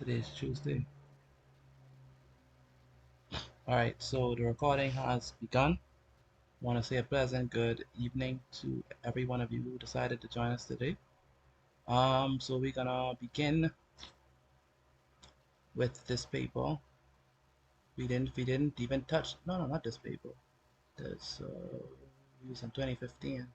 Today is Tuesday. Alright, so the recording has begun. I want to say a pleasant good evening to every one of you who decided to join us today. So we're gonna begin with this paper. We didn't even touch, no, not this paper. This it was in 2015.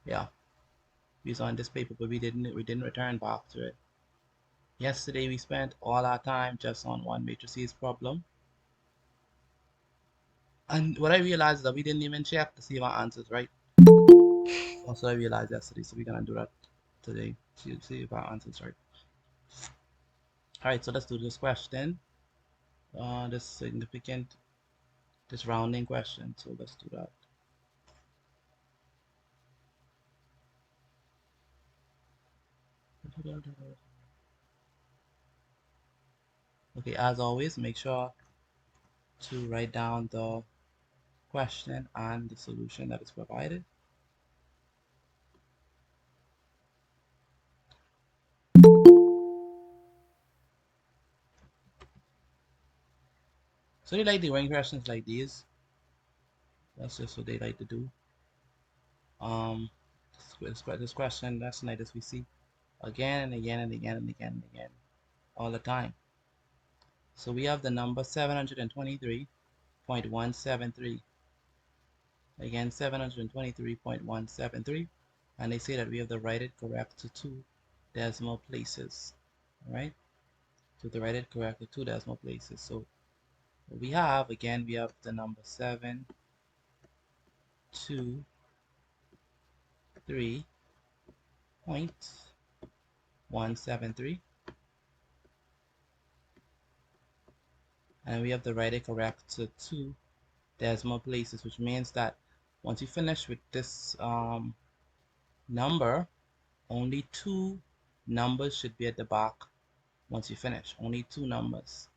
Yeah, we was on this paper, but we didn't return back to it. Yesterday we spent all our time just on one matrices problem. And what I realized is that we didn't even check to see if our answers right. Also, I realized yesterday, so we're gonna do that today. See if our answers right. All right, so let's do this question. This significant, this rounding question. So let's do that. Okay, as always, make sure to write down the question and the solution that is provided. So they like doing questions like these. That's just what they like to do. This question, that's like this we see again and again and again and again and again all the time. So we have the number 723.173. Again, 723.173. And they say that we have to write it correct to 2 decimal places. Alright? So to write it correct to 2 decimal places. So what we have, again, we have the number 7, 2, 3.173. And we have to write it correct to 2 decimal places, which means that once you finish with this number, only 2 numbers should be at the back. Once you finish, only 2 numbers.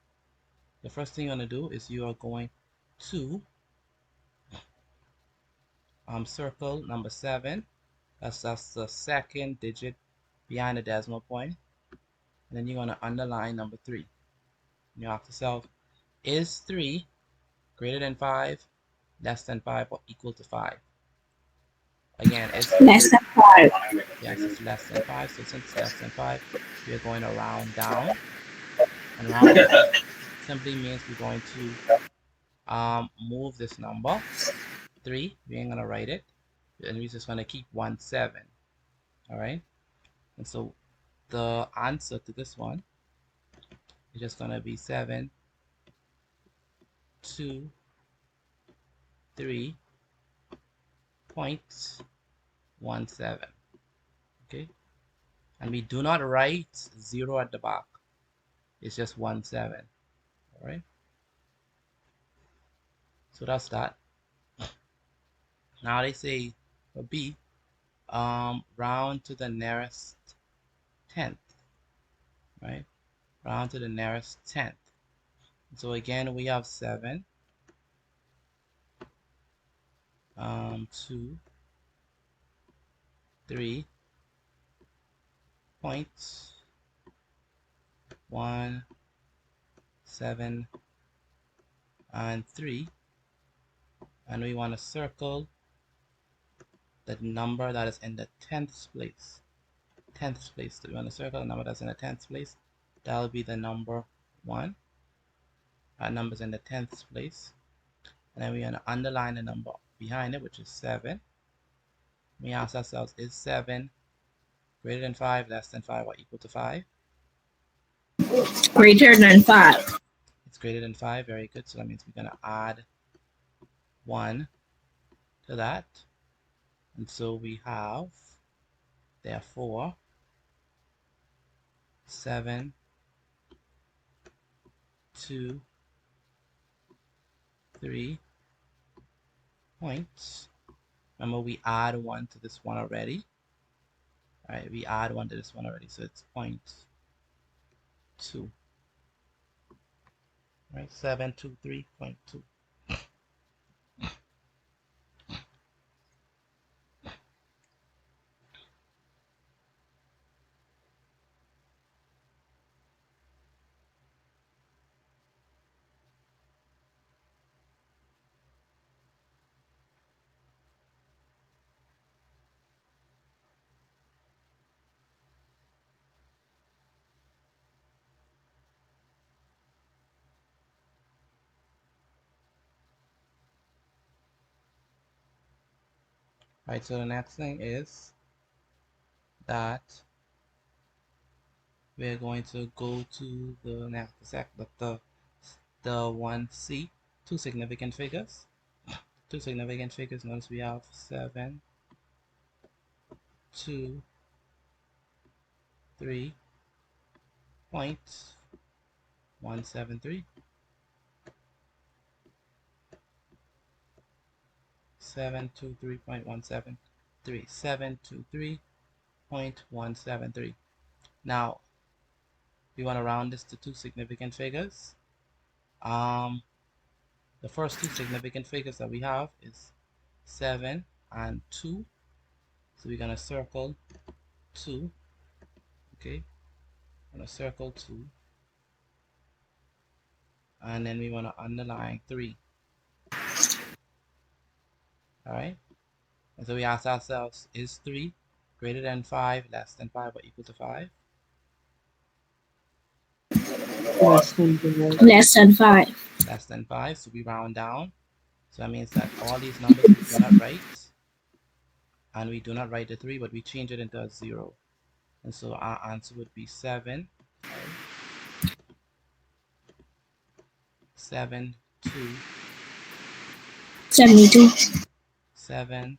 The first thing you're going to do is you are going to circle number 7. That's the second digit behind the decimal point. And then you're going to underline number 3. You ask yourself, is 3 greater than 5, less than 5, or equal to 5? Again, it's Less than 5. yes, it's less than 5. So since it's less than 5, we are going to round down. And round down simply means we're going to move this number 3. We ain't gonna write it, and we're just gonna keep 1 7. All right, and so the answer to this one is just gonna be 7 2 3.17. Okay, and we do not write 0 at the back. It's just 1 7. All right, so that's that. Now they say for B, round to the nearest tenth. Right, round to the nearest tenth. So again, we have 7, 2, 3.17 and 3, and we want to circle the number that is in the 10th place. 10th place. So we want to circle the number that's in the 10th place. That will be the number 1. That number is in the 10th place. And then we want to underline the number behind it, which is 7. We ask ourselves, is 7 greater than 5, less than 5, or equal to 5? Greater than 5. It's greater than 5. Very good. So that means we're going to add 1 to that. And so we have, therefore, 7, 2, 3 points. Remember, we add 1 to this one already. All right, we add 1 to this one already, so it's 0.2. Right, 723.2. Right, so the next thing is that we're going to go to the next the 1C, two significant figures. Two significant figures. Notice we have 7, 2, 3.173, 723.173, 723.173. Now we want to round this to two significant figures. The first two significant figures that we have is 7 and 2. So we're gonna circle 2. Okay, we're gonna circle 2, and then we want to underline 3. All right. And so we ask ourselves, is 3 greater than 5, less than 5, or equal to 5? Less than 5. Less than 5, so we round down. So that means that all these numbers we do not write, and we do not write the 3, but we change it into a 0. And so our answer would be 7, sorry, 7, 2, 72. 7,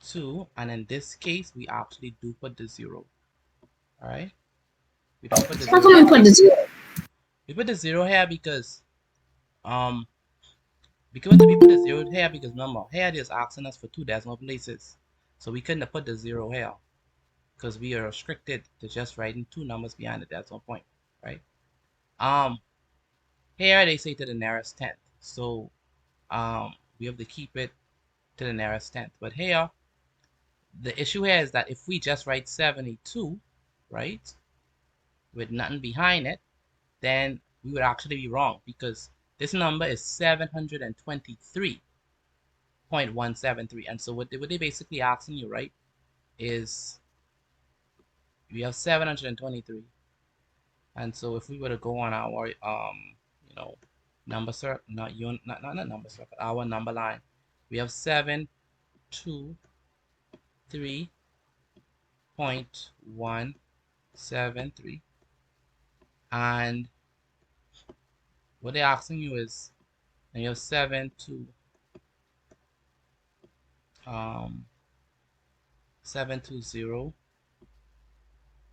2, and in this case, we actually do put the 0. All right, we don't put the How 0 come we here. put the 0? We put the 0 here because we put the 0 here because remember here it is asking us for two decimal places, so we couldn't have put the 0 here because we are restricted to just writing two numbers behind the decimal point, right? Here they say to the nearest tenth, so we have to keep it to the nearest tenth. But here the issue here is that if we just write 72, right, with nothing behind it, then we would actually be wrong because this number is 723.173. And so what they basically asking you, right, is we have 723. And so if we were to go on our you know, number circle, not number circle, our number line, we have 723.173. And what they're asking you is, and you have 720,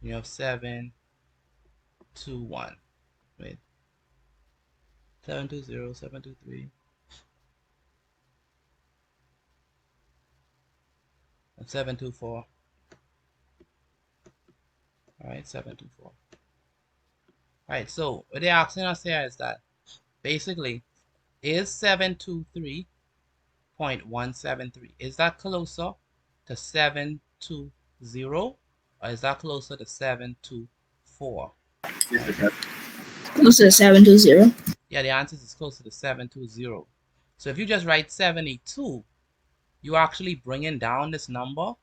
you have 721, right? 720, 723, and 724. All right, 724. All right, so what they're asking us here is that basically, is 723.173, is that closer to 720, or is that closer to 724? Right? Close to 720. Yeah, the answer is closer to 720. So if you just write 72, you actually bringing down this number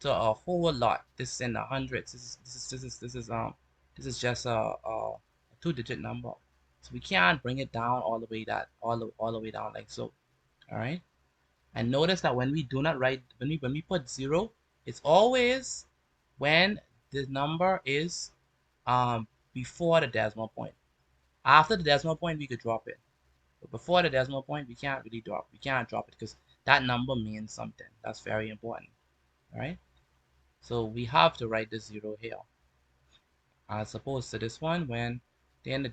to a whole lot. This is in the hundreds. This is just a two-digit number. So we can't bring it down all the way all the way down like so. All right. And notice that when we do not write, when we put 0, it's always when the number is before the decimal point. After the decimal point, we could drop it. But before the decimal point, we can't really drop. We can't drop it because that number means something. That's very important. All right. So we have to write the 0 here, as opposed to this one when they're on the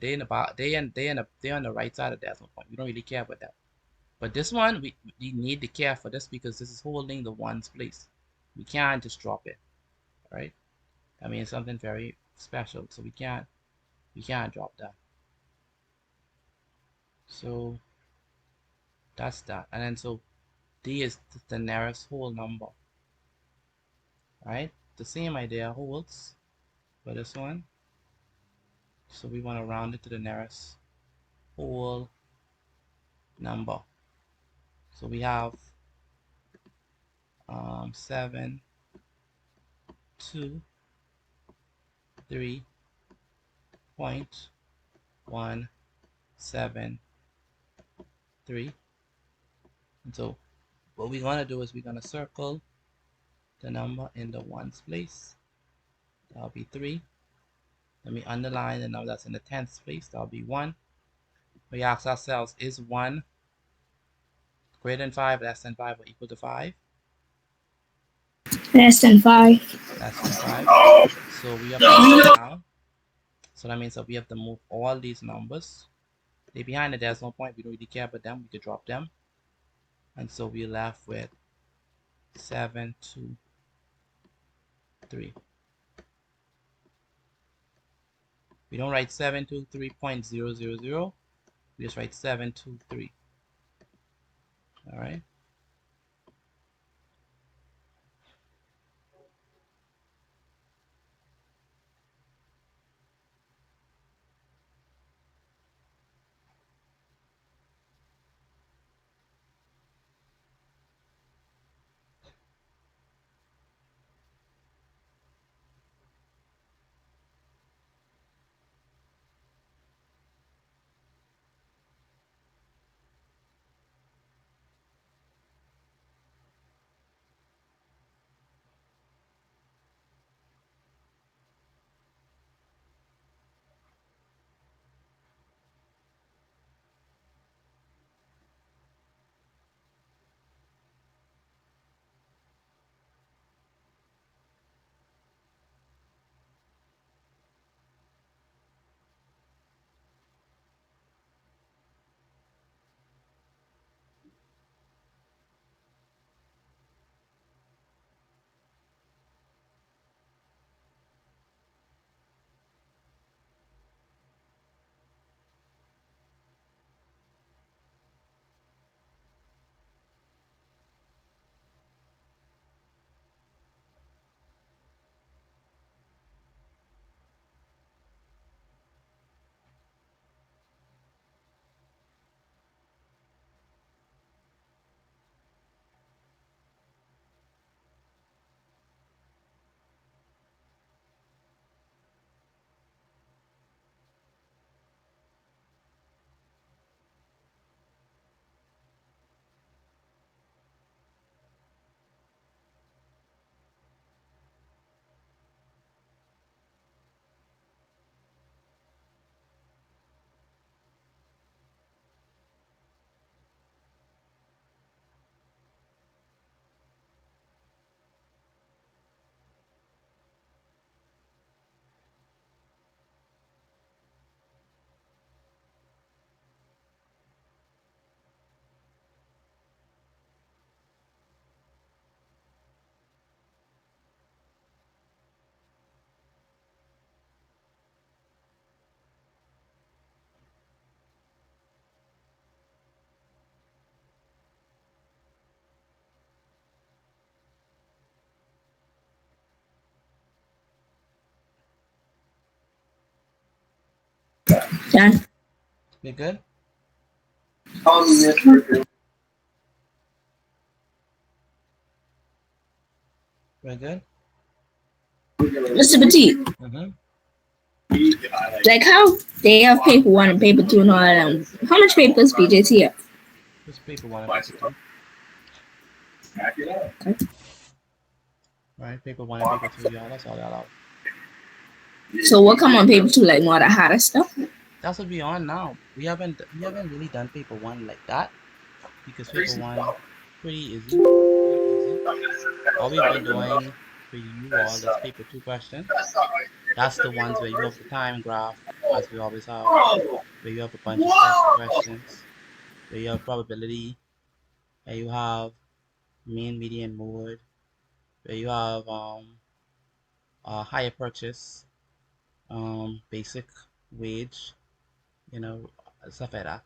right side of the decimal point. We don't really care about that. But this one, we need to care for this because this is holding the ones place. We can't just drop it. All right. I mean, it's something very special, so we can't drop that. So that's that. And then so D is the nearest whole number. Right? The same idea holds for this one. So we want to round it to the nearest whole number. So we have 7, 2, 3.173. And so what we're going to do is we're going to circle the number in the ones place. That'll be 3. Let me underline the number that's in the tenths place. That'll be 1. We ask ourselves, is 1 greater than 5, less than 5, or equal to 5? Less than 5. Less than 5. So we have to move now. So that means that we have to move all these numbers. They're behind it. There's no point. We don't really care about them. We could drop them. And so we're left with 7, 2, 3. We don't write 723.000. We just write 723. All right. Done. We good? We're good? Mr. Petit, Mm-hmm. like how they have paper 1 and paper 2 and all that. How much paper is BJT have? Just paper 1 and paper 2. Okay. Right? Paper 1 and paper 2, y'all. That's all y'all out. So what come on paper 2, like more of the hotter stuff? That's what we on now. We haven't really done paper 1 like that, because paper 1 pretty easy. All we've been doing for you all is paper 2 questions. That's the ones where you have the time graph, as we always have, where you have a bunch of test questions, where you have probability, where you have mean, median, mode, where you have higher purchase, basic wage, stuff like that.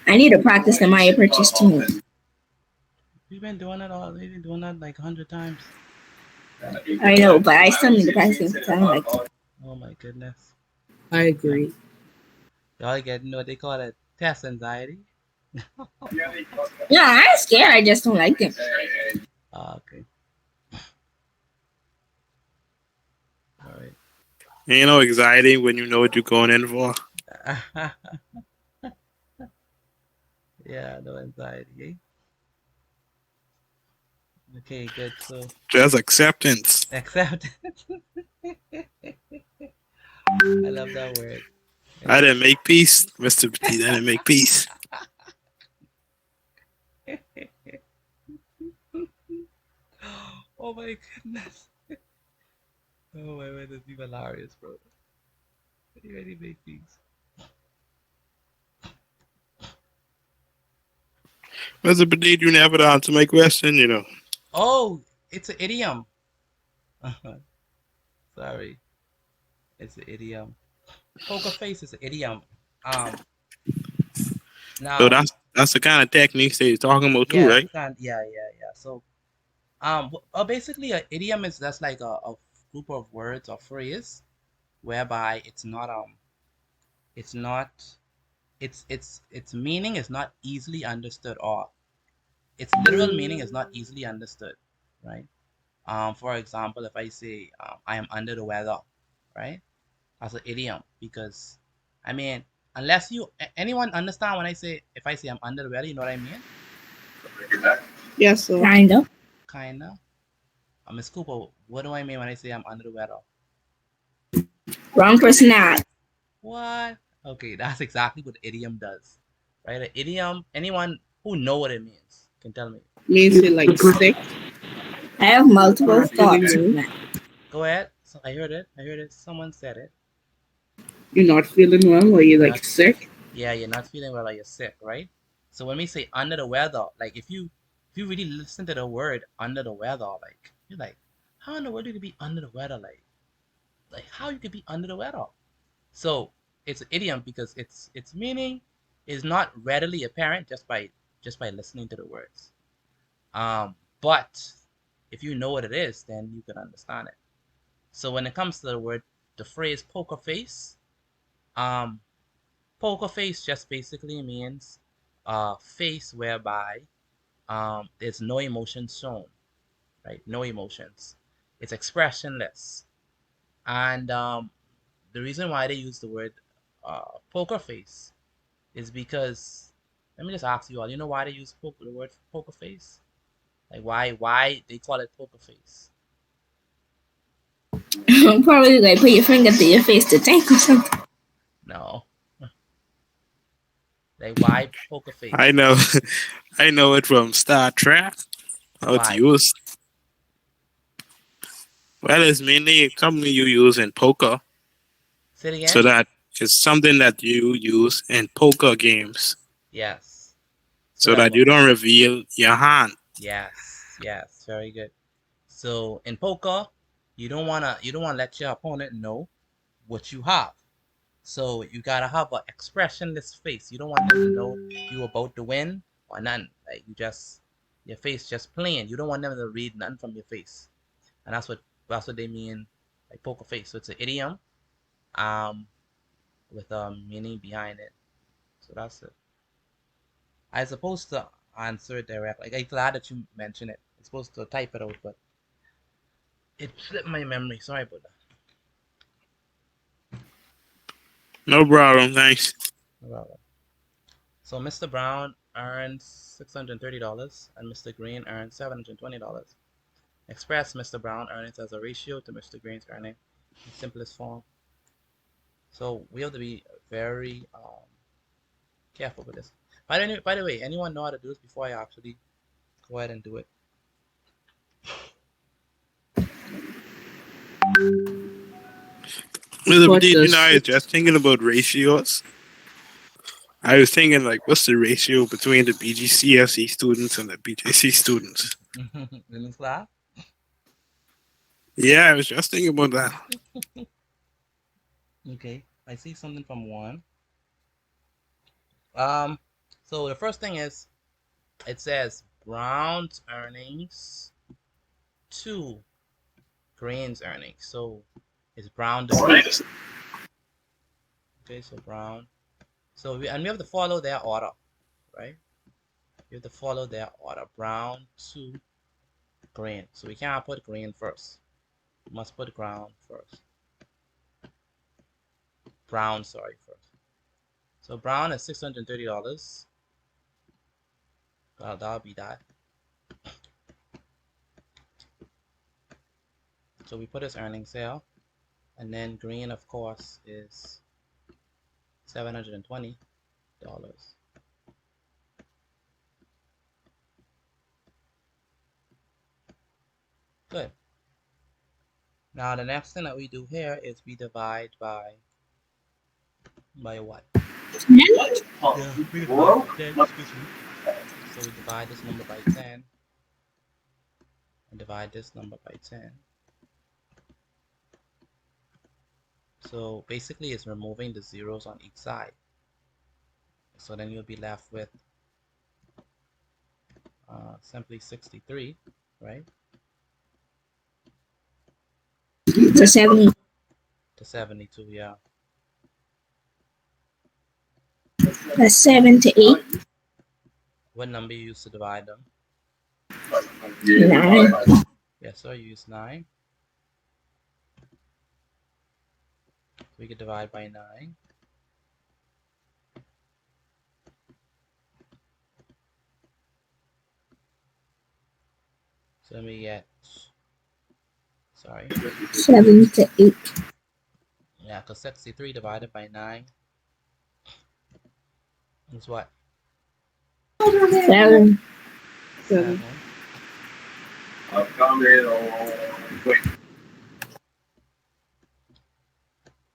I need to practice the Maya purchase too. We've been doing it all. We've been doing that like 100 times. I know, but I still need to practice it. Like, Oh my goodness. I agree. Y'all get what they call it, test anxiety. Yeah, I'm scared. I just don't like them. Okay. All right. Ain't no anxiety when you know what you're going in for. Yeah, no anxiety. Eh? Okay, good. So Just acceptance. accept. I love that word. I didn't make peace, Mr. Petit. I didn't make peace. Oh my goodness. Oh my god, this is hilarious, bro. You really make things. Mr. Petit, you never answer my question, you know. Oh, it's an idiom. Sorry, it's an idiom. Poker face is an idiom. Um, So now, that's the kind of techniques that you're talking about too, yeah, that's right? the kind. Yeah. So, basically, an idiom is that's like a group of words or phrase whereby it's not, its meaning is not easily understood, or its literal meaning is not easily understood, right? For example, if I say I am under the weather, right? As an idiom, because I mean, unless anyone understand when I say if I say I'm under the weather, you know what I mean? Yes, sir. Kinda. Kinda. Miss Cooper, what do I mean when I say I'm under the weather? Wrong person out. What? Okay, that's exactly what idiom does, right? An idiom. Anyone who know what it means can tell me. Means you're like sick. I have multiple thoughts on that. Go ahead. So I heard it. I heard it. Someone said it. You're not feeling well, or you're You're like not. sick. Yeah, you're not feeling well, or you're sick, right? So when we say under the weather, like if you really listen to the word under the weather, like you're like, how in the world you could be under the weather? Like how you could be under the weather? So it's an idiom because its meaning is not readily apparent just by listening to the words. But if you know what it is, then you can understand it. So when it comes to the phrase poker face, um, poker face just basically means face whereby there's no emotion shown, right? No emotions. It's expressionless. And the reason why they use the word poker face is because let me just ask you all. You know why they use the word poker face? Like why they call it poker face? Probably like put your finger to your face to think or something. No, like why poker I face? know, I know it from Star Trek. How it's Why? used. Well, it's mainly something you use in poker, Say it so again. that it's something that you use in poker games, Yes. So so that that what? you don't reveal your hand. Yes. Very good. So in poker, you don't wanna let your opponent know what you have. So you gotta have an expressionless face. You don't want them to know you about to win or none. Like your face just plain. You don't want them to read nothing from your face. And that's what they mean like poker face. So it's an idiom um with a meaning behind it. So that's it. I supposed to answer it directly. Like, I'm glad that you mentioned it. I'm supposed to type it out, but it slipped my memory. Sorry about that. No problem, thanks. No problem. So Mr. Brown earns $630 and Mr. Green earns $720. Express Mr. Brown earnings as a ratio to Mr. Green's earning in simplest form. So we have to be very careful with this. By the way, anyone know how to do this before I actually go ahead and do it? Mr. What Petit, the I was shit? just thinking about ratios. I was thinking, like, what's the ratio between the BGCSE students and the BJC students? Women's class? Yeah, I was just thinking about that. Okay, I see something from one. Um, so the first thing is it says Brown's earnings to Green's earnings. So it's Brown the greatest. Okay, so Brown. And we have to follow their order, right? We have to follow their order. Brown to Green. So we can't put Green first. We must put Brown first. Brown, sorry, first. So Brown is $630. That'll be that. So we put his earnings here, and then green, of course, is $720. Good. Now the next thing that we do here is we divide by what? Yeah, we divide by 10, excuse me. So we divide this number by 10 and divide this number by 10. So basically it's removing the zeros on each side. So then you'll be left with simply 63, right? To 70. To 72, yeah. That's 7 to 8. What number you use to divide them? 9. Yes, sir, you use 9. So we could divide by 9. So let me get, sorry. 7 to 8. Yeah, because 63 divided by 9 is what? 7. 7.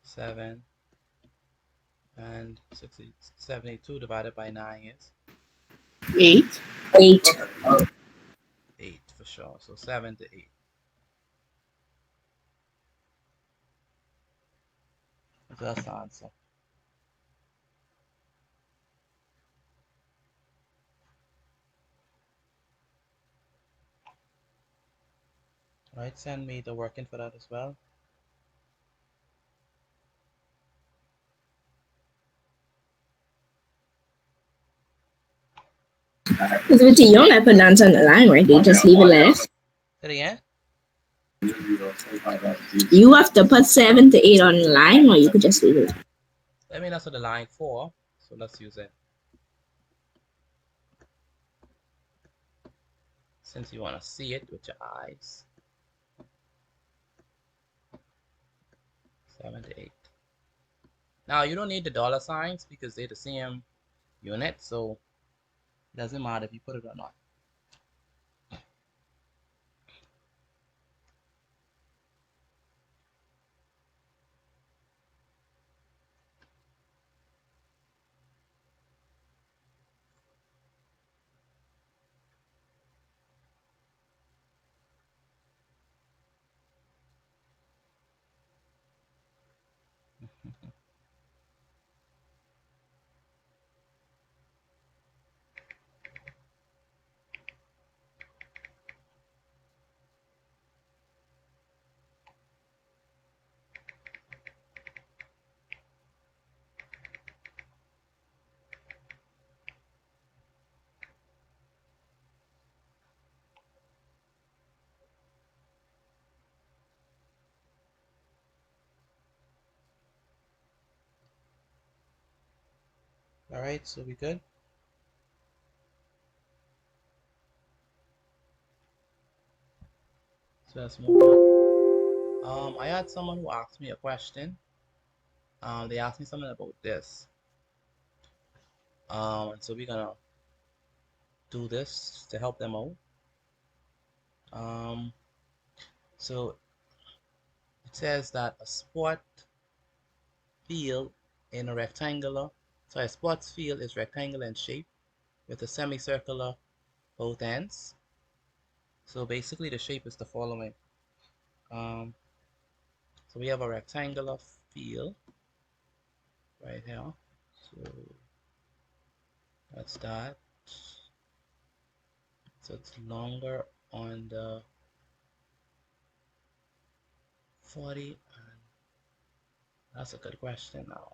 7. And 72 divided by 9 is 8. 8. 8 for sure. So 7 to 8. So that's the answer. Alright, send me the working for that as well. Because with the young, I put nuns on the line, right? They just leave it left. Say it again? You have to put 7 to 8 on the line, or you could just leave it. I mean, that's what the line for. So let's use it. Since you want to see it with your eyes. 7 to 8. Now, you don't need the dollar signs because they're the same unit. So it doesn't matter if you put it or not. Alright, so we good? So let's move on. I had someone who asked me a question. They asked me something about this. And so we're gonna do this to help them out. So it says that a sport field in a rectangular, so a sports field is rectangular in shape with a semicircular both ends. So basically the shape is the following. So we have a rectangular field right here. So that's that. So it's longer on the 40, and that's a good question now.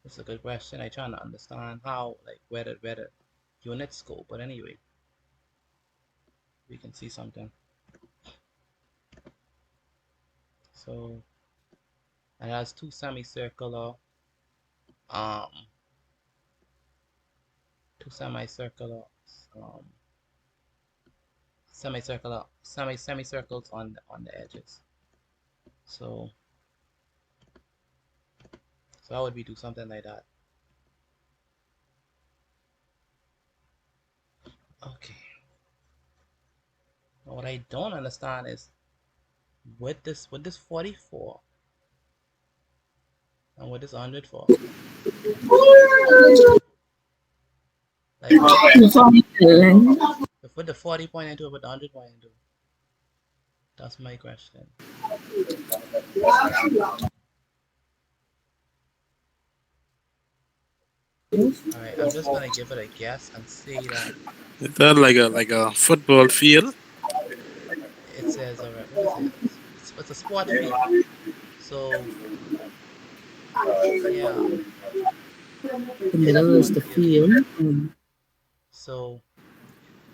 That's a good question. I trying to understand how, like, where the units go. But anyway, we can see something. So it has two semicircular, um, two semicircular, um, semicircles on the edges. So how would we do something like that? Okay. Now what I don't understand is with this 44 and with this 104. Like with the 40 point into it, with the 100 point into it. That's my question. Alright, I'm just gonna give it a guess and say that Is that like a football field? it says, alright, what is it? It's a sport field. So yeah. The middle is the field. So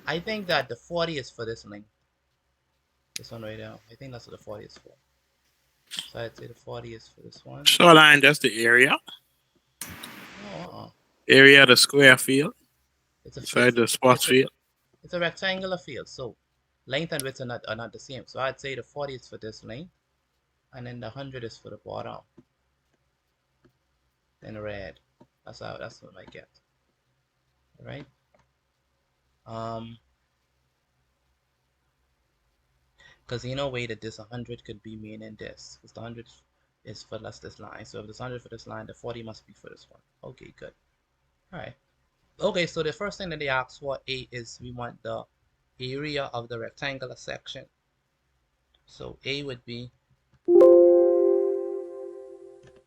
I think that the 40 is for this length. This one right now. I think that's what the 40 is for. So I'd say the 40 is for this one. Shoreline, that's the area. Oh, Area of the square field. it's a Inside the sports field. It's a rectangular field. So length and width are not the same. So I'd say the 40 is for this length, and then the 100 is for the bottom. Then red. That's what I get. All right. Because you know way that this 100 could be meaning this, because the 100 is for this line. So if there's 100 for this line, the 40 must be for this one. Okay, good. All right. Okay, so the first thing that they ask for A is we want the area of the rectangular section. So A would be, we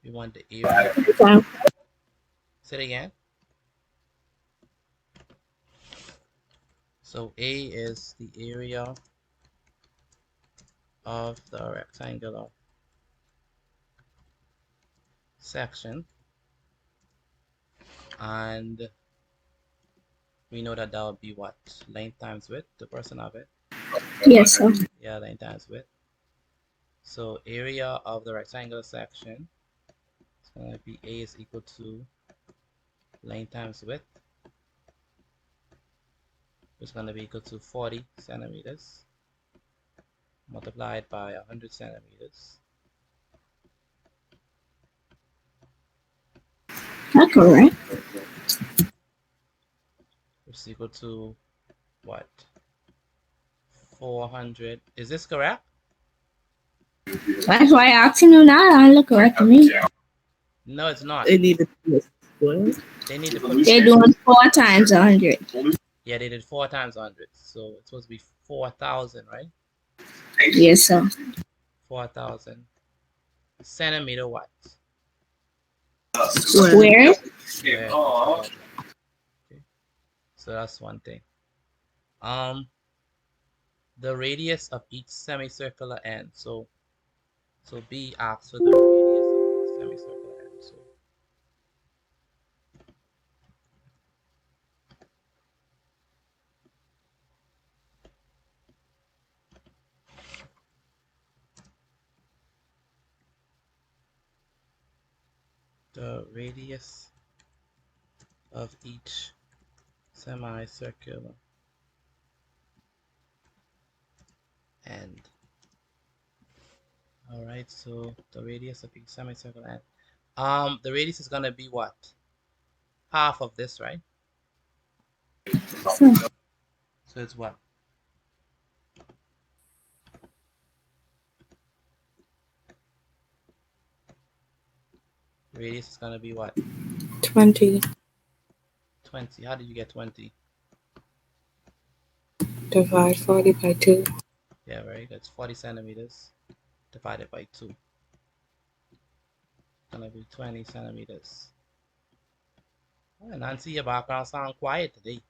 want the area. Say it again. So A is the area of the rectangular section, and we know that would be what? Length times width, the person of it? Yes, sir. Yeah, length times width. So area of the rectangular section is going to be A is equal to length times width, which is going to be equal to 40 centimeters multiplied by 100 centimeters. That's correct. Which is equal to what? 400. Is this correct? That's why I'm asking you now. That look correct to me. No, it's not. They need to put They need to put. They're doing 4 times 100. Yeah, they did 4 times 100. So it's supposed to be 4,000, right? Yes, sir. 4,000 centimeter what? Square. Yeah, okay. So that's one thing. The radius of each semicircular end. So B asks for the radius of each semicircular end. So the radius of each semicircular end. All right, so the radius of each semicircular end. The radius is gonna be what? Half of this, right? So it's what? Radius is gonna be what? 20. 20. How did you get 20? Divide 40 by 2. Yeah, right. That's 40 centimeters divided by 2. It's gonna be 20 centimeters. Oh, Nancy, your background sounds quiet today.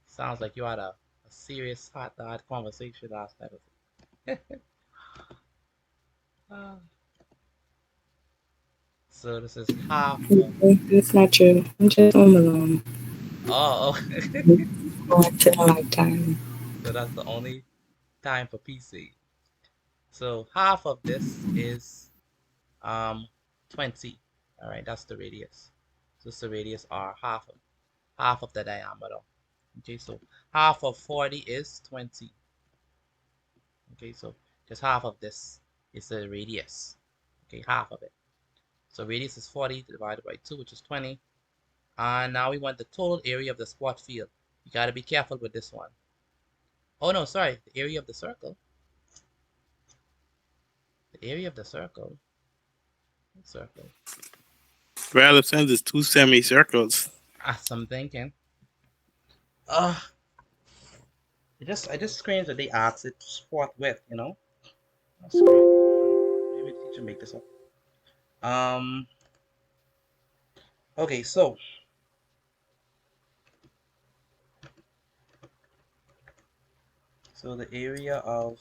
Sounds like you had a serious hard conversation last night. So this is half. That's not true. I'm just home alone. Oh. Once in a lifetime. So that's the only time for PC. So half of this is 20. All right, that's the radius. So it's the radius R, half of the diameter. Okay, so half of 40 is 20. Okay, so just half of this is the radius. Okay, half of it. So radius is 40 divided by 2, which is 20. And now we want the total area of the spot field. You got to be careful with this one. Oh no, sorry, the area of the circle. The area of the circle. Circle. Well, since it's two semicircles. I'm thinking. I just screams that they asked it spot width, you know? That's great. Maybe the teacher make this up. Um. Okay, so the area of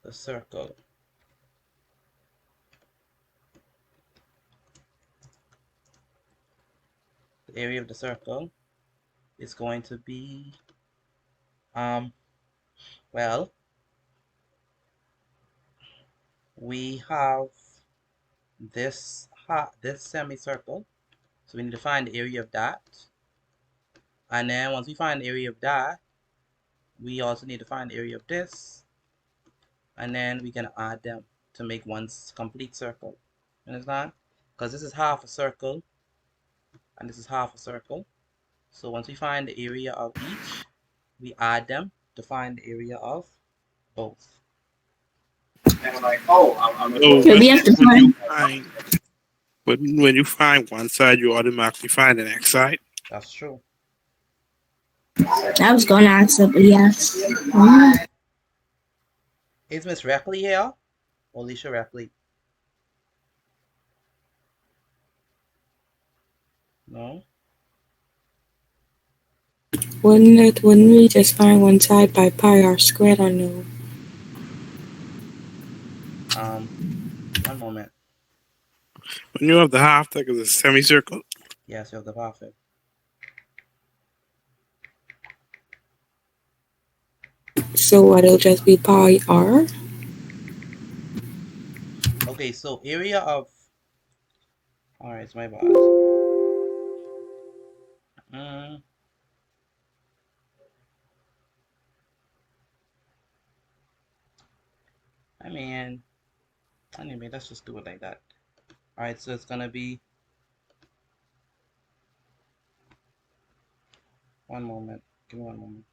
the circle. The area of the circle is going to be well, we have this semicircle, so we need to find the area of that, and then once we find the area of that, we also need to find the area of this, and then we're gonna add them to make one complete circle. You understand? Because this is half a circle and this is half a circle. So once we find the area of each, we add them to find the area of both. So So we have to when you find one side, you automatically find the next side. That's true. I was gonna answer, but yes. Is Miss Reckley here? Or Alicia Reckley? No? Wouldn't we just find one side by pi r squared or no? One moment. When you have the half, that is a semicircle. Yes, you have the perfect. So what? It'll just be pi r. Okay, so area of. Alright, it's my bad. I mean, anyway, let's just do it like that. Alright, so it's gonna be. One moment. Give me one moment.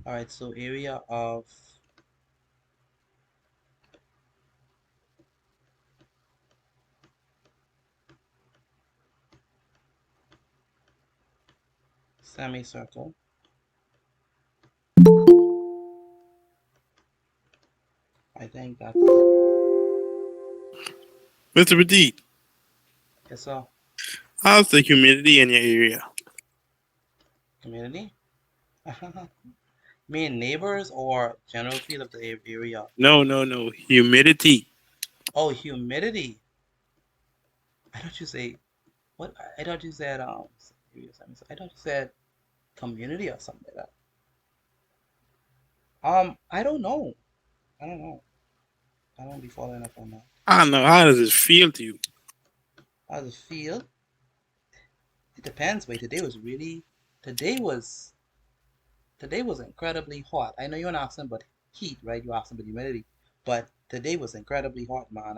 Alright, so area of semicircle. I think that's. Mr. Petit, Yes, sir. how's the humidity in your area? Community? Mean neighbors or general feel of the area? No. Humidity. Oh, humidity. I thought you say what? I thought you said I thought you said community or something like that. I don't know. I don't know. I don't be following up on that. I don't know. How does it feel to you? How does it feel? It depends. Wait, today was incredibly hot. I know you're not asking about heat, right? You're asking about humidity, but today was incredibly hot, man.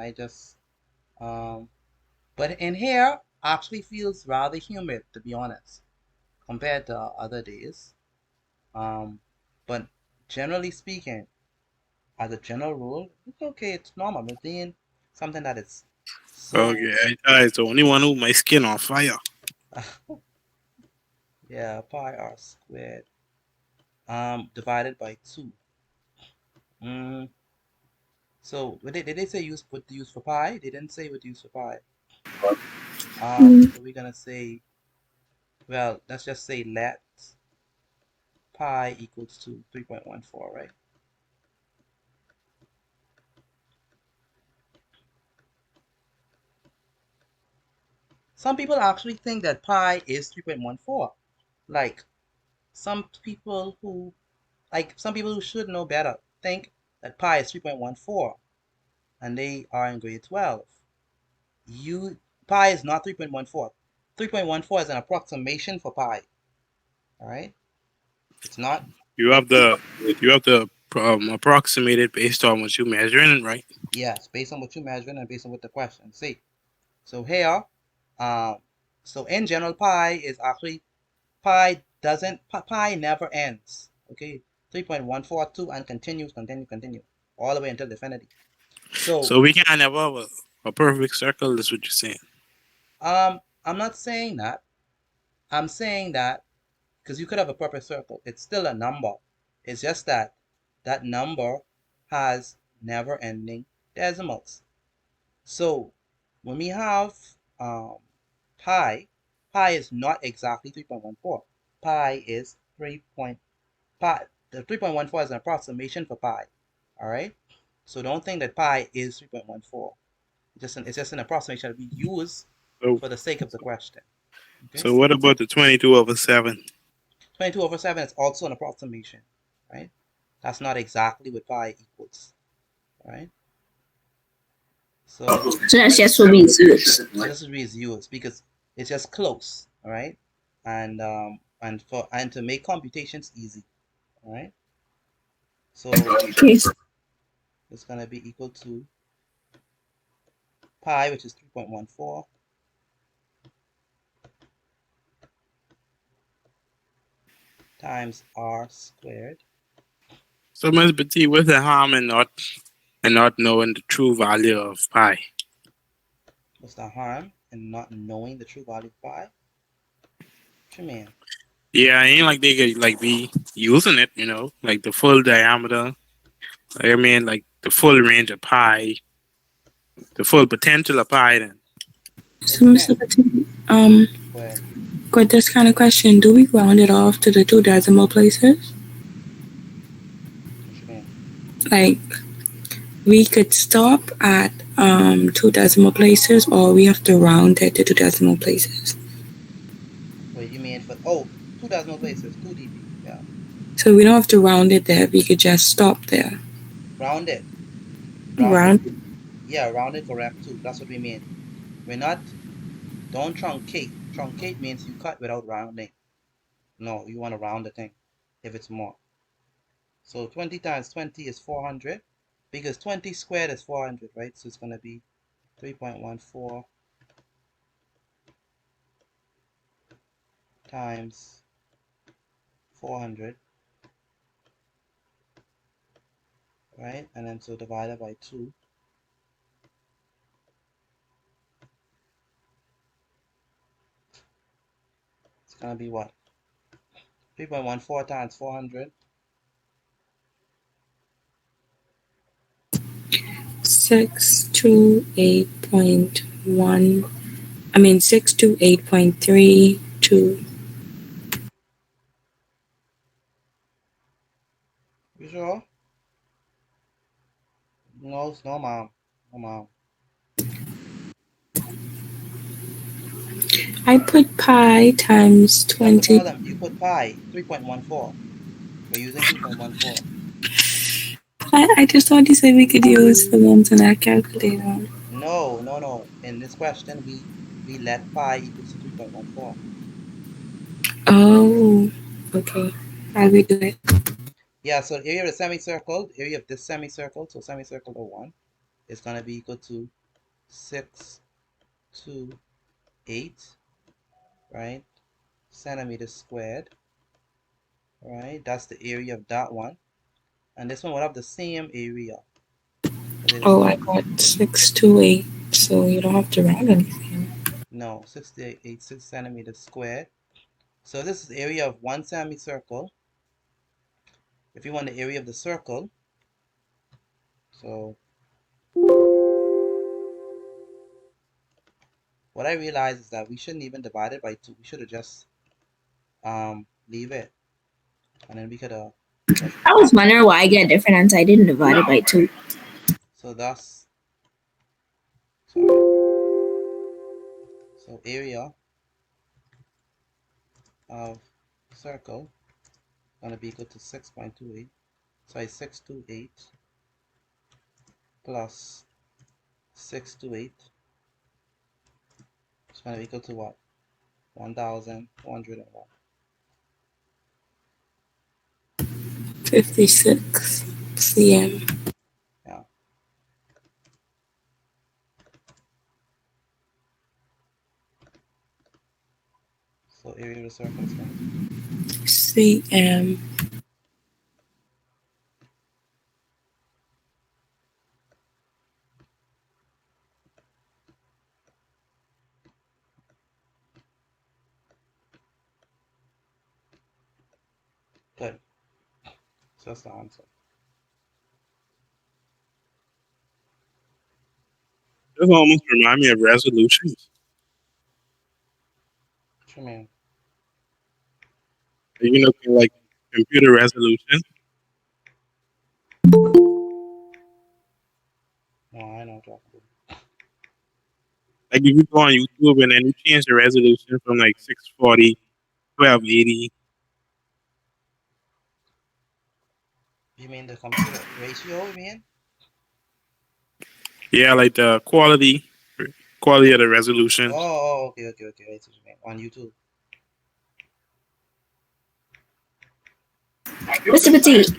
But in here actually feels rather humid, to be honest, compared to other days. But generally speaking, as a general rule, it's okay. It's normal. It's being something that is so. Okay, I the only one who my skin on fire. Yeah, pi r squared divided by 2. So did they say what to use for pi? They didn't say what to use for pi. So we're gonna say, well, let's just say let pi equals to 3.14, right? Some people actually think that pi is 3.14. Like some people who should know better think that pi is 3.14. and they are in grade 12. Pi is not 3.14. 3.14 is an approximation for pi. All right, it's not. You have to approximate it based on what you're measuring, right? Yes, based on what you're measuring and based on what the question. See, so here, um, so in general, pi is actually pi never ends. Okay, 3.142 and continue all the way until infinity. So So we can't have a perfect circle. That's what you're saying. I'm not saying that. I'm saying that because you could have a perfect circle. It's still a number. It's just that that number has never-ending decimals. So when we have pi, pi is not exactly 3.14. Pi is 3. Pi. The 3.14 is an approximation for pi. All right. So don't think that pi is 3.14. It's just an approximation that we use So for the sake of the question. Okay. so what about the 22/7? 22/7 is also an approximation, right? That's not exactly what pi equals, right? So So that's just what we use. this is used because it's just close, all right? And to make computations easy, all right? So Okay. it's gonna be equal to pi, which is 3.14, times r squared. So Ms. Betty, what's the harm in not knowing the true value of pi? What's the harm in not knowing the true value of pi? What you mean? Yeah, it ain't like they could like be using it, like the full diameter. I mean, like the full range of pi, the full potential of pi. Then Yeah, So, you Mr. can. Petit, Go ahead. got this kind of question. Do we round it off to the two decimal places? What you mean? Like, we could stop at two decimal places, or we have to round it to two decimal places. What you mean for 2 decimal places, 2 dB. Yeah. So we don't have to round it there. We could just stop there. Round it. Round it. Round. Yeah, round it correct too. That's what we mean. We're not, don't truncate. Truncate means you cut without rounding. No, you want to round the thing if it's more. So 20 times 20 is 400 because 20 squared is 400, right? So it's going to be 3.14 times 400, right? And then so divided by 2. It's going to be what? 3.14 times 400. 628.1. 628.32. You sure? No, no, mom. No, mom. I put pi times That's the 20. problem. You put pi 3.14. We're using 3.14. I just thought you said we could use the ones in our calculator. No, no, no. In this question, we let pi equals to 3.14. Oh, okay. I'll redo it. Yeah, so area of the semicircle, area of this semicircle, so semicircle O1 is going to be equal to 628, right? Centimeters squared, right? That's the area of that one. And this one will have the same area. Oh, I got 628, so you don't have to round anything. No, 686 centimeters squared. So this is the area of one semicircle. If you want the area of the circle, so what I realized is that we shouldn't even divide it by 2. We should have just leave it. And then we could I was wondering why I get different answer. I didn't divide it by 2. so thus, sorry. So area of circle gonna be equal to 6.28. Sorry, 628 plus 628 is going to equal to what? 1,400 and what? 56 cm. Yeah. So area of the circle is going to be cm. good. So that's the answer. This almost remind me of resolutions. What you mean? You know, like computer resolution. No, I know what you're talking about. Like if you go on YouTube and then you change the resolution from like 640, 1280. You mean the computer ratio, you mean? Yeah, like the quality of the resolution. Okay. I see what you mean. On YouTube. Mr. Petit,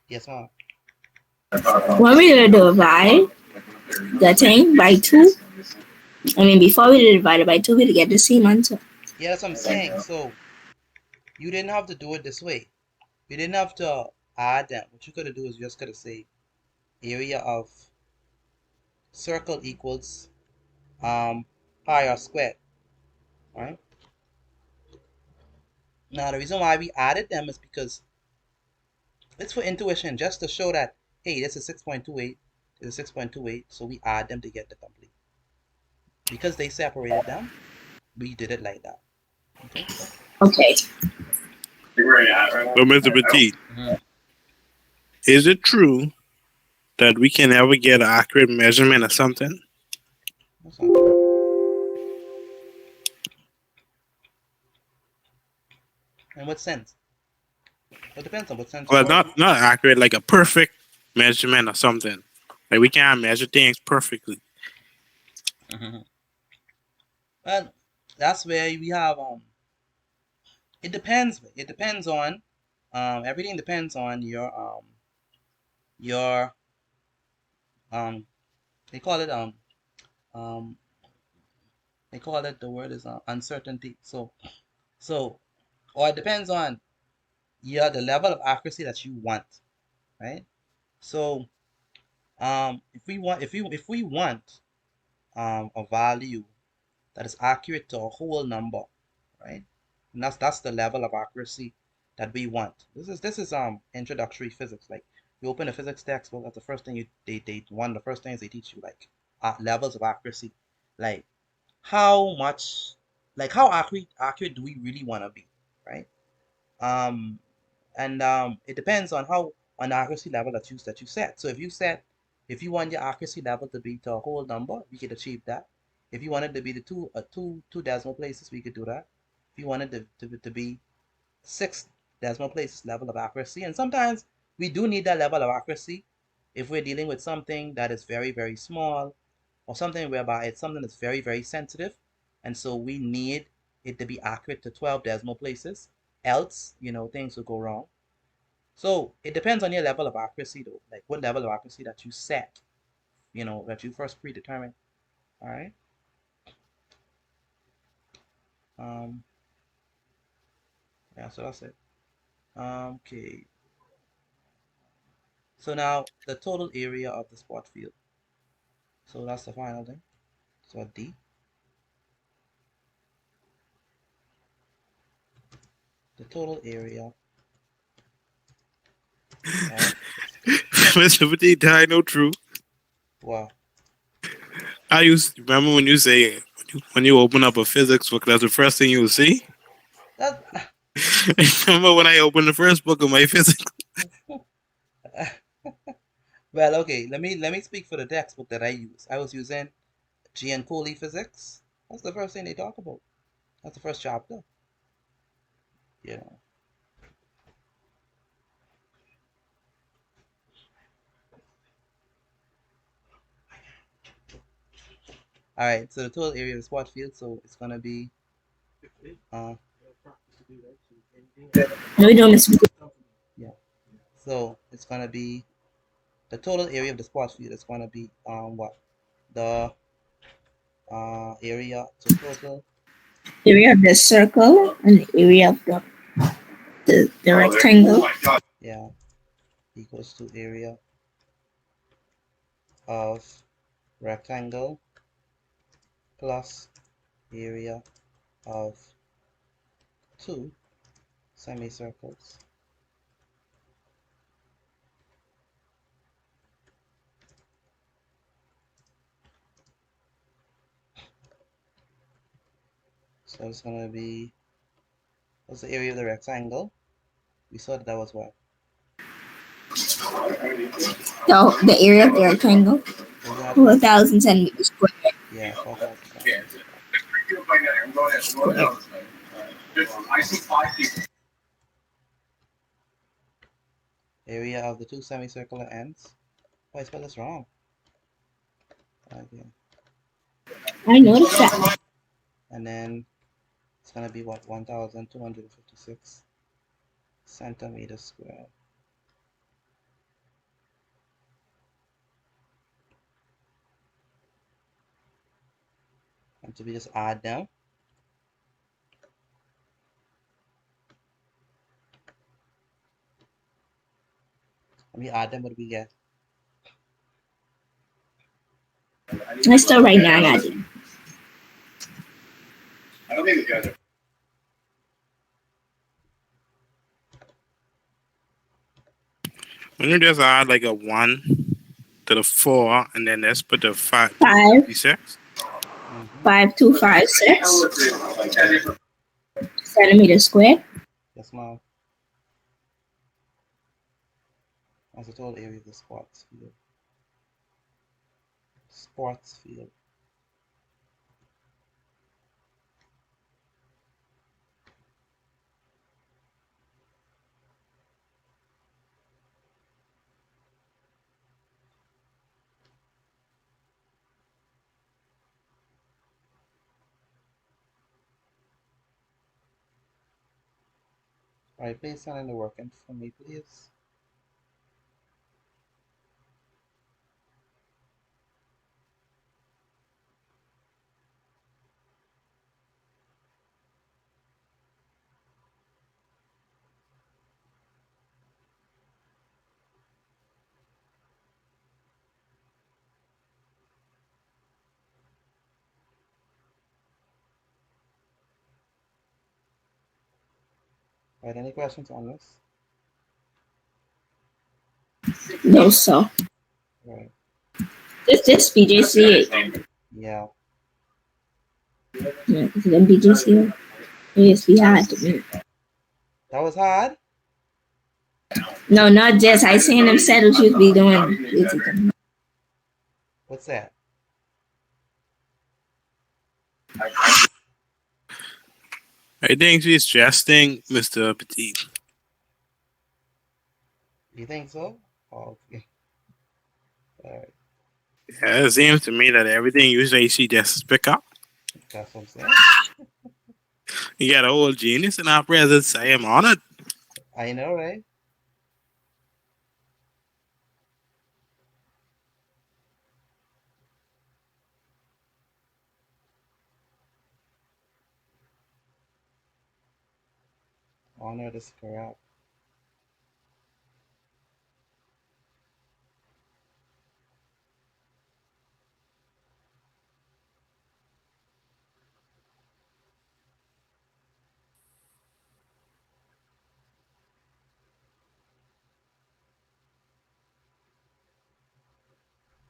Yes, ma'am. when we divide the thing by 2, I mean, before we divide it by 2, we get the same answer. Yeah, that's what I'm saying. So you didn't have to do it this way. You didn't have to add them. What you could have do is you just could have say area of circle equals pi r squared. Right? Now the reason why we added them is because it's for intuition, just to show that hey, this is 6.28, this is 6.28, so we add them to get the complete. Because they separated them, we did it like that. Okay. Okay. So, Mr. Petit, Mm-hmm. is it true that we can never get an accurate measurement of something? That's not true. In what sense? It depends on what sense you Well, want. not accurate, like a perfect measurement of something. Like we can't measure things perfectly. Mm-hmm. Well, that's where we have it depends. It depends on everything depends on your they call it um they call it the word is uncertainty. So or it depends on the level of accuracy that you want, right? So if we want a value that is accurate to a whole number, right? And that's the level of accuracy that we want. This is introductory physics. Like you open a physics textbook, that's the first thing they one of the first things they teach you, like levels of accuracy. Like how much, like how accurate do we really want to be, right? Um, and it depends on how on the accuracy level that you set. So if you want your accuracy level to be to a whole number, we could achieve that. If you wanted to be the two decimal places, we could do that. If you wanted to be 6 decimal places level of accuracy, and sometimes we do need that level of accuracy if we're dealing with something that is very, very small, or something whereby it's something that's very, very sensitive, and so we need it to be accurate to 12 decimal places, else things will go wrong. So it depends on your level of accuracy, though, like what level of accuracy that you set, that you first predetermine. All right. um yeah, so that's it. Okay, so now the total area of the spot field, so that's the final thing. So D, the total area of the spot field. Mr. Petit, I know true. Wow. I used remember when you say when you open up a physics book, that's the first thing you will see. That Remember when I opened the first book of my physics? well, okay, let me speak for the textbook that I use. I was using Giancoli physics. That's the first thing they talk about. That's the first chapter. you know All right, so the total area of the spot field, so it's gonna be uh No, we don't miss. yeah. So it's gonna be the total area of the spot field is gonna be what? The area to total, Area of the circle and the area of the rectangle. yeah, equals to area of rectangle plus area of two semicircles. So it's gonna be, what's the area of the rectangle? We saw that was what? The area of the rectangle. Was that 4,000 centimeters square. yeah, 4,000 centimeters square. Area of the two semicircular ends. Oh, I spelled this wrong. Okay. I noticed that. And then it's gonna be what, 1,256 centimeters square. And so we just add them. And we add them, what do we get? I still right now, I did. When you just add like a 1 to the 4, and then let's put the 5 5, to 6. 5,256 centimeters square. Yes, ma'am. That's the total area of the sports field. Sports field. All right, please send in the working for me, please. All right, any questions on this? No, sir. All right. This BJC. Yeah. Yeah, this is BJC. Yes, we had to be. That was hard. No, not just. I seen them said what you'd be doing. What's that? I think she's jesting, Mr. Petit. You think so? Oh, okay. All right. Yeah, it seems to me that everything you say she just pick up. That's what I'm saying. You got a whole genius in our presence. I am honored. I know, right? Honor is correct.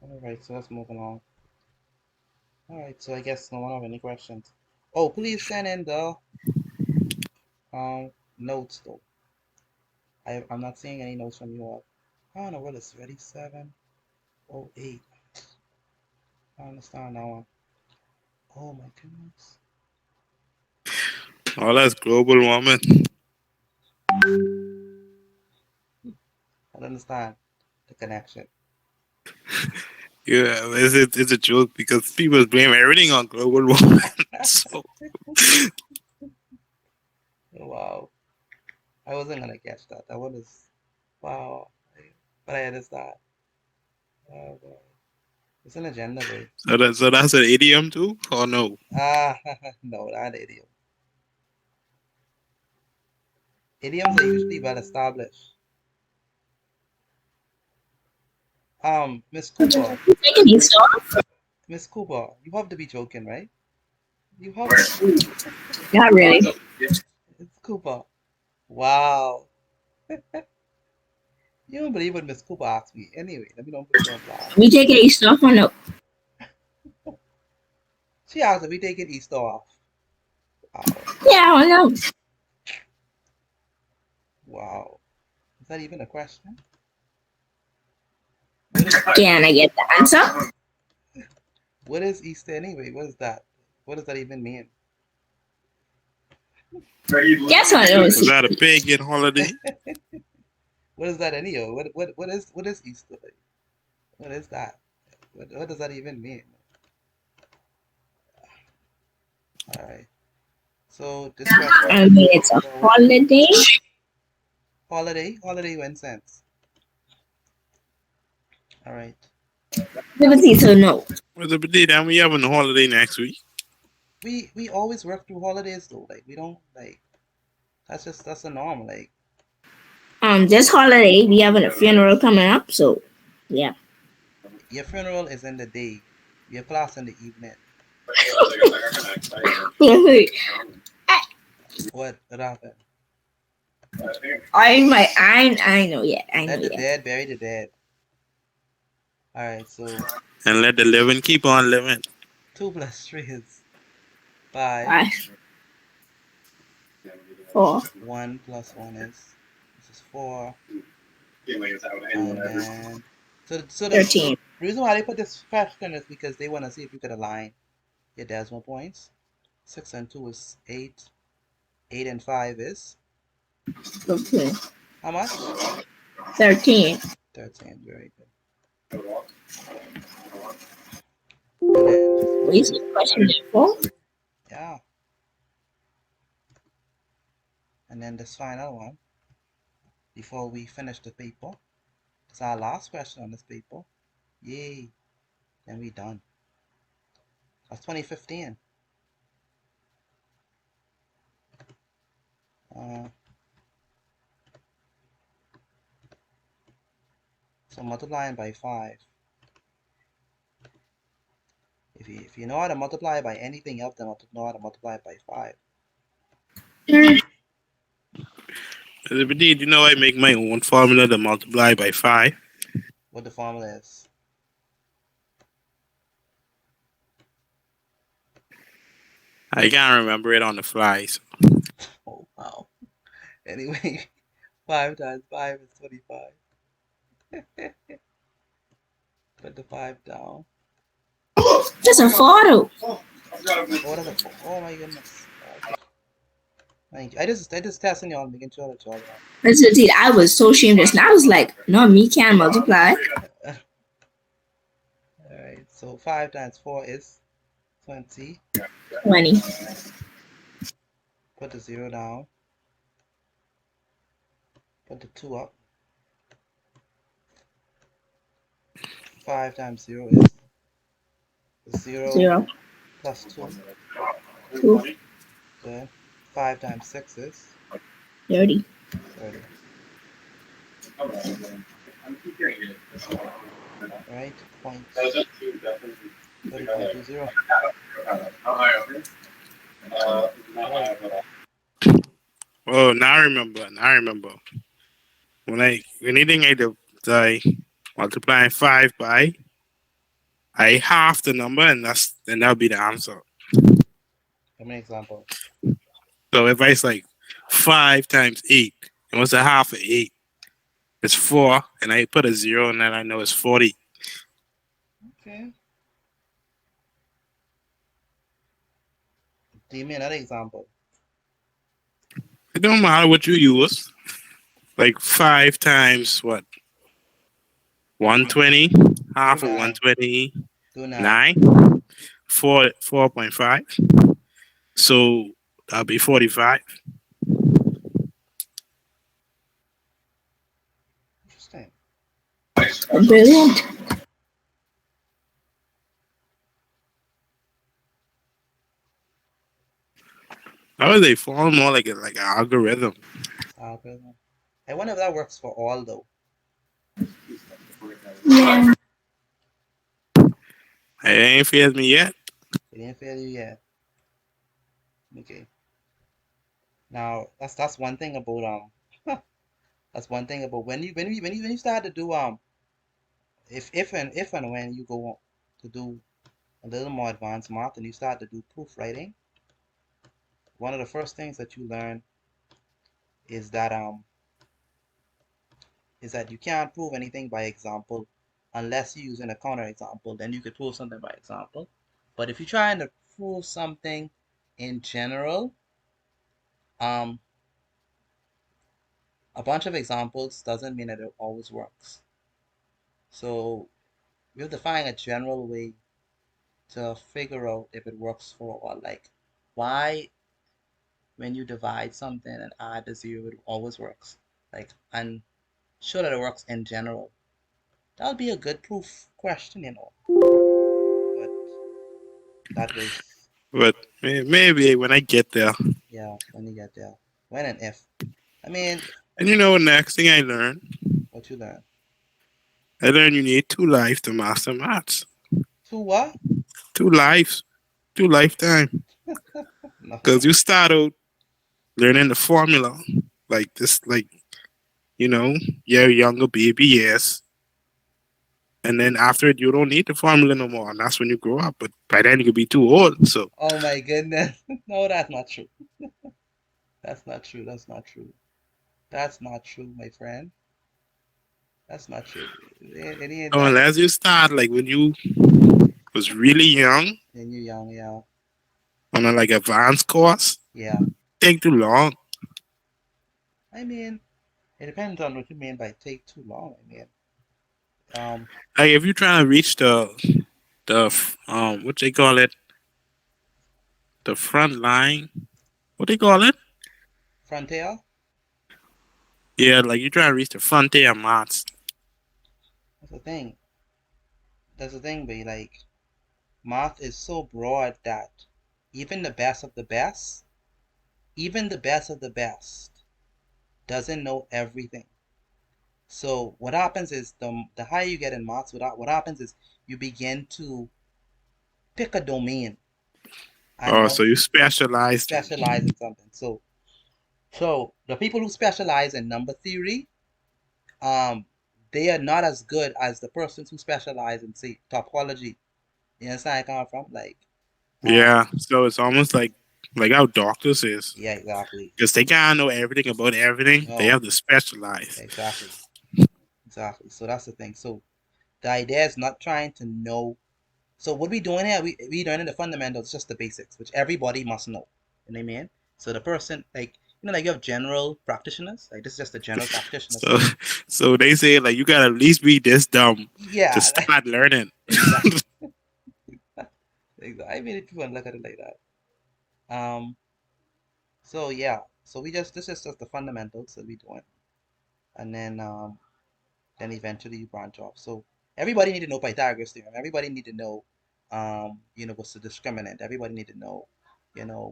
All right, so let's move along. All right, so I guess no one have any questions. Oh, please send in the notes though. I'm not seeing any notes from you all. I don't know what it's ready 7:08. I don't understand that one. Oh my goodness. All that's global warming. I don't understand the connection. Yeah, it's a joke because people blame everything on global warming. So Wow. I wasn't gonna catch that. That one is wow. But I understand. Oh, God. It's an agenda, boy. that's an idiom too, or no? Ah, no, not idiom. Idioms are usually well established. Miss Cooper, Taking these off? Miss Cooper, you have to be joking, right? You have to. Not really. It's Cooper. Wow. You don't believe what Miss Cooper asked me. Anyway, let me don't put you on blast. We taking these off or no? She asked if we taking Easter off. Wow. Yeah, I know. Wow. Is that even a question? What is Can I get the answer? what is Easter anyway? What is that? What does that even mean? Guess what? It Was was that a pagan holiday? What is that anyhow? What is Easter? Like? What is that? What does that even mean? All right. So this question I mean, it's a holiday. holiday when sense. All right. Liberty, so no. Was the day that we having a holiday next week? We always work through holidays though. Like we don't like that's a norm. Like This holiday we having a funeral coming up, so yeah. your funeral is in the day, your class in the evening. What happened? I know, yeah, I know, Let the yeah. dead bury the dead. All right. So And let the living keep on living. 2 plus 3 is 5. 4. 1 plus 1 is this is 4. And then so the 13. reason why they put this question is because they want to see if you could align your decimal points. 6 and 2 is 8. 8 and 5 is Okay. how much? 13. 13. Very good. And then What is the question for? yeah. And then this final one before we finish the paper. It's our last question on this paper. Yay. Then we done. That's 2015. So multiplying by 5. If you know how to multiply by anything else, then know how to multiply it by 5. Did you know I make my own formula to multiply by 5? What the formula is. I can't remember it on the fly. So. Oh wow. Anyway, 5 times 5 is 25. Put the 5 down. That's a photo. Oh, that's a oh my goodness. Thank you. I just testing y'all, making sure that y'all know. Listen, I was so ashamed just now. I was like, no, me can't multiply. Alright, so 5 times 4 is 20. 20. Put the 0 down. Put the 2 up. 5 times 0 is 0, 0. plus 2. 2. Good. 5 times 6 is 30. 30. Right? Points. 30.20. Oh, now I remember. Now I remember. When anything I multiply 5 by, I half the number and that'll be the answer. Give me an example. So if I say 5 times 8, and what's a half of 8? It's 4, and I put a 0 and then I know it's 40. Okay. Give me another example. It don't matter what you use. Like 5 times what? 120, Do half of 9. 129, Do 9. 4.5. So that'll be 45. Interesting. Brilliant. How would they form more like an algorithm? Algorithm. I wonder if that works for all though. Yeah. It ain't failed me yet. It didn't fail you yet. Okay. Now that's one thing about that's one thing about when you start to do if and when you go to do a little more advanced math and you start to do proof writing, one of the first things that you learn is that um is that you can't prove anything by example unless you're using a counter example. Then you could prove something by example. But if you're trying to prove something in general, um, a bunch of examples doesn't mean that it always works. So we have to find a general way to figure out if it works for all. Like, why when you divide something and add a zero, it always works. Like, and show that it works in general. That'll be a good proof question. But that was, But maybe when I get there. yeah, when you get there. When and if. I mean, And you know, next thing I learned, what you learn. I learned you need 2 lives to master maths. Two what? 2 lives, 2 lifetime. Because No. you start out learning the formula like this, like, you know, you're a younger baby, yes. And then after it, you don't need the formula no more. And that's when you grow up. But by then, you could be too old. So, Oh my goodness. No, that's not true. That's not true. That's not true. That's not true, my friend. That's not true. It ain't that. unless you start like when you was really young Then you're young, yeah. on a like advanced course, Yeah. take too long. I mean, it depends on what you mean by take too long. I mean, um, Like if you're trying to reach what they call it, the front line. What they call it? frontier. Yeah, like you're trying to reach the frontier maths. That's the thing. That's the thing, but like, math is so broad that even the best of the best, even the best of the best, doesn't know everything. So what happens is the higher you get in maths, what happens is you begin to pick a domain and Oh, know so you specialized in. specialize in something. So the people who specialize in number theory, um, they are not as good as the persons who specialize in say topology. You understand where I come from? Like, Yeah, so it's almost like how doctors is. yeah, exactly. Because they can't know everything about everything. They No, have to specialize. exactly, exactly. So that's the thing. So the idea is not trying to know. So what we doing here, we learning the fundamentals, just the basics, which everybody must know. You know what I mean? So the person, like, like you have general practitioners, like this is just a general practitioner. So So so they say like you gotta at least be this dumb to yeah, start learning. exactly. Exactly. I mean, if you want to look at it like that. So yeah, so we just this is just the fundamentals that we doing, and then eventually you branch off. So everybody need to know Pythagoras theorem. Everybody need to know, what's the discriminant. Everybody need to know,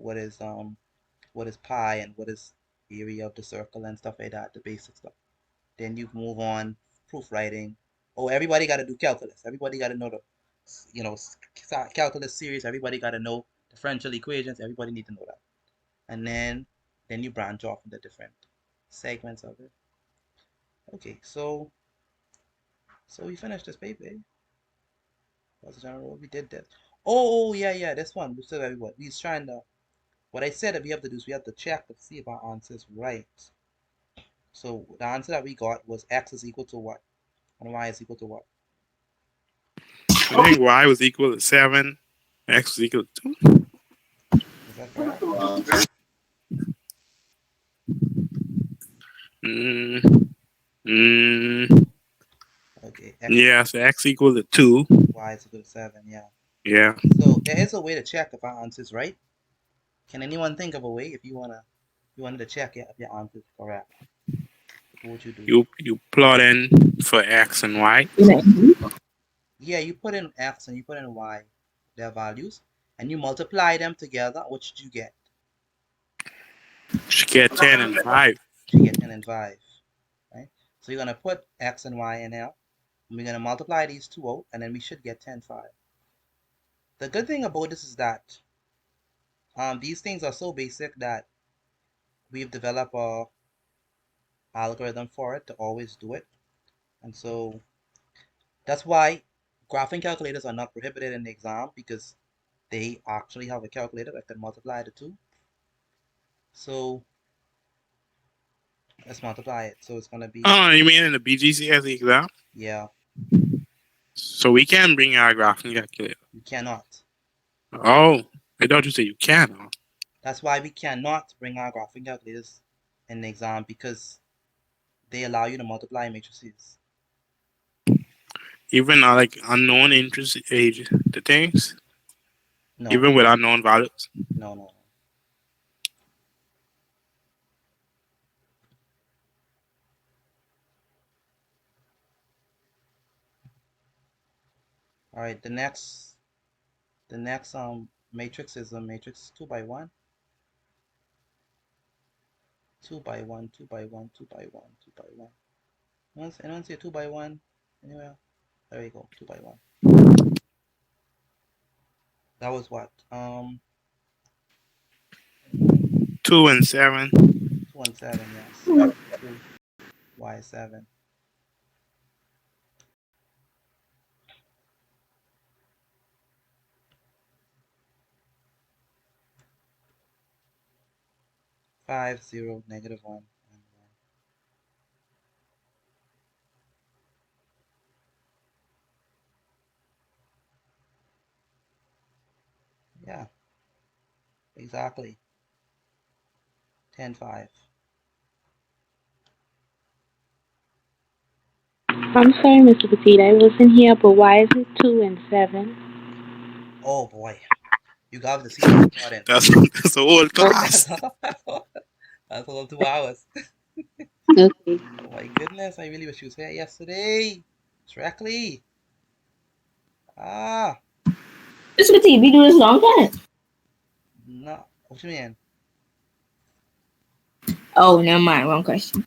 what is pi and what is area of the circle and stuff like that, the basic stuff. Then you move on, proof writing. Oh, everybody got to do calculus. Everybody got to know the, calculus series. Everybody got to know differential equations. Everybody need to know that. And then you branch off into different segments of it. Okay, so we finished this paper. That's the general. We did that. Oh, yeah, this one. We still what we trying to. What I said that we have to do is we have to check to see if our answer is right. So the answer that we got was x is equal to what, and y is equal to what. I think y was equal to 7, x was equal to 2. Is that correct? Mm, mm, X, Yeah, so x equal to 2. y is equal to 7, yeah. Yeah. So there is a way to check if our answer is right. Can anyone think of a way if you wanted to check if your answer is correct? What would you do? You plot in for x and y. Yeah, you put in x and you put in y, their values, and you multiply them together. What should you get? Should get 10 and 5. You get 10 and 5, right? So you're gonna put x and y in there. And we're gonna multiply these two out, and then we should get 10, 5. The good thing about this is that these things are so basic that we've developed a algorithm for it to always do it. And so that's why graphing calculators are not prohibited in the exam, because they actually have a calculator that can multiply the two. So let's multiply it. So it's gonna be, Oh, you mean in the Bgcse exam? yeah, So we can bring our graphing calculator. you cannot. Oh, I thought you said you can. Huh? That's why we cannot bring our graphing calculators in the exam, because they allow you to multiply matrices. Even like unknown interest age, the things, No, even with unknown values. no, no. All right, the next matrix is a matrix 2 by 1. 2 by 1, 2 by 1, 2 by 1, 2 by 1. Anyone see a 2 by 1 anywhere? There we go, 2 by 1. That was what? 2 and 7. 2 and 7, yes. 2, y 7. Five, 0, negative 1, and 1. Yeah, exactly. 10, 5. I'm sorry, Mr. Petit, I wasn't here, but why is it 2 and 7? Oh boy, you got to see the recording. That's the whole class. That's all 2 hours. Okay. Oh my goodness, I really wish you was here yesterday. Directly. Ah, Mr. Petit, we do this long time. no. What you mean? Oh, never mind. Wrong question.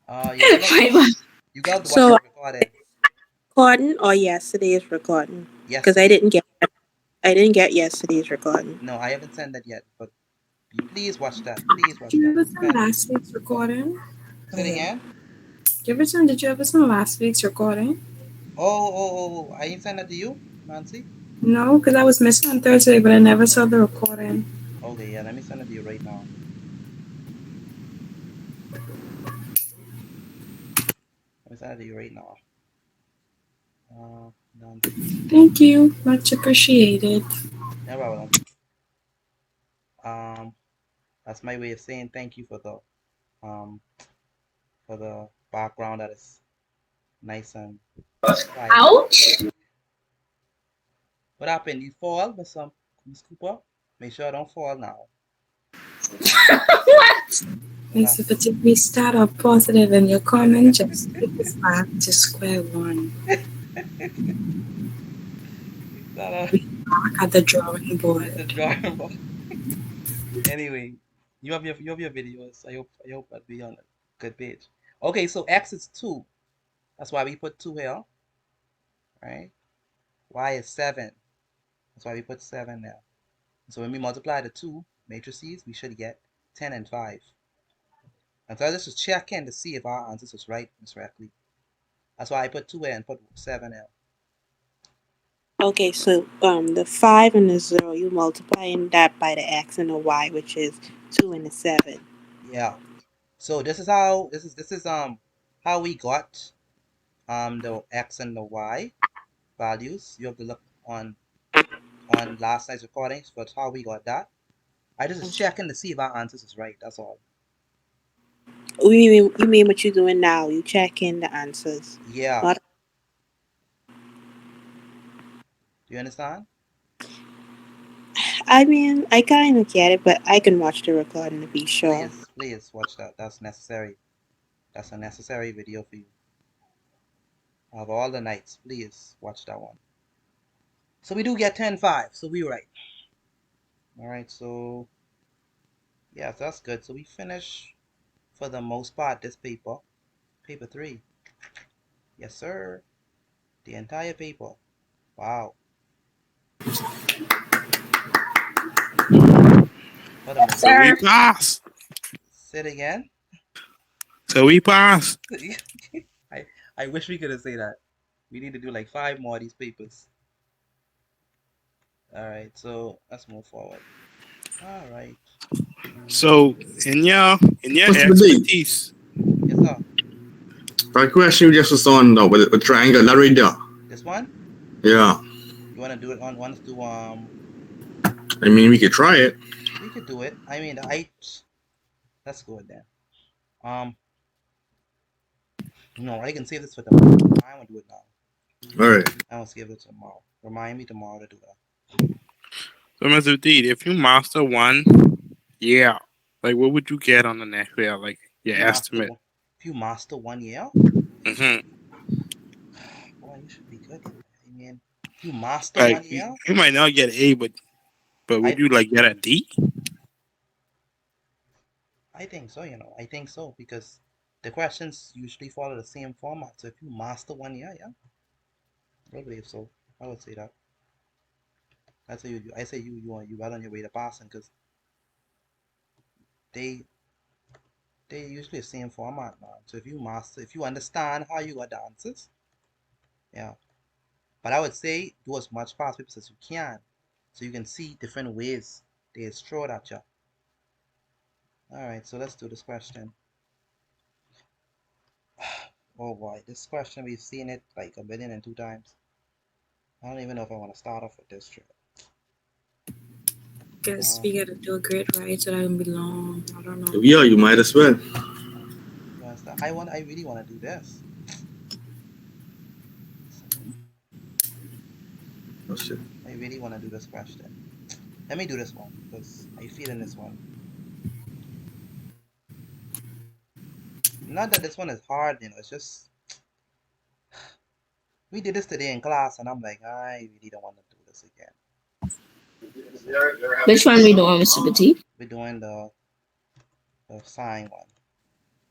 Yeah, you got to watch So the recording. recording or yesterday's recording? Because Yesterday. I didn't get yesterday's recording. No, I haven't sent that yet, but you please watch that. Please watch Did you that. ever send last week's recording? Say it again. Did you ever send last week's recording? Oh, I didn't send that to you, Nancy? No, because I was missing on Thursday, but I never saw the recording. Okay, yeah, let me send it to you right now. Let me send it to you right now. Nancy. Thank you. Much appreciated. No problem. That's my way of saying thank you for the background that is nice and quiet. Ouch! What happened? You fall, Miss Cooper? Make sure I don't fall now. What? Mr. Petit, we start off positive and your comment just take us back to square one. Back at the drawing At the board. drawing board. Anyway, you have your videos. I hope that'll be on a good page. Okay, so x is 2. That's why we put 2 here. Right? Y is 7. That's why we put 7 there. So when we multiply the two matrices, we should get 10 and 5. And so this is checking to see if our answers is right, Miss Rackley. That's why I put 2 here and put 7 here. Okay, so the 5 and the 0, you multiplying that by the x and the y, which is 2 and the 7. Yeah. So this is how how we got the x and the y values. You have to look on last night's recordings, but how we got that. I just is checking to see if our answers is right. That's all. You mean what you're doing now? You checking the answers. Yeah. Not, Do you understand? I mean, I kind of get it, but I can watch the recording to be sure. Please watch that. That's necessary. That's a necessary video for you. Of all the nights, please watch that one. So we do get 10-5. So we right. All right. So yeah, so that's good. So we finish for the most part this paper. Paper 3. Yes, sir. The entire paper. Wow. For the most So we Sir. pass. Say it again. So we pass. I I wish we could have said that. We need to do like 5 more of these papers. All right, so let's move forward. All right. So in your Mr. D, expertise, Yes, sir. that question you just was on though, with triangle, that right there. This one. Yeah. You want to do it on? Want to do I mean, we could try it. We could do it. I mean, I. Let's go with that. No, I can save this for tomorrow. I want to do it now. All right. I want to save it tomorrow. Remind me tomorrow to do that. so Mr. D, if you master one, yeah, like what would you get on the next year? Like your If you master estimate. one, if you master 1 year, hmm boy, you should be good. I mean, if you master Like 1 year, you might not get A, but would I you like get a D? I think so. I think so because the questions usually follow the same format. So if you master 1 year, yeah, I believe so. I would say that. That's say you. I say you well on your way to passing because they they usually the same format, man. So if you understand how you got the answers, yeah. But I would say do as much past papers as you can, so you can see different ways they throw it at you. All right, so let's do this question. Oh boy, this question we've seen it like 1,000,002 times. I don't even know if I want to start off with this trip. Guess we gotta do a grid right so that can be long. I don't know. Yeah, you might as well. You understand? I really want to do this. Oh, shit. I really want to do this question. Let me do this one because I feel in this one. Not that this one is hard, it's just we did this today in class, and I'm like, I really don't want to do this again. Which one we doing, Mr. Petit? We're doing the sign one.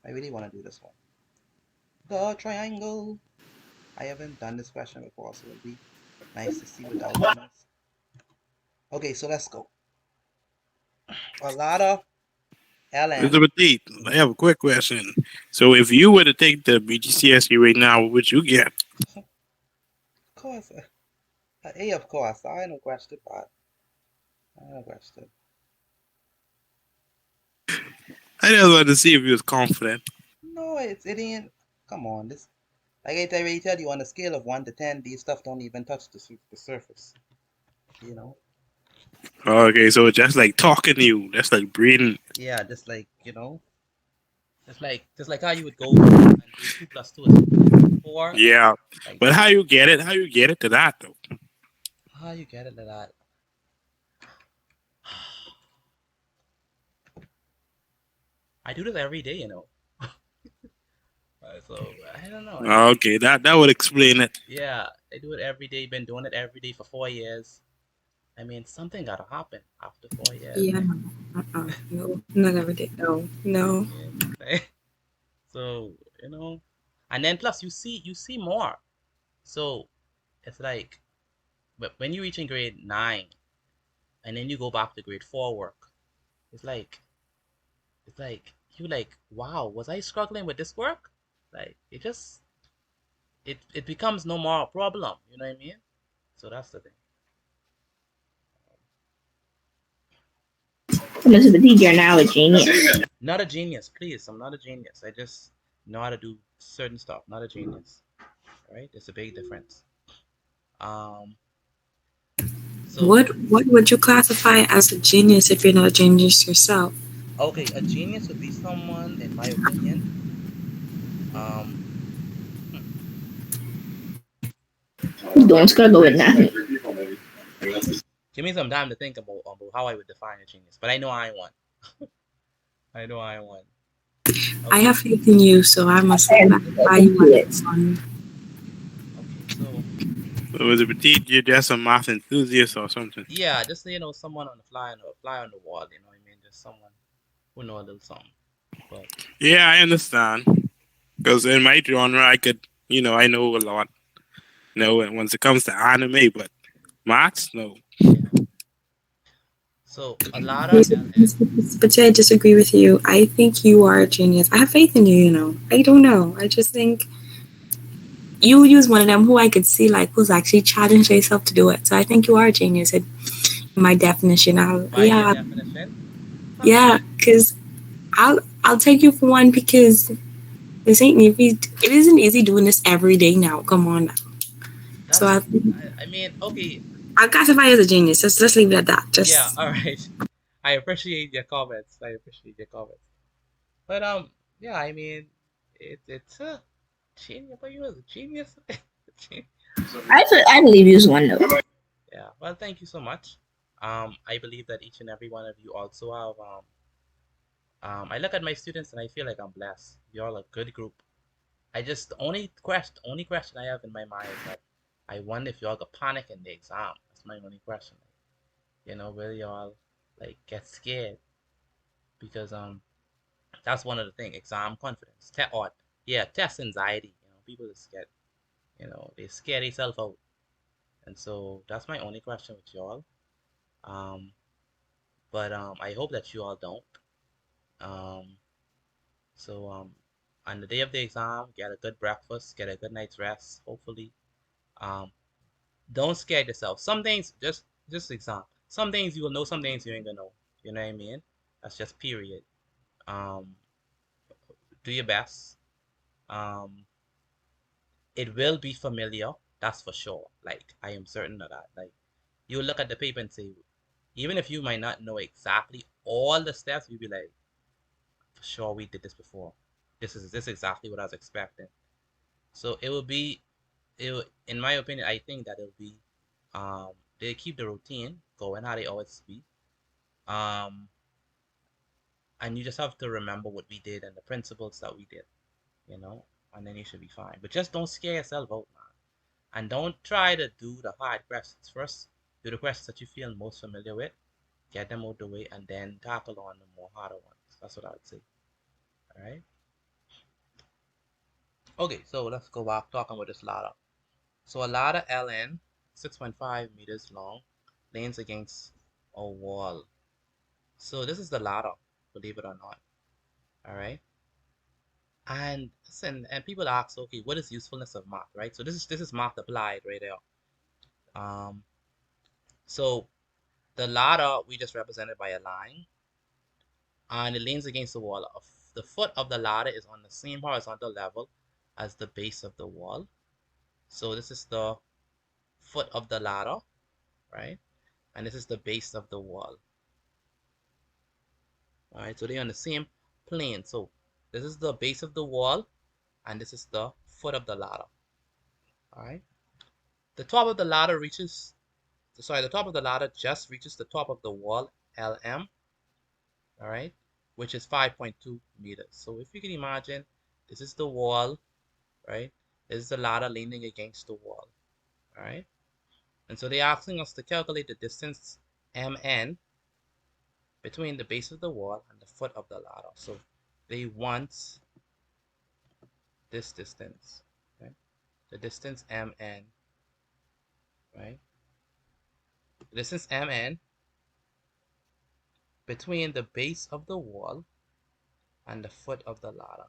I really want to do this one. The triangle. I haven't done this question before, so it'll be nice to see what the outcome is. Okay, so let's go. A lot of LN. Mr. D, I have a quick question. So if you were to take the Bgcse right now, what would you get? Of course. A, of course. I no question, but I no question. I just wanted to see if you was confident. No, it ain't. Come on, this. Like I already tell you, on a scale of 1 to 10, these stuff don't even touch the surface. Okay, so it's just like talking to you. That's like breathing. Yeah, just like just like how you would go and do 2 plus 2 is 4. Yeah, Like but how you get it? How you get it to that though? how you get it to that? I do this every day, so I don't know. Okay, that would explain it. Yeah, I do it every day. Been doing it every day for 4 years. I mean, something gotta happen after 4 years. Yeah, no, not every day. No. Yeah. So and then plus you see more. So it's like, but when you reach in grade 9, and then you go back to grade 4 work, it's like you like, wow, was I struggling with this work? Like it becomes no more a problem. You know what I mean? So that's the thing. Mr. Petit, you're now a genius. Not a genius, please. I'm not a genius. I just know how to do certain stuff. Not a genius. All right? There's a big difference. So What would you classify as a genius if you're not a genius yourself? Okay, a genius would be someone, in my opinion, um, Don't scrap with nothing. give me some time to think about how I would define a genius. But I know I want. I know I want. I Okay, have faith in you, so I must buy you on this one. okay. So So was it petite? You're just a math enthusiast or something. yeah, just someone on the fly on the wall. You know what I mean? Just someone who know a little something. But Yeah, I understand. Because in my genre, I know a lot. Once it comes to anime, but maths, no. yeah. So a lot of LN. But I disagree with you. I think you are a genius. I have faith in you, you know. I don't know. I just think you use one of them who I could see like who's actually challenged yourself to do it. So I think you are a genius in my definition. By your definition, Yeah, because I'll take you for one because this ain't easy. It isn't easy doing this every day now. Come on now. So that's. I mean, okay. I'll classify you as a genius. Just leave it at that. Yeah. Just All right. I appreciate your comments. I appreciate your comments. But yeah. I mean, it's a genius. But you was a genius. I believe you one though. Yeah. Well, thank you so much. I believe that each and every one of you also have I look at my students and I feel like I'm blessed. You're all a good group. I just the only question I have in my mind is that I wonder if y'all got panic in the exam. That's my only question. Will y'all like get scared because that's one of the things. Exam confidence, test anxiety. People are scared. They scare themselves out, and so that's my only question with y'all. Um, but I hope that you all don't. Um, so on the day of the exam, get a good breakfast, get a good night's rest, hopefully. Um, don't scare yourself. Some things just exam. Some things you will know, some things you ain't gonna know. You know what I mean? That's just period. Um, do your best. Um, it will be familiar, that's for sure. Like I am certain of that. Like you look at the paper and say, even if you might not know exactly all the steps, you'll be like, for sure we did this before. This is exactly what I was expecting. So it will be in my opinion, I think that it'll be they keep the routine going how they always be. Um and you just have to remember what we did and the principles that we did, you know, and then you should be fine. But just don't scare yourself out, man. And don't try to do the hard questions first. Do the questions that you feel most familiar with, get them out the way, and then tackle on the more harder ones. That's what I would say. All right. Okay, so let's go back talking about this ladder. So a ladder LN, 6.5 meters long, leans against a wall. So this is the ladder, believe it or not. All right. And listen, and people ask, okay, what is usefulness of math, right? So this is math applied right there. Um, so the ladder we just represented by a line, and it leans against the wall. The foot of the ladder is on the same horizontal level as the base of the wall. So this is the foot of the ladder, right? And this is the base of the wall. All right, so they're on the same plane. So this is the base of the wall, and this is the foot of the ladder. All right, the top of the ladder the top of the ladder just reaches the top of the wall, LM. All right, which is 5.2 meters. So if you can imagine, this is the wall, right? This is the ladder leaning against the wall. All right, and so they're asking us to calculate the distance MN between the base of the wall and the foot of the ladder. So they want this distance, right? The distance MN, right? The distance MN between the base of the wall and the foot of the ladder.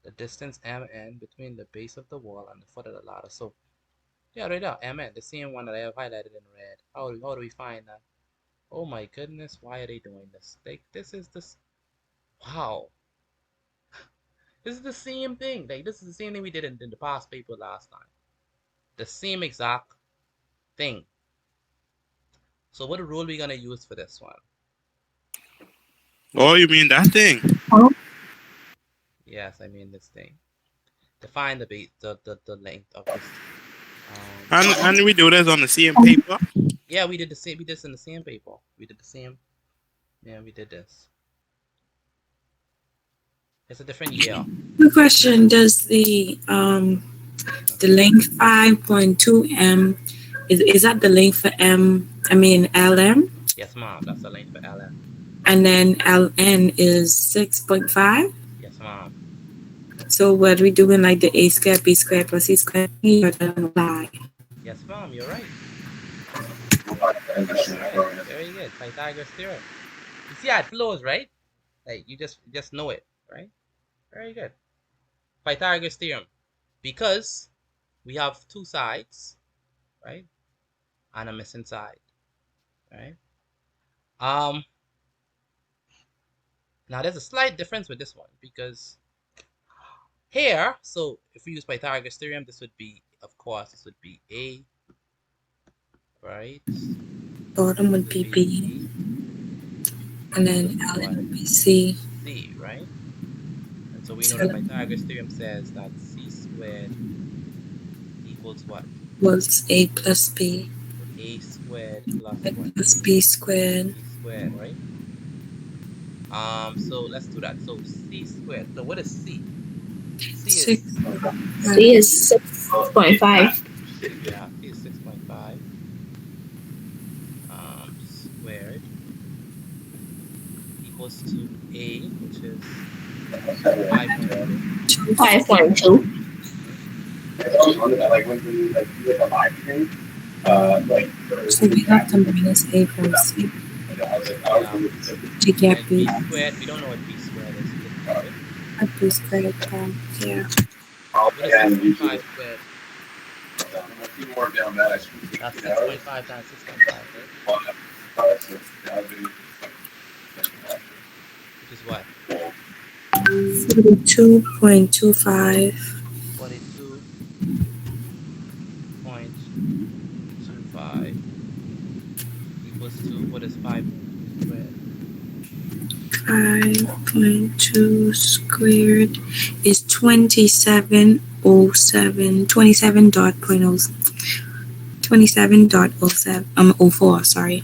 The distance MN between the base of the wall and the foot of the ladder. So yeah, right there, MN, the same one that I have highlighted in red. How do we find that? Oh my goodness, why are they doing this? Wow. This is the same thing. Like this is the same thing we did in the past paper last time. The same exact thing. So what rule are we gonna use for this one? Oh, you mean that thing? Yes, I mean this thing. Define the length of this. And we do this on the same paper. Yeah, we did the same. We did this in the same paper. We did the same. Yeah, we did this. It's a different year. Good question. Does the length 5.2 m is that the length for LM? Yes, ma'am. That's the length for LM. And then LN is 6.5. Yes, ma'am. So what we doing like the A squared, B squared plus C squared or doesn't apply? Yes, ma'am. You're right. Right. Very good. Pythagoras theorem. You see how it flows, right? Like you just know it, right? Very good. Pythagoras theorem. Because we have two sides, right? And a missing side, right? Now there's a slight difference with this one because here, so if we use Pythagoras theorem, this would be, of course, this would be A, right? Bottom would be B. And then LN would be C. C, right? And so we know that Pythagoras theorem says that C squared equals what? Was A plus B. A squared plus A what? plus B squared. B squared, right? So let's do that. So C squared. So what is C? C is 6.5. Yeah, C is 6.5. Squared equals to A, which is 5.2. 5.2. So we have to minus A from C to get B. B squared, we don't know what B squared is. A B squared, yeah. What is 6.5 squared? That's 6.5 times 6.5, right? Which is what? 42.25. 42.25 equals to, what is 5.2 squared? 5.2 squared is 27.07. 27.04, sorry.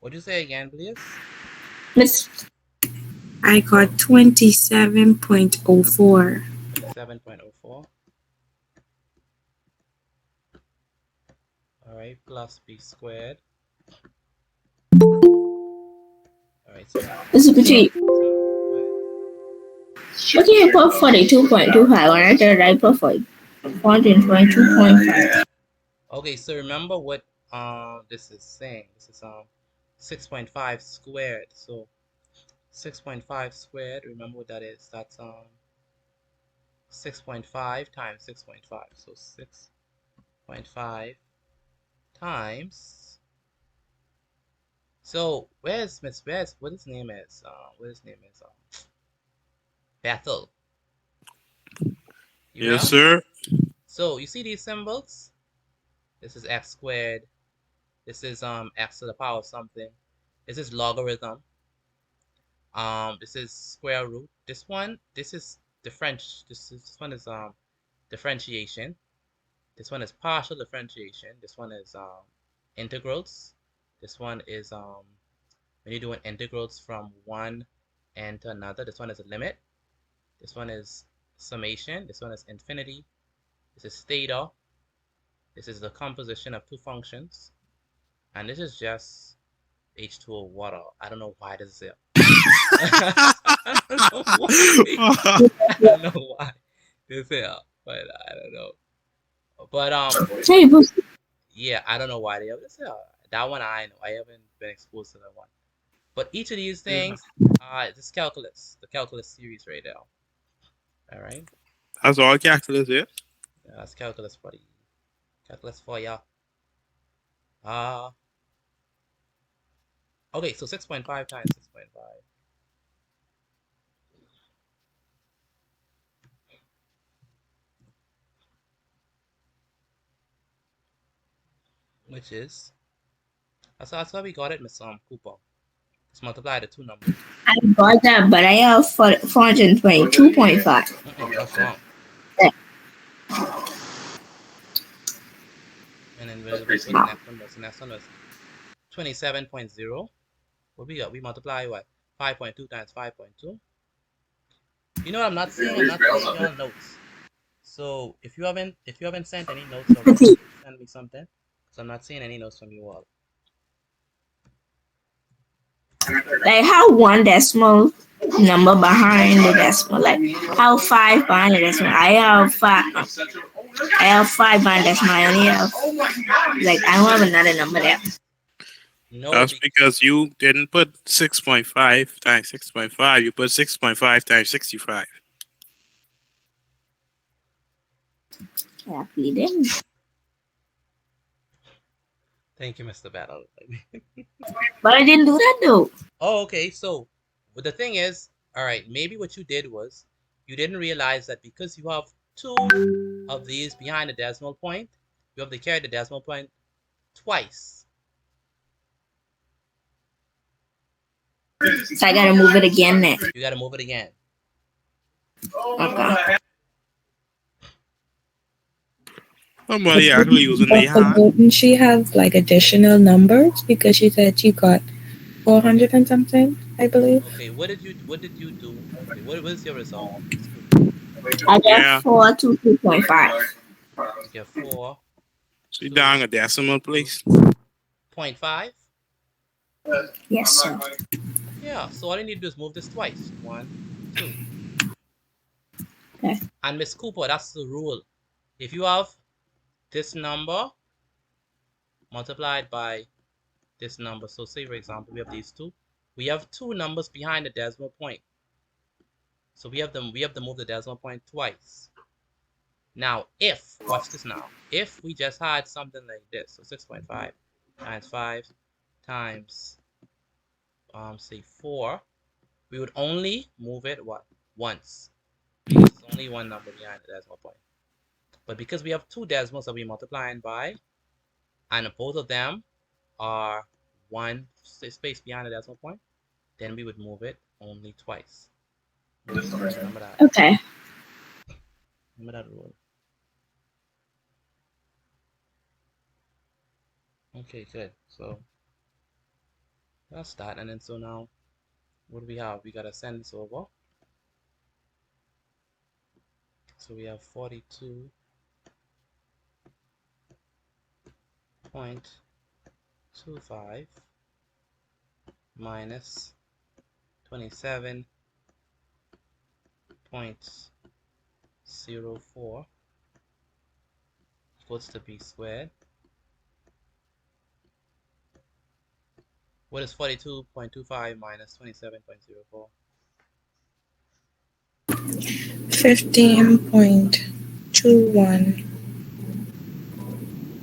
What'd you say again, please? Miss, I got 27.04. 27.04. All right, plus B squared. All right, so this is pretty. What do you put 42.25 and I put 42.5? okay, so remember what this is saying. This is 6.5 squared. So 6.5 squared, remember what that is? That's 6.5 times 6.5. So 6.5 times. So where's what his name is? Bethel. Yes, sir. So you see these symbols? This is x squared. This is x to the power of something. This is logarithm. This is square root. This is this one is differentiation. This one is partial differentiation. This one is integrals. This one is when you're doing integrals from one end to another. This one is a limit. This one is summation. This one is infinity. This is theta. This is the composition of two functions. And this is just H2O water. I don't know why this is here. I don't know why this is here, but I don't know. But yeah, I don't know why they have this here. That one I know. I haven't been exposed to that one. But each of these things, this calculus, the calculus series right now. All right. That's all calculus, yeah? Yeah, that's calculus for you. Calculus for ya. Okay, so 6.5 times 6.5. which is, that's how we got it, Miss Cooper. Let's multiply the two numbers. I got that, but I have 422.5. That's wrong. Yeah. And then what's the next one? The next one was 27.0. What we got? We multiply what? 5.2 times 5.2. You know what I'm not seeing? I'm not seeing your notes. So if you haven't sent any notes already, send me something. Because I'm not seeing any notes from you all. Like how one decimal number behind the decimal, like how 5 behind the decimal. I have 5 behind the decimal. I only have, like, I don't have another number there. No, That's because you didn't put 6.5 times 6.5. You put 6.5 times 65. I actually didn't. Thank you, Mr. Battle. But I didn't do that though. Oh, okay. So, but the thing is, all right, maybe what you did was you didn't realize that because you have 2 of these behind the decimal point, you have to carry the decimal point twice. So I gotta move it again then. You gotta move it again. Okay. Somebody actually using the hand. Wouldn't she have like additional numbers because she said you got 400 and something, I believe. Okay, what did you do? Okay, what was your result? I got Yeah. 422.5. You get 4. She down a decimal place. 0.5? Yes, sir. Yeah, so all you need to do is move this twice. 1, 2. Okay. And Miss Cooper, that's the rule. If you have this number multiplied by this number, so say for example we have these 2. We have 2 numbers behind the decimal point. So we have to move the decimal point twice. Now, watch this now. If we just had something like this, so 6.5 times 5 times, say 4, we would only move it, once. Because it's only one number behind the decimal point. But because we have 2 decimals that we're multiplying by, and both of them are 1 space behind the decimal point, then we would move it only twice. Remember that. Okay. Remember that rule. Okay, good. So that's that. And then so now, what do we have? We gotta send this over. So we have 42.25 minus 27.04 equals to b squared. What is 42.25 minus 27.04? 15.21.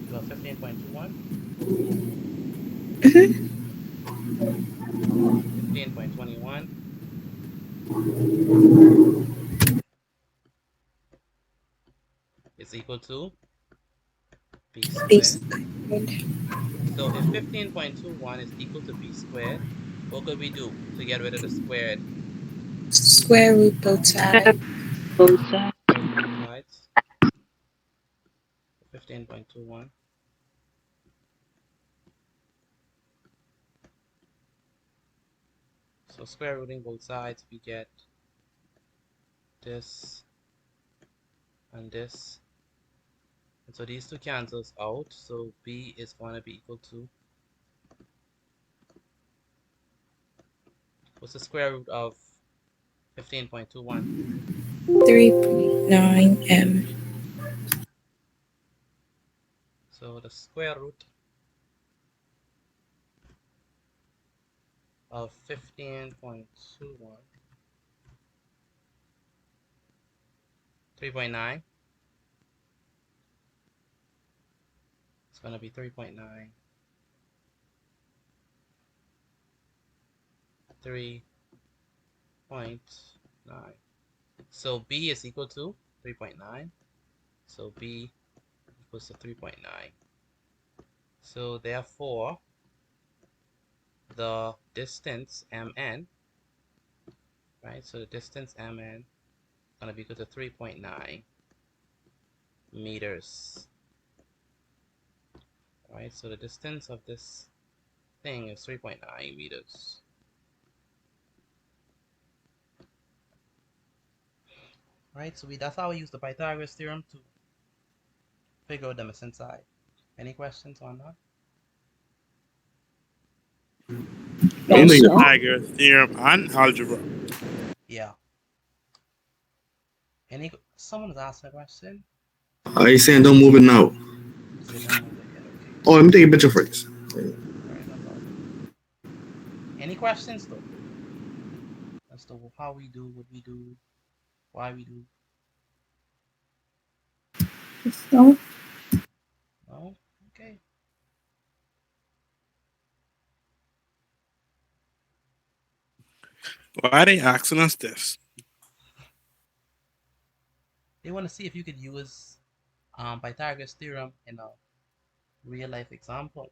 You have 15.21? 15.21 is equal to b squared. So if 15.21 is equal to b squared, what could we do to get rid of the squared? Square root both sides. Both sides. 15.21. So square rooting both sides, we get this and this. And so these two cancels out. So b is going to be equal to, what's the square root of 15.21? 3.9m. So the square root of 15.21, 3.9, it's going to be 3.9, 3.9. So b is equal to 3.9. So b equals to 3.9. So therefore, the distance mn, right? So the distance mn is going to be equal to 3.9 meters. Right, so the distance of this thing is 3.9 meters. Right, so that's how we use the Pythagoras theorem to figure out the missing side. Any questions on that? Me Use neither. Pythagoras theorem and algebra. Yeah. Someone has asked a question? I saying don't move it now. You said don't move it yet, okay. Oh, let me take a picture first. Alright, no problem. Any questions though? As to how we do, what we do, why we do? No. No? Okay. Why are they asking us this? They want to see if you could use Pythagoras theorem in a real life example.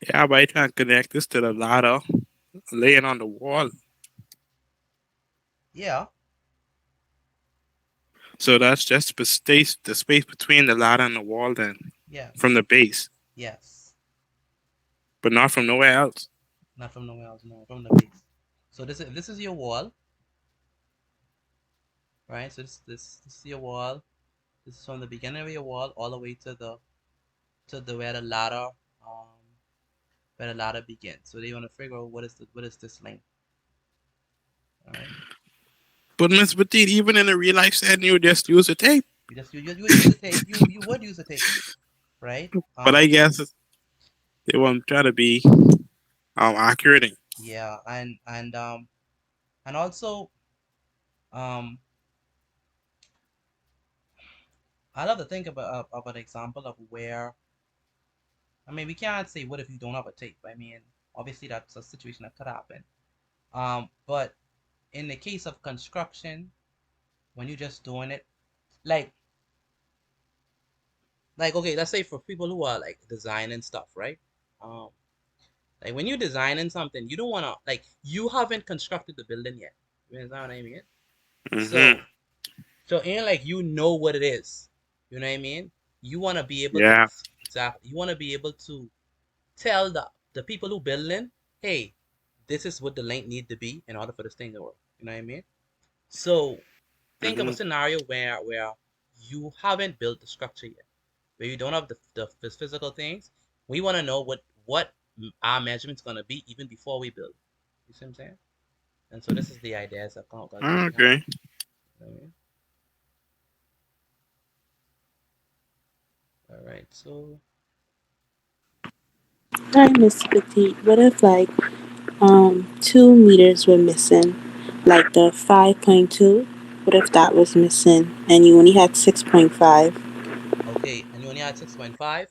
Yeah, but I can't connect this to the ladder laying on the wall. Yeah. So that's just the space between the ladder and the wall then, Yes. from the base, Yes. but not from nowhere else. Not from nowhere else, no, from the base. So this is your wall, right? So this is your wall. This is from the beginning of your wall all the way to the where the ladder begins. So they want to figure out what is this length. Alright. But Miss Petit, even in a real life setting, you just use a tape. You would use the tape. You would use the tape, right? But I guess they want to try to be accurate. Yeah, and also I love to think about an example of where, I mean, we can't say what if you don't have a tape. I mean, obviously that's a situation that could happen. But in the case of construction, when you're just doing it, like okay, let's say for people who are like designing stuff, right? Um, like when you're designing something, you don't wanna, like, you haven't constructed the building yet. You understand what I mean? Mm-hmm. So and like you know what it is. You know what I mean? You wanna be able to Yeah. exactly. You wanna be able to tell the people who building, hey, this is what the length need to be in order for this thing to work. You know what I mean? So think of a Mm-hmm. scenario where you haven't built the structure yet, where you don't have the physical things. We want to know what our measurement's gonna be even before we build. You see what I'm saying? And so this is the ideas that goes behind Okay. it. You know what I mean? All right, so Hi, Miss Petite. What if 2 meters were missing, like the 5.2? What if that was missing and you only had 6.5? okay, and you only had 6.5.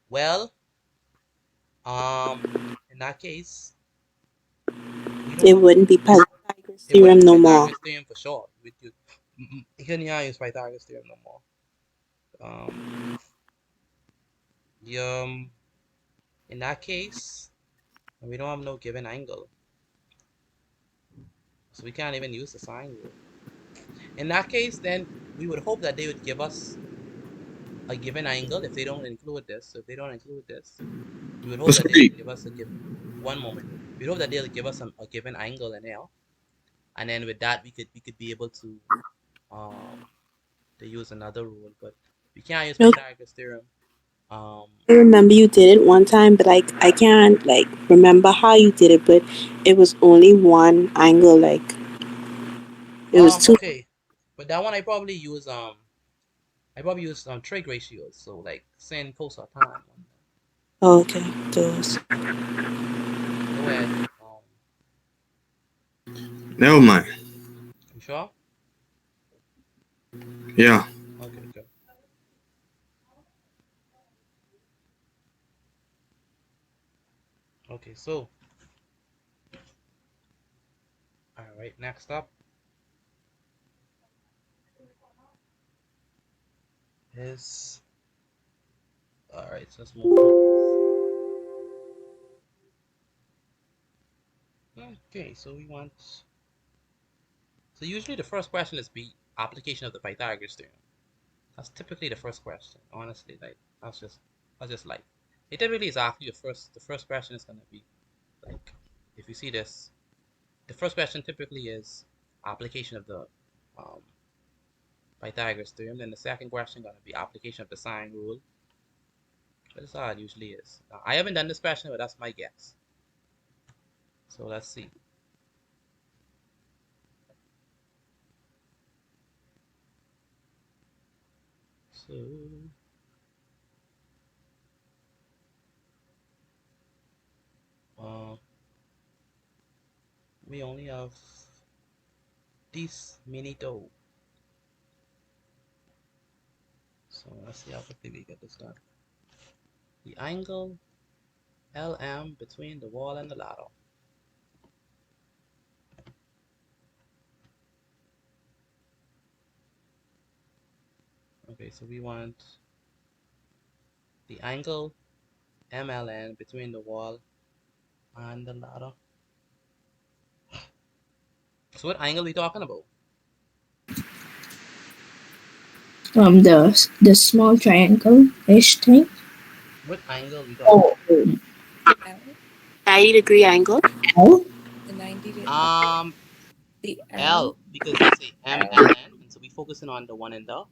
Well, in that case, we don't It have wouldn't be Pythagoras it wouldn't theorem be no more. Pythagoras theorem for sure. You couldn't use Pythagoras theorem no more. Um, in that case, we don't have no given angle, so we can't even use the sine rule. In that case, then we would hope that they would give us a given angle if they don't include this. So if they don't include this, we would hope What's that the they'll peak? give us a given. One moment. We hope that they'll give us a given angle in L, and then with that we could be able um to use another rule, but we can't use Okay. Pythagoras theorem. Um, I remember you did it one time, but I can't remember how you did it, but it was only one angle, it was two. okay, but that one I probably use trig ratios, so like sin, cos, or tan. Oh, okay, those. Go ahead. Never mind. You sure? Yeah. Okay, good. Okay, so all right, next up is all right. Alright, so let's move forward. Okay, so we want. So usually the first question is be application of the Pythagoras theorem. That's typically the first question. Honestly, like that's just like it typically is after your first. The first question is gonna be like if you see this, the first question typically is application of the um, Pythagoras theorem. Then the second question gonna be application of the sine rule. That's how it usually is. Now, I haven't done this question, but that's my guess. So let's see. So uh, we only have this minute. So let's see how quickly we get this done. The angle LM between the wall and the ladder. Okay, so we want the angle MLN between the wall and the ladder. So what angle are we talking about? The small triangle-ish thing. What angle are we talking Oh, L, 90-degree angle. L. the 90 degree, about? the L, L, because you say L, MLN, and so we focusing on the one in the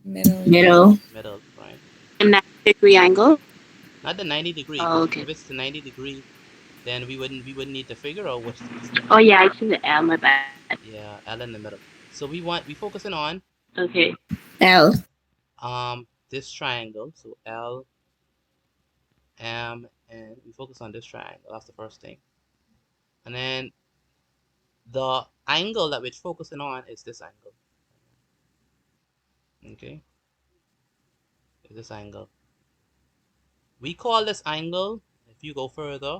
middle. Middle. middle, right? A 90-degree angle. Not the 90-degree, Oh, because okay. if it's the 90-degree, then we wouldn't need to figure out what's the Oh yeah, I see the L. My bad. yeah, L in the middle. So we focusing on Okay. L. this triangle. So L M N. We focus on this triangle. That's the first thing. And then the angle that we're focusing on is this angle. Okay, is this angle. We call this angle, if you go further,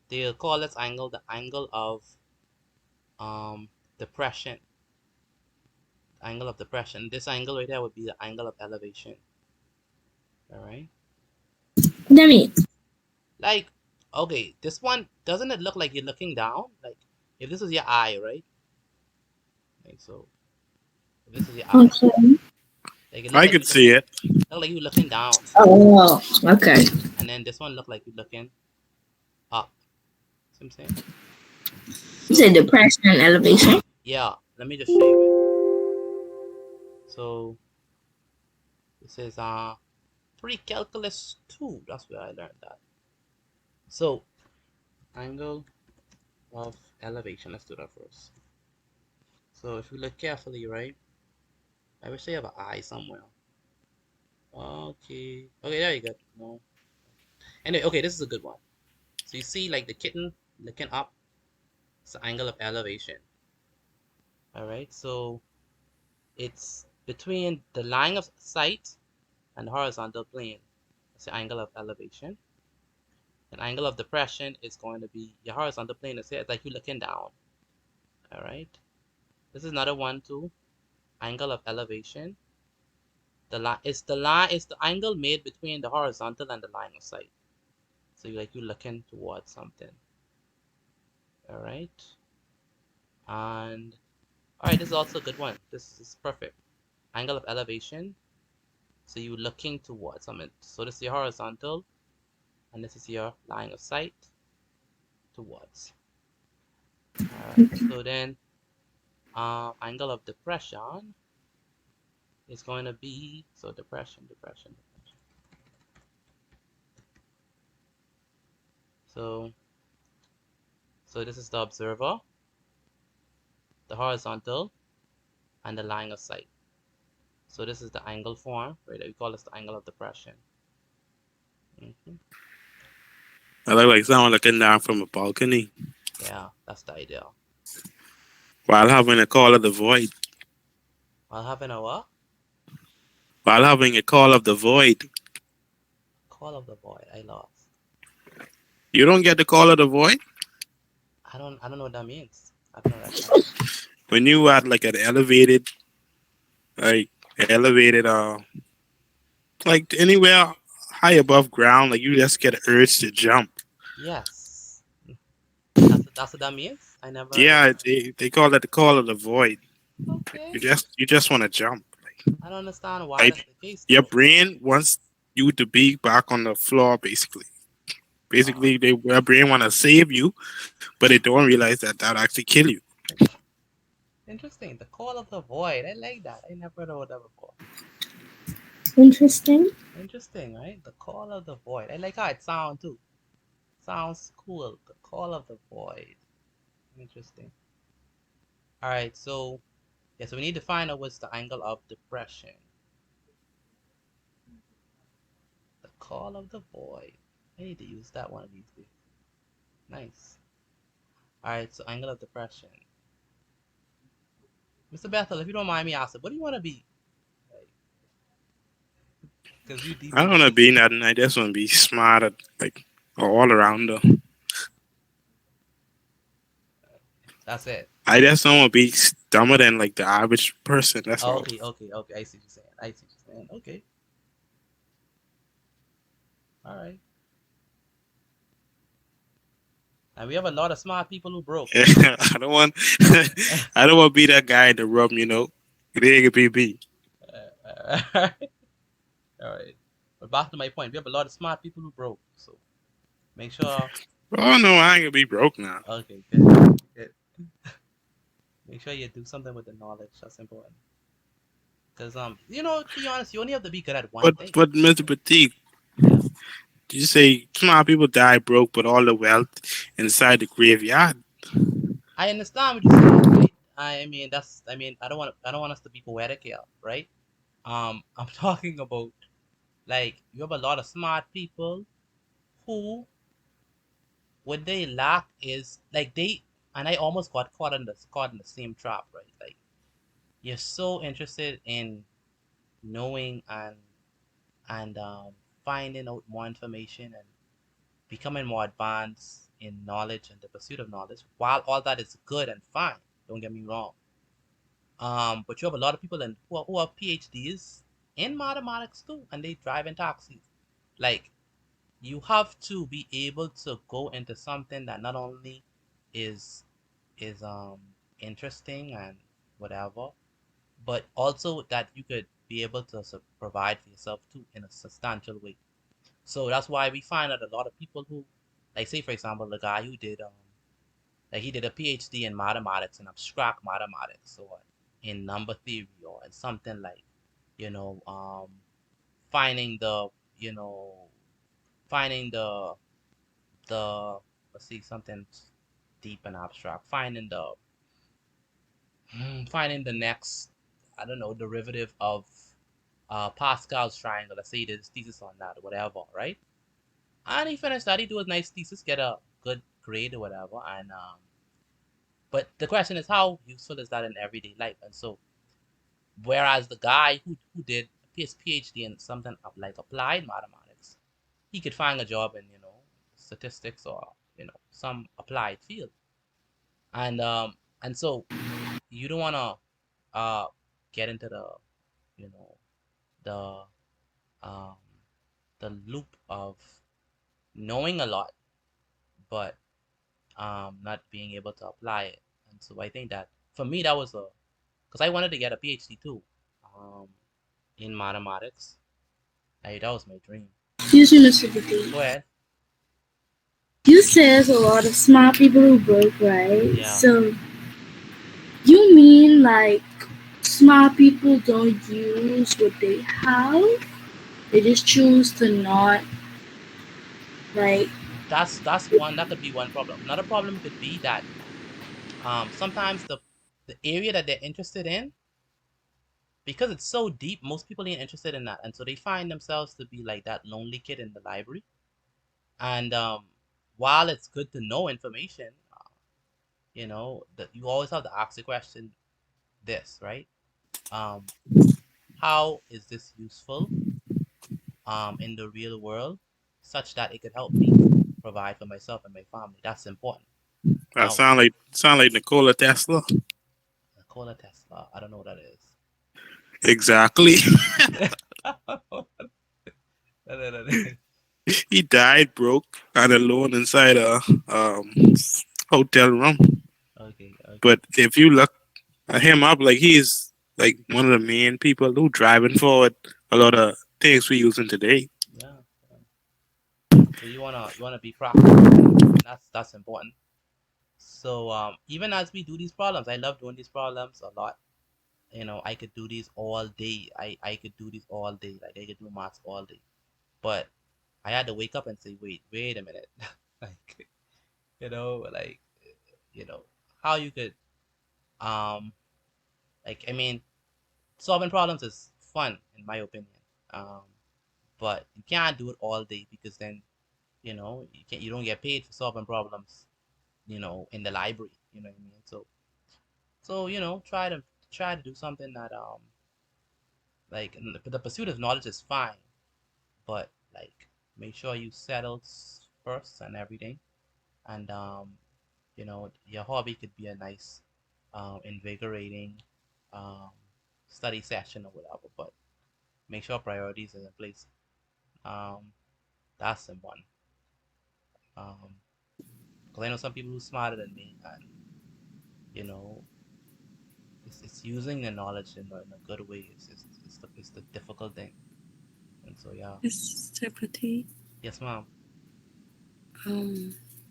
they'll call this angle the angle of depression. Angle of depression. This angle right there would be the angle of elevation. Alright? Demi. Like, okay, this one, doesn't it look like you're looking down? Like, if this is your eye, right? Like, so, if this is your eye, Okay. like, it look I like could you're see looking, it. look like you're looking down. Oh, okay. And then this one look like you're looking up. See what I'm saying? You said So, depression and elevation. yeah, let me just show you it. So, this is pre-calculus 2. That's where I learned that. So, angle of elevation. Let's do that first. So if you look carefully, right? I wish they have an eye somewhere. Okay. Okay, there you go. No. Anyway, okay, this is a good one. So you see like the kitten looking up. It's the angle of elevation. Alright, so it's between the line of sight and the horizontal plane. That's the angle of elevation. An angle of depression is going to be your horizontal plane is here. It's like you're looking down. Alright. This is another one too. Angle of elevation. The line is the angle made between the horizontal and the line of sight. So you're looking towards something. Alright. And alright, this is also a good one. This is perfect. Angle of elevation. So you're looking towards something. So this is your horizontal, and this is your line of sight towards. Alright, so then angle of depression is going to be, so depression. So this is the observer, the horizontal, and the line of sight. So this is the angle form, right? We call this the angle of depression. I look like someone looking down from a balcony Yeah, that's the idea. while having a call of the void. While having a what? While having a call of the void. Call of the void. I lost. You don't get the call of the void? I don't know what that means. I don't know what that means. When you at like an elevated, like anywhere high above ground, like you just get an urge to jump. Yes. That's what that means? I never heard of Yeah, that. they call that the call of the void. Okay. You just want to jump. I don't understand why Like that's the case your though. brain wants you to be back on the floor, basically. Uh, Basically, your brain want to save you, but they don't realize that that actually kill you. interesting. The call of the void. I like that. I never heard of that before. Interesting. Interesting, right? The call of the void. I like how it sounds too. Sounds cool. The call of the void. Interesting. All right, so yeah, so we need to find out what's the angle of depression. The call of the void. I need to use that one of these days. Nice. All right, so angle of depression. Mr. Bethel, if you don't mind me asking, what do you want to be? Like, because you deep I in don't the want to be physics. nothing. I just want to be smart, like all around. That's it. I just don't want to be dumber than like the average person. That's Oh, all. okay. I see what you're saying. I see what you're saying. Okay. All right. And we have a lot of smart people who broke, right? I don't want. I don't want to be that guy in the room. It ain't gonna be me. All right. But back to my point, we have a lot of smart people who broke. So make sure. Oh no, I ain't gonna be broke now. Okay, good. Good. Make sure you do something with the knowledge. That's important. Because to be honest, you only have to be good at one But thing. but Mr. Petit, Yeah. you say smart people die broke, but all the wealth inside the graveyard. I understand what you're saying, right? I mean that's I don't want us to be poetic here, right? I'm talking about like you have a lot of smart people who what they lack is like they and I almost got caught in the same trap, right? Like you're so interested in knowing and finding out more information and becoming more advanced in knowledge and the pursuit of knowledge. While all that is good and fine, don't get me wrong. But you have a lot of people who have PhDs in mathematics too, and they drive in taxis. Like you have to be able to go into something that not only is is interesting and whatever, but also that you could be able to provide for yourself too in a substantial way. So that's why we find that a lot of people who, like, say for example, the guy who did like he did a PhD in mathematics and abstract mathematics or in number theory or in something like, you know, finding the, you know, finding the let's see something deep and abstract, finding the next, I don't know, derivative of Pascal's triangle. Let's say he did his thesis on that or whatever, right? And he finished that. He do a nice thesis, get a good grade or whatever. And but the question is, how useful is that in everyday life? And so, whereas the guy who did his PhD in something like applied mathematics, he could find a job in statistics or some applied field. And so you don't wanna get into you know the um the loop of knowing a lot but not being able to apply it. And so I think that for me that was a because I wanted to get a PhD too, um, in mathematics. That was my dream. Excuse me, Mr. Petit. Go ahead. You says a lot of smart people who broke, right? Yeah, So you mean like smart people don't use what they have? They just choose to not like. that's one that could be one problem. Another problem could be that sometimes the area that they're interested in, because it's so deep, most people ain't interested in that, and so they find themselves to be like that lonely kid in the library. And while it's good to know information, that you always have to ask the question, this, right? Um, how is this useful in the real world, such that it could help me provide for myself and my family? That's important. I Now, sound like Nikola Tesla. Nikola Tesla, I don't know what that is. Exactly. He died broke and alone inside a hotel room. Okay, okay. But if you look him up, like he's like one of the main people who driving forward a lot of things we using today. Yeah. So you wanna be practical. That's important. So even as we do these problems, I love doing these problems a lot. I could do these all day. I could do these all day. Like I could do maths all day. But I had to wake up and say, wait a minute. Like, like, you know, how you could, like, I mean, solving problems is fun, in my opinion. Um, but you can't do it all day because then, you don't get paid for solving problems, in the library. You know what I mean? So, try to do something that, like, the pursuit of knowledge is fine, but like, make sure you settle first and everything. And your hobby could be a nice, invigorating, um, study session or whatever, but make sure priorities are in place. Um, that's important. Because I know some people who are smarter than me, and you know, it's using the knowledge in a good way. It's the difficult thing. And so yeah, Mr. Petit, yes, ma'am.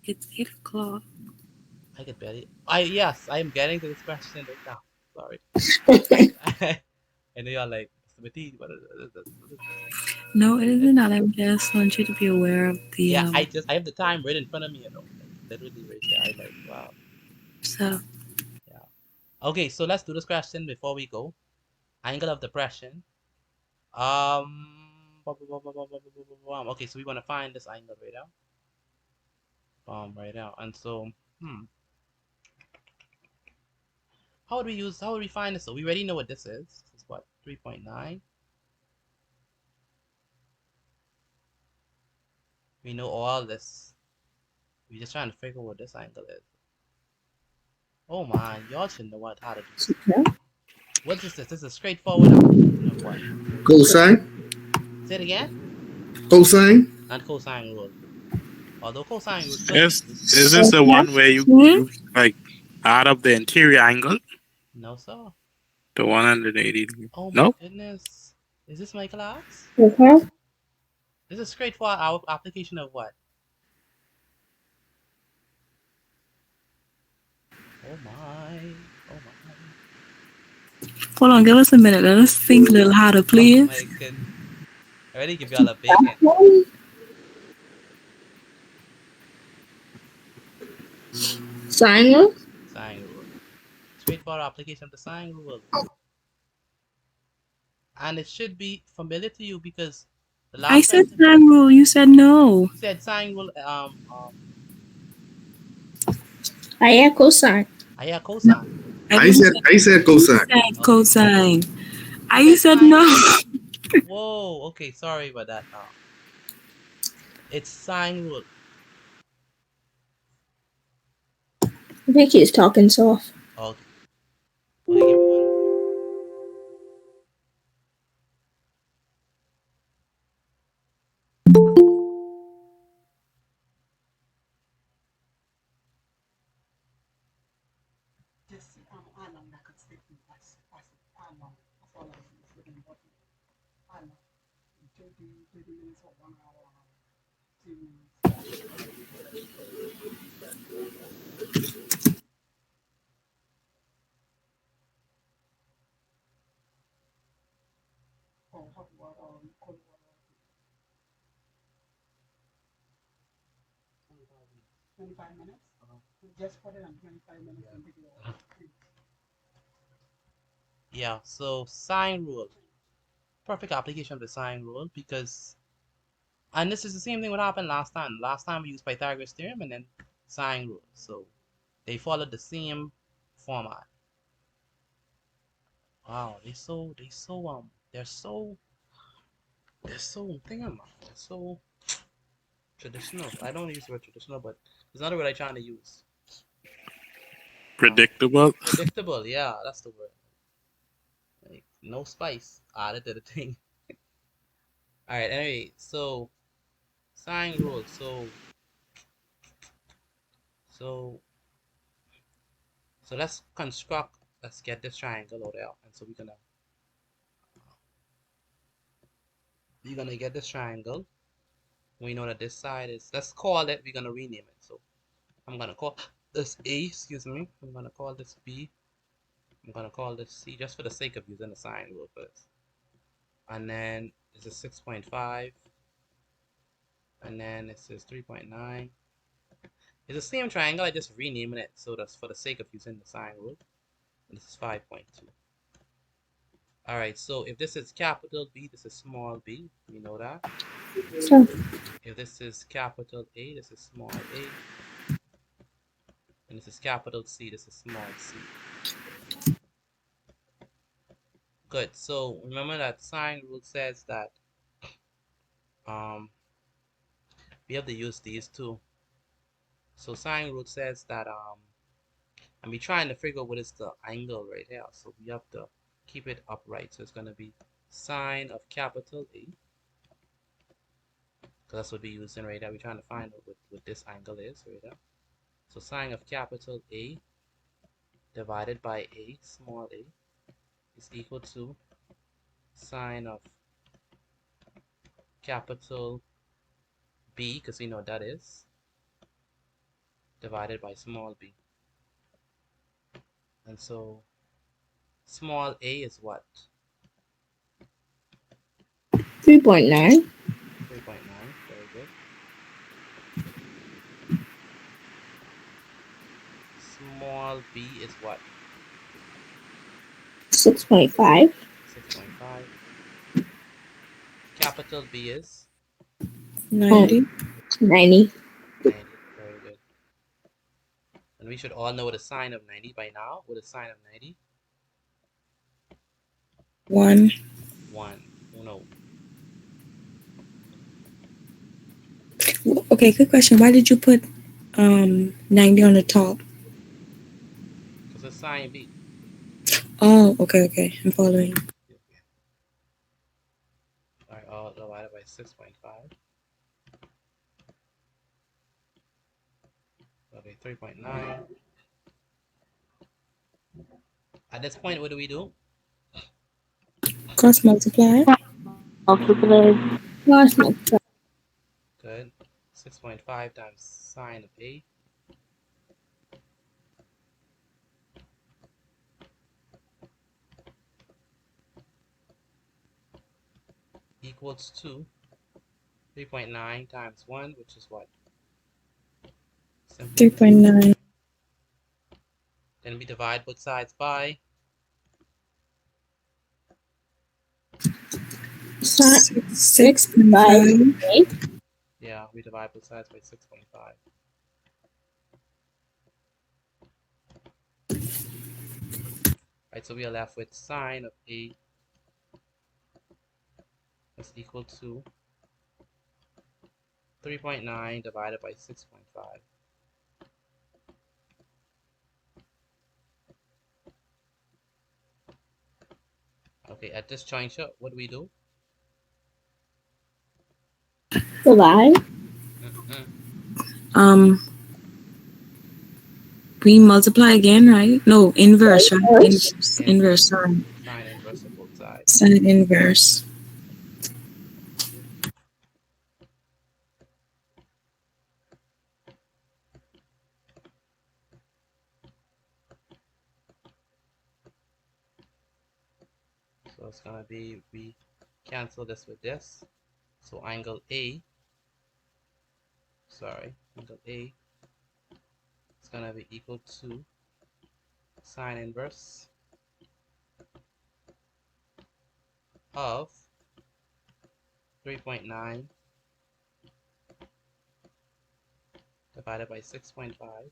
it's 8 o'clock. I could barely. Yes, I am getting to this question right now. Sorry. I know y'all like Mr. Mati, what is this? No, it isn't that. I just want you to be aware of the Yeah, I have the time right in front of me, like literally right there. I like wow. setup. Yeah. Okay, so let's do this question before we go. Angle of depression. Okay, so we want to find this angle right now. Right now, and so how would we find this? So we already know what this is. This is what 3.9. We know all this. We're just trying to figure what this angle is. Oh man, y'all should know how to do this. What is this? This is a straightforward application of what? Cosine? Say it again? Cosine? And cosine rule. Although cosine rule could be used. Is this the one where you like add up the interior angle? No, sir. The 180 degree. Oh my No? goodness. Is this my class? Mm-hmm. This is straightforward application of what? Oh my. Oh my. Hold on, give us a minute. Let us think a little harder, Oh please. my goodness. I already give y'all a big hint. Sine rule? Sine rule. Straightforward application of the sine rule. And it should be familiar to you because the I last said time sine rule. You said no. you said sine rule, I cosine. yeah, cosine. I said You cosine. said Okay. cosine. I You said sine no. rule. Whoa, okay, sorry about that. It's sine rule. I think he's talking soft. Okay. Okay, give me 1 moment. Yeah, so sine rule. Perfect application of the sine rule because, and this is the same thing what happened last time. Last time we used Pythagoras theorem and then sine rule. So they followed the same format. Wow, they're so traditional. I don't use the word traditional, but there's another word I'm trying to use. Predictable. Predictable, yeah, that's the word. Like no spice added to the thing. All right. Anyway, so sine rule. So let's construct. Let's get this triangle out there, and so we're gonna get this triangle. We know that this side is. Let's call it. We're gonna rename it. So I'm gonna call this A. Excuse me. I'm gonna call this B. I'm gonna call this C, just for the sake of using the sine rule first. And then this is 6.5. And then this is 3.9. It's the same triangle, I just renaming it, so that's for the sake of using the sine rule. And this is 5.2. Alright, so if this is capital B, this is small b. We know that. Sure. If this is capital A, this is small a. And this is capital C, this is small c. Good, so remember that sine rule says that we have to use these two. So sine rule says that and we're trying to figure out what is the angle right here. So we have to keep it upright. So it's going to be sine of capital A. Because that's what we're using right now. We're trying to find out what this angle is right now. So sine of capital A divided by A, small a, is equal to sine of capital B, because we know what that is, divided by small b. And so small a is what? 3.9. 3.9, very good. Small b is what? 6.5. 6.5. Capital B is 90. 90. 90. Very good. And we should all know the sine of 90 by now. What is sine of 90? 1. 1. Uno. Okay, good question. Why did you put 90 on the top? Because it's sine B. Oh, okay. I'm following. Alright, all divided by 6.5. Okay, 3.9. At this point, what do we do? Cross multiply. Multiply. Cross multiply. Good. 6.5 times sine of A equals to 3.9 times 1, which is what? Simply 3.9. Then we divide both sides by 6.5. yeah, we divide both sides by 6.5. Right, so we are left with sine of A is equal to 3.9 divided by 6.5. Okay, at this juncture, what do we do? Divide. We multiply again, right? No, inverse, right? Inverse. Sorry. Sine inverse of both sides. Sine inverse. So it's gonna be, we cancel this with this. So angle A is gonna be equal to sine inverse of 3.9 divided by 6.5.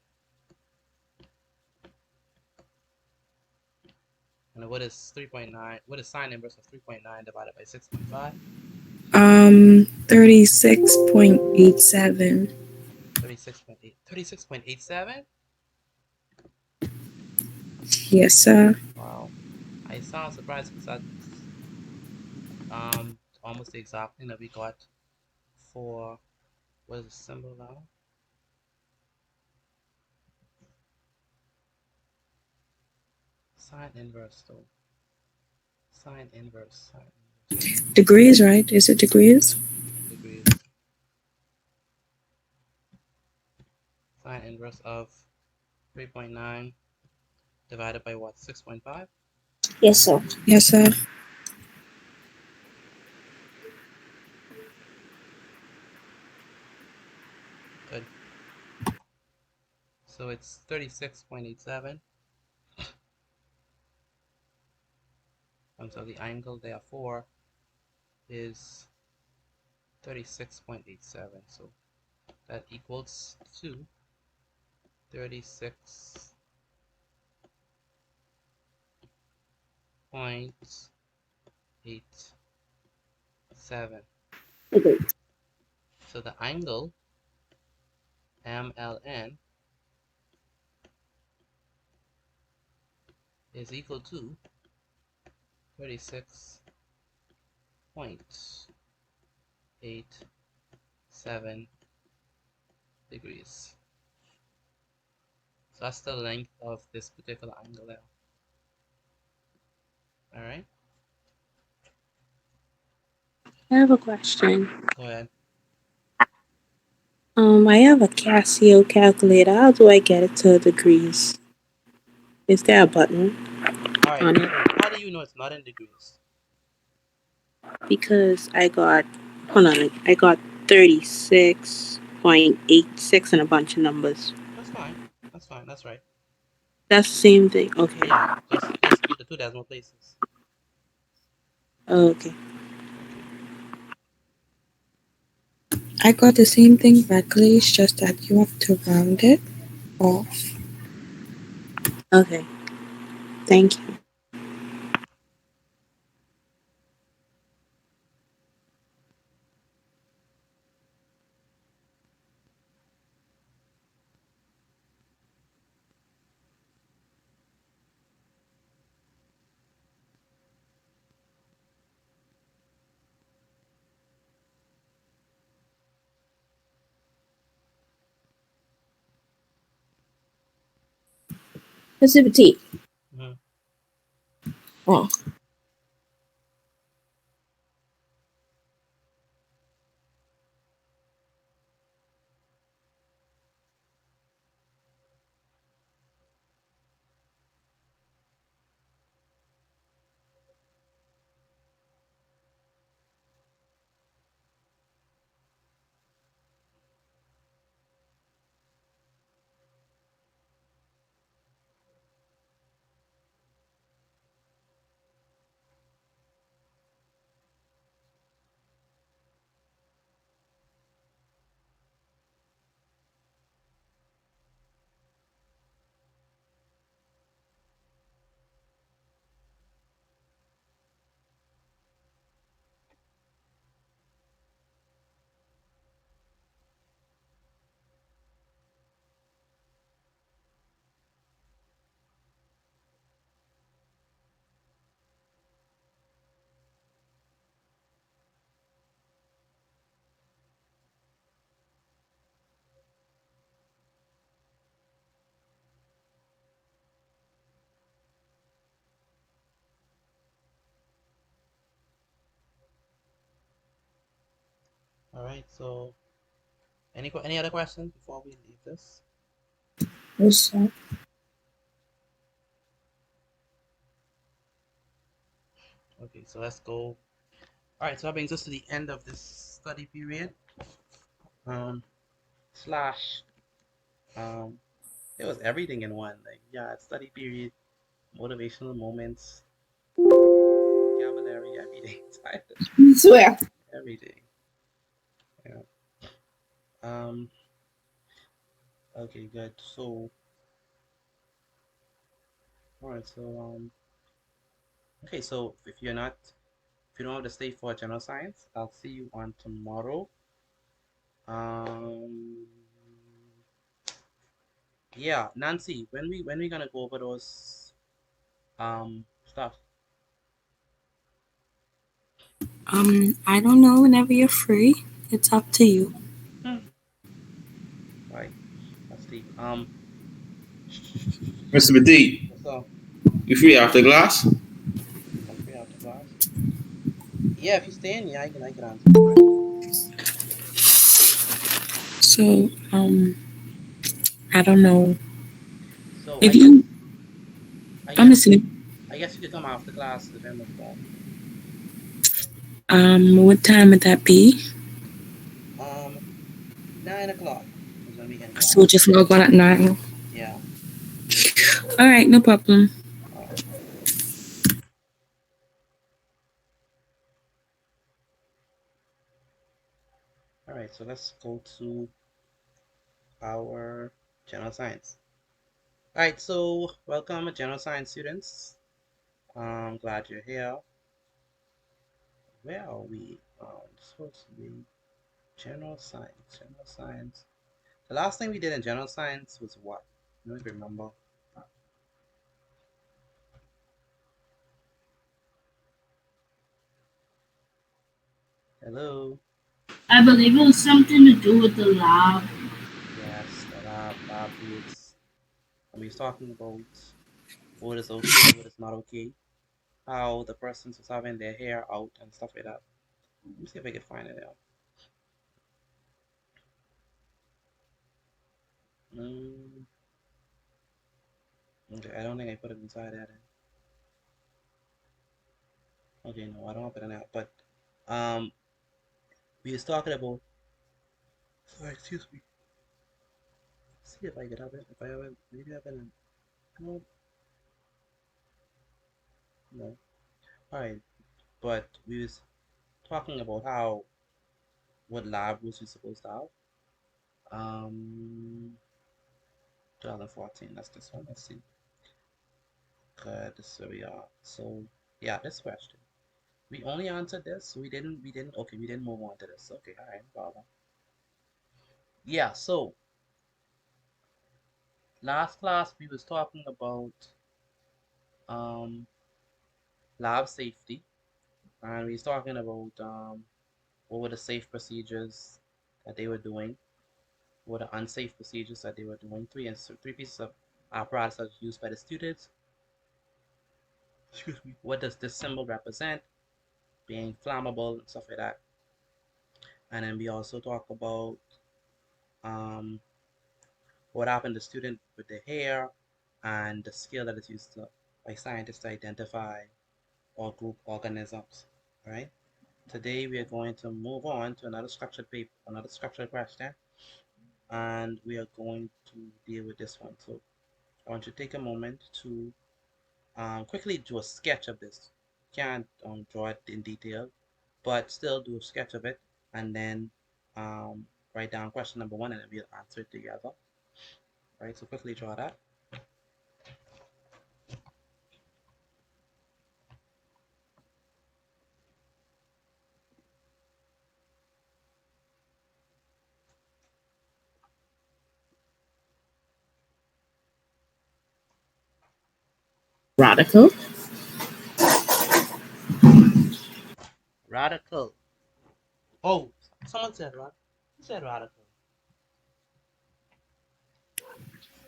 And what is 3.9? What is sine inverse of 3.9 divided by 6.5? 36.87. 36.87? Yes, sir. Wow. I sound surprised because almost the exact thing that we got for, what is the symbol now? Sine inverse though. Sine inverse. Degrees, right? Is it degrees? Degrees. Sine inverse of 3.9 divided by what? 6.5? Yes, sir. Yes, sir. Good. So it's 36.87. And so the angle therefore is 36.87. So that equals to 36.87. Okay. So the angle MLN is equal to 36.87 degrees. So that's the length of this particular angle there. All right. I have a question. Go ahead. I have a Casio calculator. How do I get it to degrees? Is there a button All right. on it? So how do you know it's not in degrees? Because hold on, I got 36.86 and a bunch of numbers. That's fine. That's fine. That's right. That's the same thing. Okay. Yeah. Just keep the two decimal places. Okay. Okay. I got the same thing correctly. It's just that you have to round it off. Okay. Thank you. Precipitate. Mhm. Oh. All right. So any other questions before we leave this? Yes, sir. Okay. So let's go. All right. So that brings us to the end of this study period. Slash. Um, it was everything in one. Like yeah, study period, motivational moments, vocabulary, everything. Swear. Everything. Yeah. Um. Okay. Good. So. All right. So Okay. So if you don't have to stay for general science, I'll see you on tomorrow. Um. Yeah, Nancy. When we gonna go over those stuff? I don't know. Whenever you're free, it's up to you. Right. Let's see. Mr. Badi, What's up? you free after class? I'm free after class. Yeah, if you stay in, yeah, I can answer the question. So, I don't know. So If you, I I'm guess, listening. I guess you could come after class if I'm informed. What time would that be? Um, 9 o'clock is when we end So class. just log on at 9. Yeah. All right, no problem. All right. All right. So let's go to our general science. All right. So welcome, general science students. I'm glad you're here. Where are we? Supposed to be general science. General science. The last thing we did in general science was what? I don't remember. Hello. I believe it was something to do with the lab. Yes, the lab rules. And we was talking about what is okay, what is not okay, how the persons was having their hair out and stuff like that. Let me see if I can find it out. Mm, okay, I don't think I put it inside that. Okay, no, I don't have it in that. But um, we was talking about. Sorry, excuse me. See if I could have it. If I have it, maybe I have it. No, no. All right, but we was talking about how what lab was we supposed to have. 2014. That's this one. Let's see. Good. So we are. So yeah, this question. We only answered this. We didn't. Okay, we didn't move on to this. Okay, all right, no problem. Yeah. So last class we was talking about um lab safety, and we was talking about what were the safe procedures that they were doing, what were the unsafe procedures that they were doing. Three pieces of apparatus that was used by the students. Excuse me. What does this symbol represent? Being flammable and stuff like that. And then we also talk about um, what happened to student with the hair and the skill that is used by scientists to identify or group organisms. Right? Today we are going to move on to another structured paper, another structured question, and we are going to deal with this one. So I want you to take a moment to quickly do a sketch of this. Can't draw it in detail, but still do a sketch of it, and then um, write down question number one, and then we'll answer it together. Right, so quickly draw that. Radical. Radical. Oh, someone said radical. Who said radical?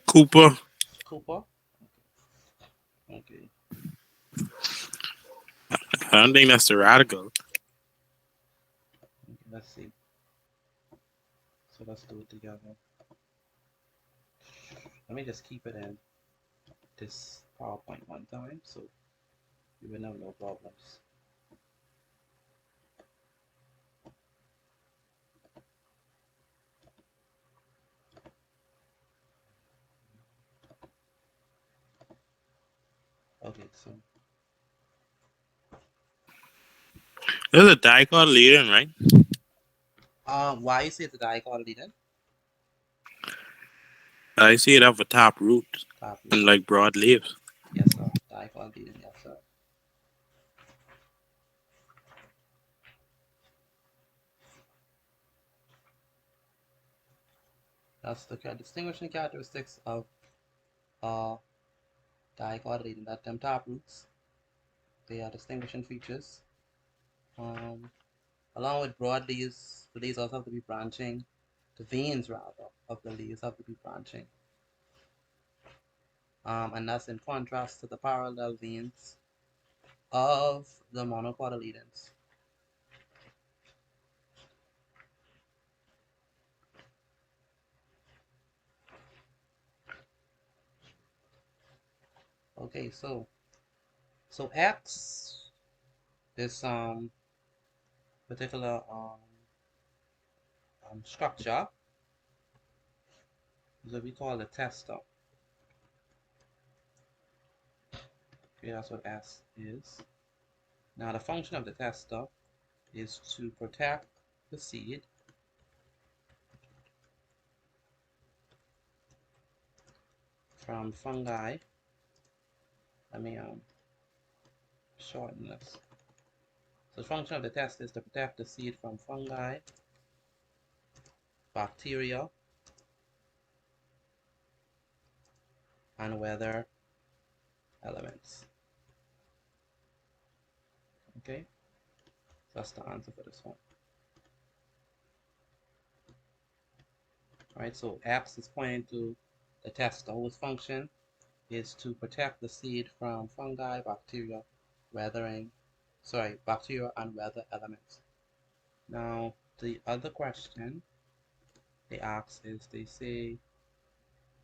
Cooper. Cooper? Okay, I don't think that's the radical. okay, let's see. So let's do it together. Let me just keep it in this PowerPoint one time so you will have no problems. Okay, so There's a die called leading, right? why you say the dichotomy then? I see it have a top root Top root. and like broad leaves. Yes, sir. Dichotomy then, yes, sir. That's the distinguishing characteristics of uh dichotomy. That them top roots. They are distinguishing features. Along with broad leaves, the leaves also have to be branching. The veins, rather, of the leaves have to be branching. And that's in contrast to the parallel veins of the monocotyledons. Okay, so X, this particular structure, is what we call the tester. Okay, that's what S is. Now the function of the tester is to protect the seed from fungi. Let me shorten this. So the function of the tester is to protect the seed from fungi, bacteria, and weather elements. Okay, so that's the answer for this one. All right, so X is pointing to the tester whose function is to protect the seed from fungi, bacteria, bacteria and weather elements. Now, the other question they ask is they say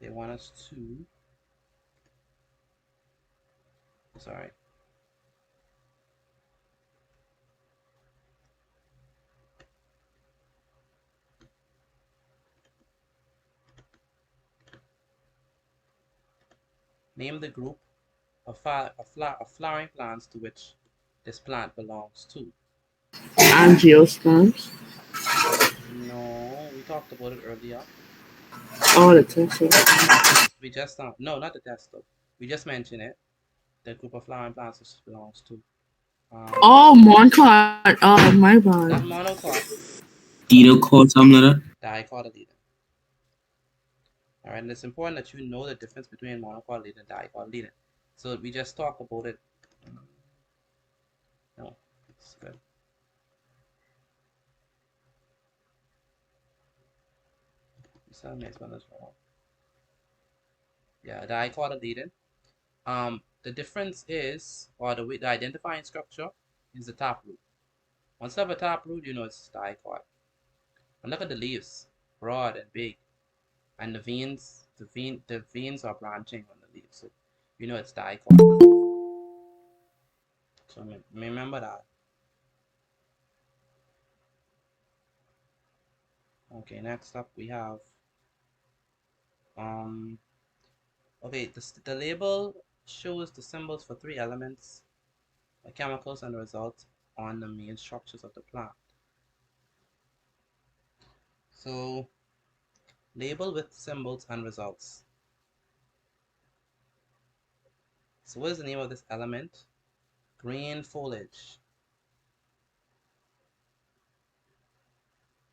they want us to, name the group of flowering plants to which this plant belongs to. Angiosperms. No, we talked about it earlier. Oh, the tester. We just no, not the tester. We just mentioned it. The group of flowering plants which belongs to. Oh, monocot. Oh, my bad. Not monocot. Dicotyledon. All right, and it's important that you know the difference between monocotyledon and dicotyledon. So we just talked about it. No, it's good. So next one is wrong. Yeah, dicotyledon. The difference is, or the identifying structure is the taproot. Once you have a taproot, you know it's dicot. And look at the leaves, broad and big, and the veins are branching on the leaves, so you know it's dicot. So remember that. Okay, next up we have okay, the label shows the symbols for three elements, the chemicals, and the results on the main structures of the plant. So label with symbols and results. So what is the name of this element? Green foliage.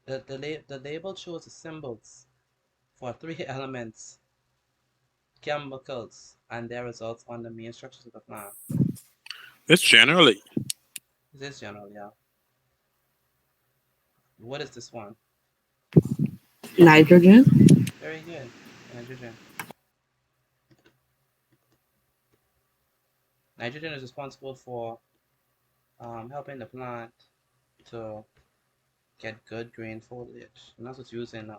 The label shows the symbols for three elements, chemicals, and their results on the main structures of the plant. It's generally. This is general, yeah. What is this one? Nitrogen. Very good. Nitrogen. Nitrogen is responsible for helping the plant to get good green foliage, and that's what's used in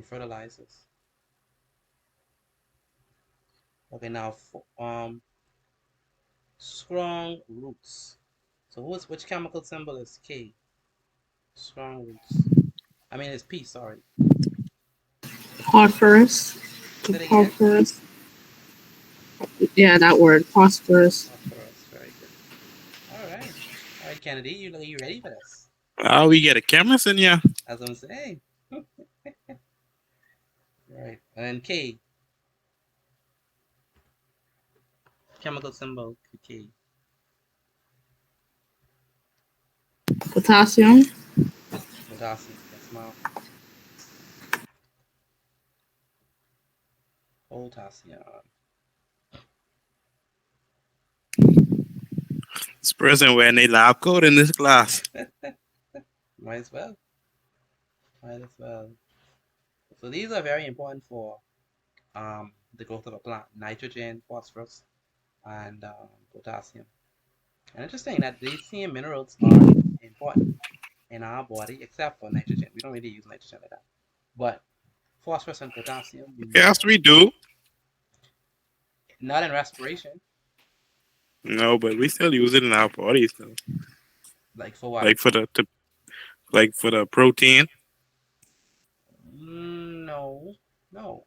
fertilizers. Okay, now strong roots. So which chemical symbol is K? Strong roots. I mean, it's P. Sorry. Phosphorus. Say it again. Phosphorus. Yeah, that word. Phosphorus. Phosphorus. Very good. All right. All right, Kennedy, you ready for this? We get a chemist in here. As I'm saying. Right. And then K. Chemical symbol K. Potassium. Potassium. Yes, ma'am. Potassium. Person wearing a lab coat in this class. Might as well. Might as well. So these are very important for the growth of a plant: nitrogen, phosphorus, and potassium. And interesting that these same minerals are important in our body, except for nitrogen. We don't really use nitrogen like that. But phosphorus and potassium, we use Yes, them. we do. Not in respiration. No, but we still use it in our bodies though. Like for what? Like for like for the protein. No, no.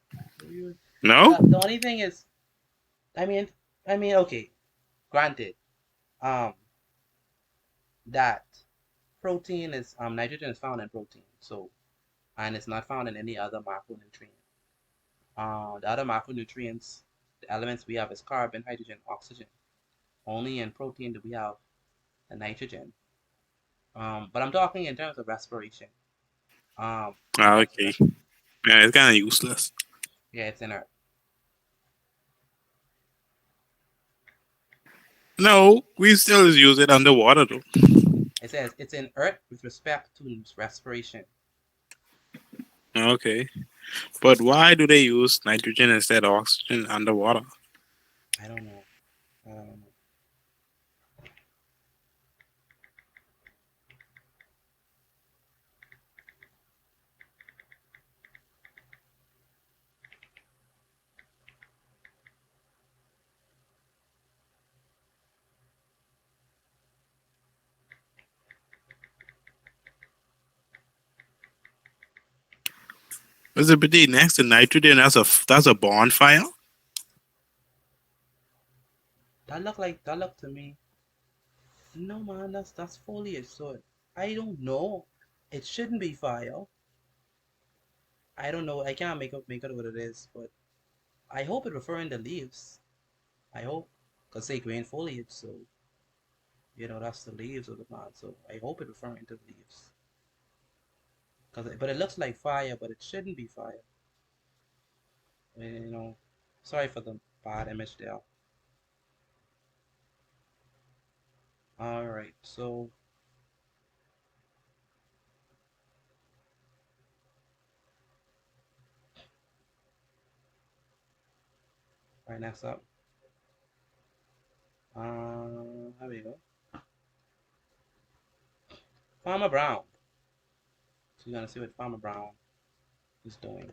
No? The only thing is, I mean, okay. Granted, um, that protein is nitrogen is found in protein, so and it's not found in any other macronutrient. The other macronutrients, the elements we have is carbon, hydrogen, oxygen. Only in protein do we have the nitrogen. But I'm talking in terms of respiration. In Ah, terms of okay. Yeah, it's kind of useless. yeah, it's inert. No, we still use it underwater though. It says it's inert with respect to respiration. Okay. But why do they use nitrogen instead of oxygen underwater? I don't know. I don't know. Visibility next to nitrogen, that's a bonfire? That look to me. No man, that's foliage. So I don't know. It shouldn't be fire. I don't know. I can't make it what it is, but I hope it referring to leaves. I hope, cause say green foliage, so that's the leaves of the plant. So I hope it referring to the leaves. But it looks like fire, but it shouldn't be fire. You know, sorry for the bad image there. All right, so right next up, here we go. Farmer Brown. So you're gonna see what Farmer Brown is doing.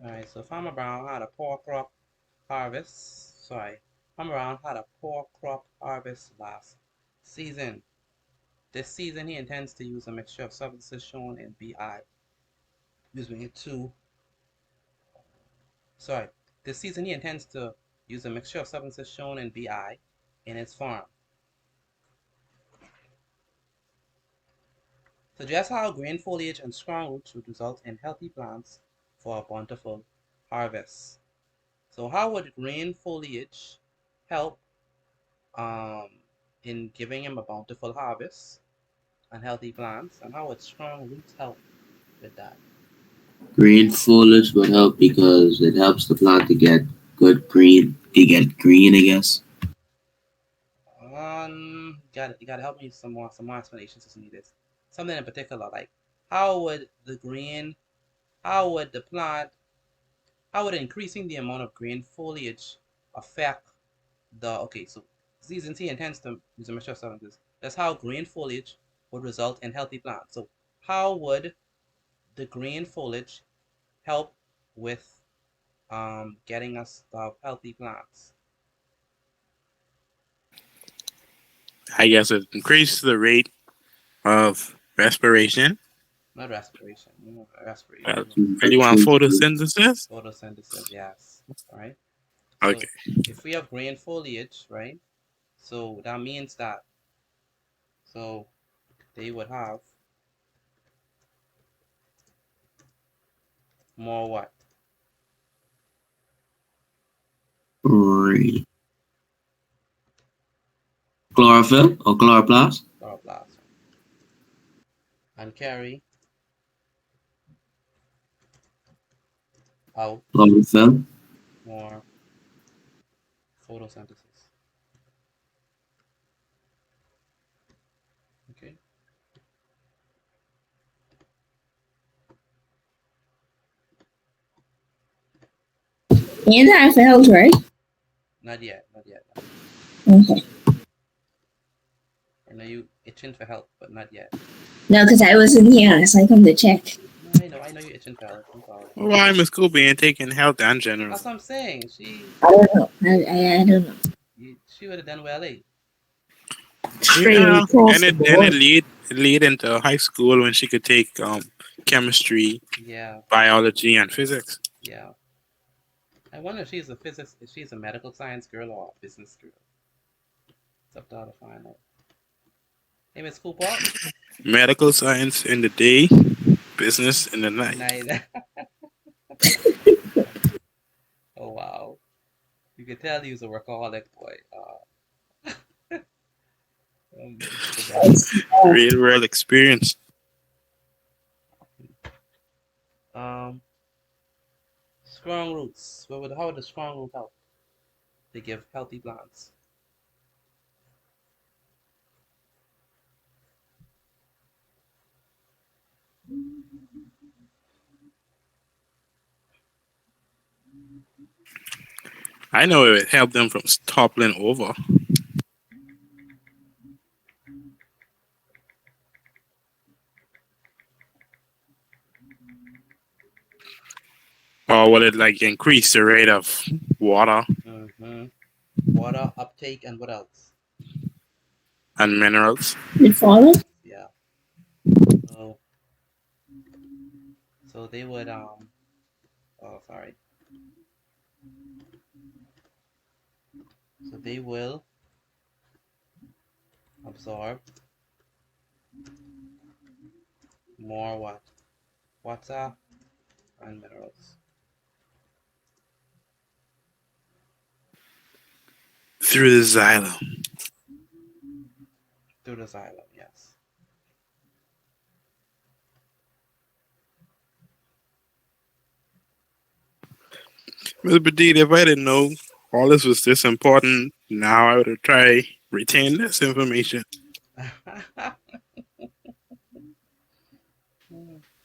All right, so Farmer Brown had a poor crop harvest. Sorry, Farmer Brown had a poor crop harvest last season. This season, he intends to use a mixture of substances shown in BI. Excuse me, sorry. This season, he intends to use a mixture of substances shown in BI in his farm. Suggest how green foliage and strong roots would result in healthy plants for a bountiful harvest. So how would green foliage help in giving him a bountiful harvest and healthy plants, and how would strong roots help with that? Green foliage would help because it helps the plant to get good green. To get green, I guess. You gotta help me some more explanations to need this. Something in particular, like how would the green, how would the plant, how would increasing the amount of green foliage affect okay, so season C intends to use a mixture of substances. That's how green foliage would result in healthy plants. So how would the green foliage help with getting us healthy plants? I guess it increases the rate of respiration. Not respiration, Uh, respiration. really want photosynthesis? Photosynthesis, yes. All right. So Okay. if we have green foliage, right? So that means that so they would have more what? Green. Chlorophyll or chloroplast. Chloroplast. And carry Out. chlorophyll. More photosynthesis. Okay. Anytime for health, right? Not yet. Not yet. Okay. I know you itching for help, but not yet. No, because I wasn't here, so I come to check. No, I know you itching for help. Don't worry. Why Miss Cooper ain't taking health in general? That's what I'm saying. She I don't know. I don't know. she would have done well, eh? Yeah, Straight across and the it board. lead into high school when she could take chemistry, Yeah, biology, and physics. yeah. I wonder if she's a medical science girl or a business girl. It's up to her to find out. Hey, Miss Cooper. Medical science in the day, business in the night. Night. Oh wow. You could tell he was a workaholic boy. Mr. Benny. Real world experience. Um, strong roots. How would the strong root help? They give healthy plants. I know it helped them from toppling over. Or will it like increase the rate of water Mm-hmm. Water uptake and what else? and minerals? It follow? Yeah. So they would oh sorry. So they will absorb more what? Water and minerals. Through the xylem. Through the xylem, yes. Mr. Badid, if I didn't know all this was this important, now I would have tried retain this information.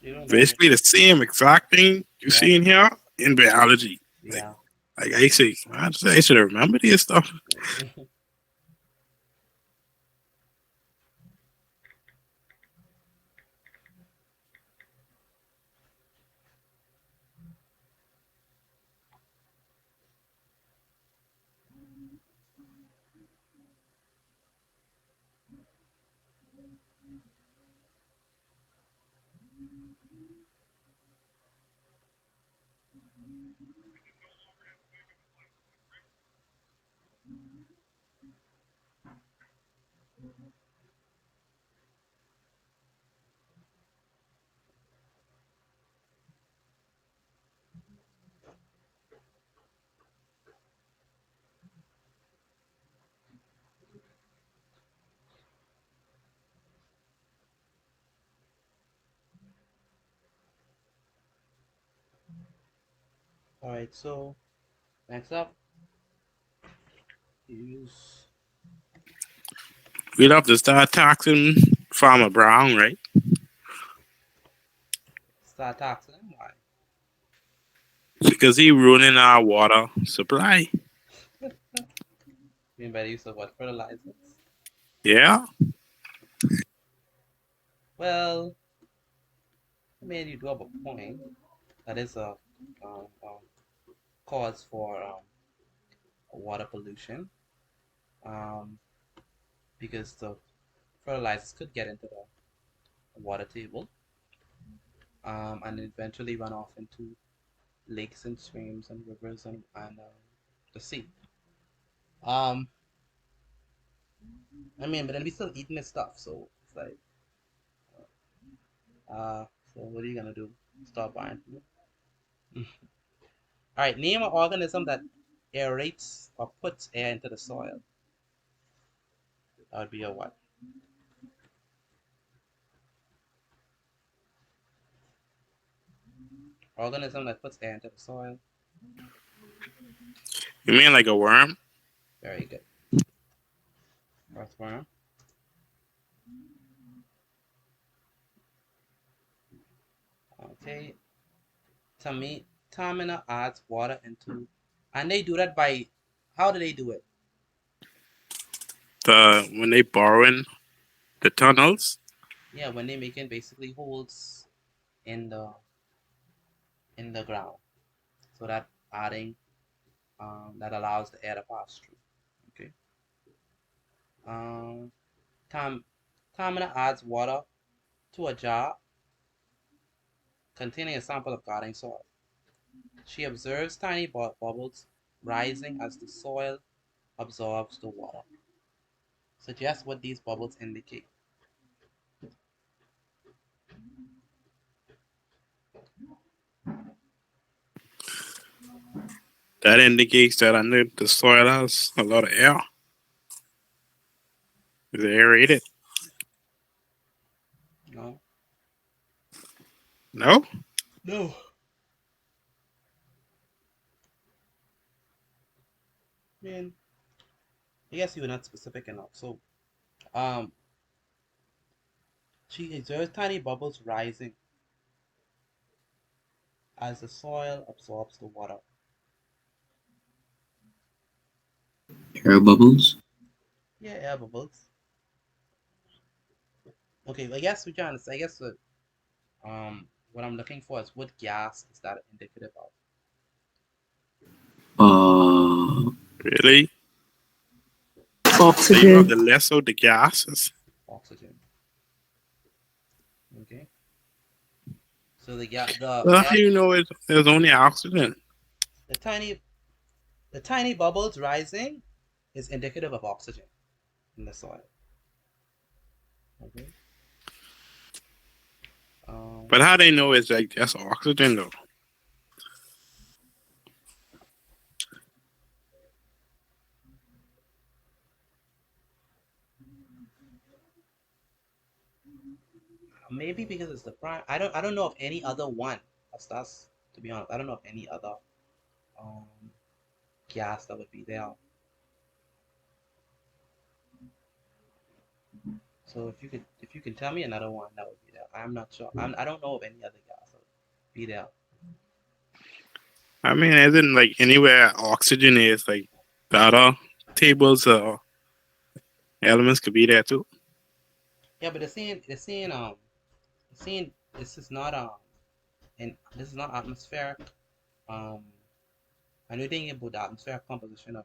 You don't know. Basically the same exact thing you Yeah, see in here in biology. Like, yeah. like I should have remembered this stuff. All right. So next up, use We'd have to start taxing Farmer Brown, right? start taxing them. Why? Because he ruining our water supply. You mean by the use of what fertilizers? Yeah. Well, I mean you do have a point. That is a cause for water pollution. Um, because the fertilizers could get into the water table and eventually run off into lakes and streams and rivers and the sea. Um, I mean, but then we still eating this stuff, so it's like, so what are you gonna do? Stop buying food? All right, name an organism that aerates or puts air into the soil. That would be a what? Organism that puts air into the soil. You mean like a worm? Very good. Earthworm. Okay. Tamina adds water into, and they do that by, how do they do it? When they borrowing the tunnels. Yeah, when they making basically holes in the ground, so that adding that allows the air to pass through. Okay. Um, Tamina adds water to a jar containing a sample of garden soil. She observes tiny bubbles rising as the soil absorbs the water. Suggest what these bubbles indicate. That indicates that under the soil has a lot of air. Is it aerated? No. No. No. Man, I guess you were not specific enough. So, um, she observes tiny bubbles rising as the soil absorbs the water. Air bubbles. Yeah, air bubbles. Okay, I guess we're trying to say, I guess what I'm looking for is what gas is that indicative of? Uh, Really? So you have Oxygen. the lesser the gases. Oxygen. Okay. So the Well, how air, do you know there's only oxygen? the tiny bubbles rising is indicative of oxygen in the soil. Okay. But how they know it's like that's oxygen though? Maybe because it's the prime. I don't know of any other one. That's to be honest. I don't know of any other um gas that would be there. So if you can tell me another one that would be there. I'm not sure. I don't know of any other gas that would be there. I mean, as in like anywhere oxygen is, like the other tables or elements could be there too. Yeah, but it's saying this is not atmospheric. Um, I know thinking about the atmospheric composition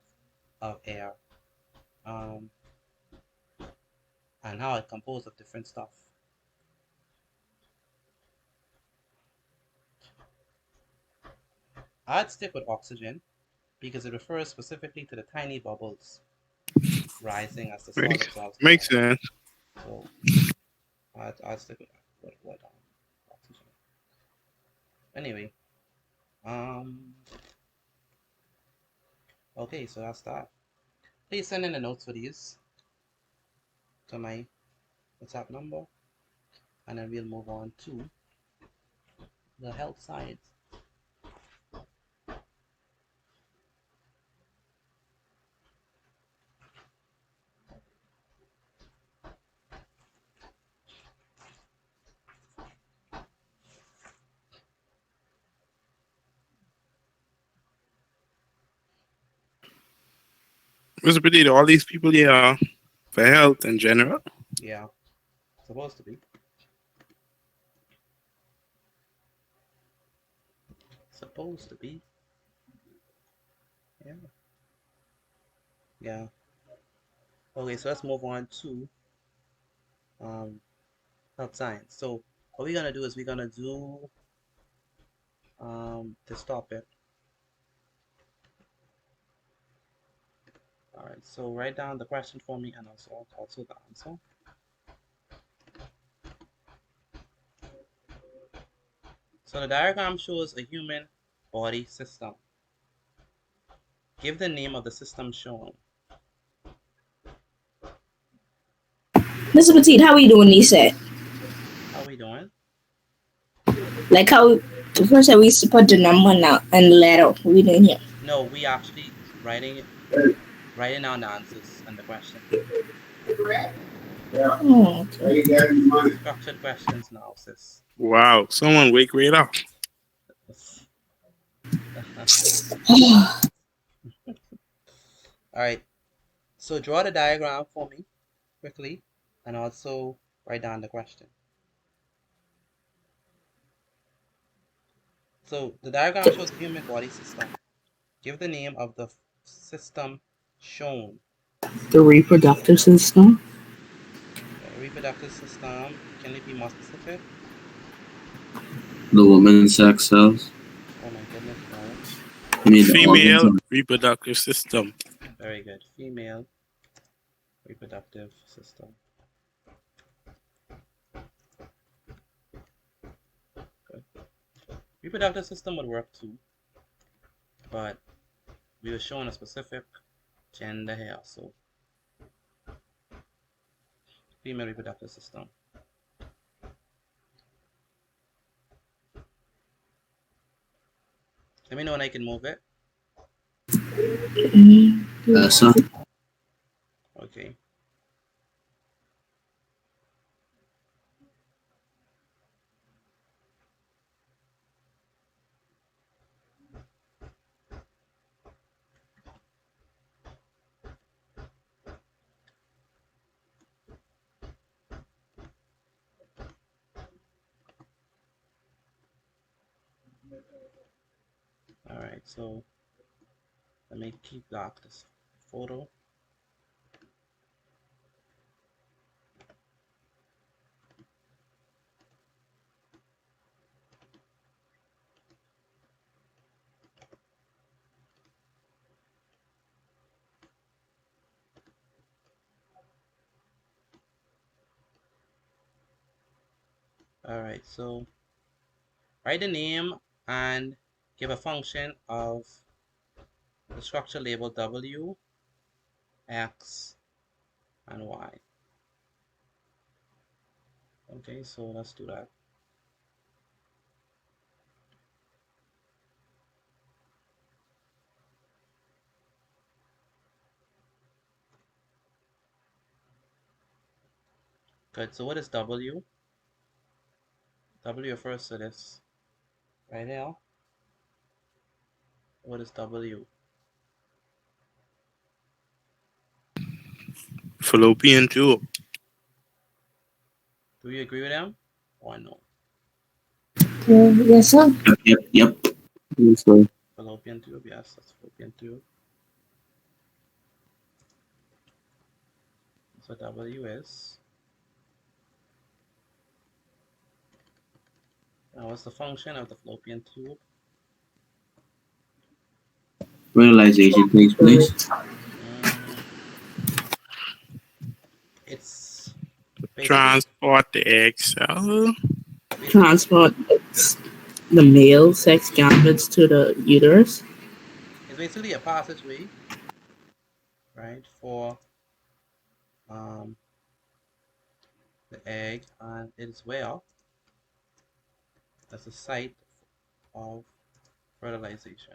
of air. Um, and how it's composed of different stuff. I'd stick with oxygen because it refers specifically to the tiny bubbles rising as the soil absorbs the Makes water. sense. So I'd stick with oxygen. Anyway, um, okay, so that's that. Please send in the notes for these to my WhatsApp number, and then we'll move on to the health science. Mr. Petit, all these people here are for health in general. Yeah, supposed to be. Supposed to be. Yeah. Yeah. Okay, so let's move on to health science. So what we're gonna do is we're gonna do this topic. All right. So write down the question for me and also the answer. So the diagram shows a human body system. Give the name of the system shown. Mr. Petite, how are you doing, Lisa? How are we doing? Like how The first time we used to put the number now and letter. We didn't hear. No, we actually writing down the answers and the question. Oh, okay. Structured questions now, sis. Wow, someone wake right up. All right. So draw the diagram for me quickly, and also write down the question. So the diagram shows the human body system. Give the name of the system shown. The reproductive system. Okay, reproductive system. Can it be more specific? The woman's sex cells. Oh my goodness, no. I mean, the organs. Female reproductive system. Very good. Female reproductive system. Good. Reproductive system would work too, but we were showing a specific gender here, so female reproductive system. Let me know when I can move it. So Okay. All right, so let me keep lock this photo. All right, so write the name and give a function of the structure labeled W, X, and Y. Okay, so let's do that. Good, so what is W? W refers to this right here. What is W? Fallopian tube. Do you agree with them or no? Yes, sir. yep. So, Fallopian tube, yes, that's fallopian tube. So W is. Now what's the function of the fallopian tube? fertilization takes place. It's basically Transport the egg cell. Transport the male sex gametes to the uterus. it's basically a passageway, right, for the egg, and it is where that's the site of fertilization.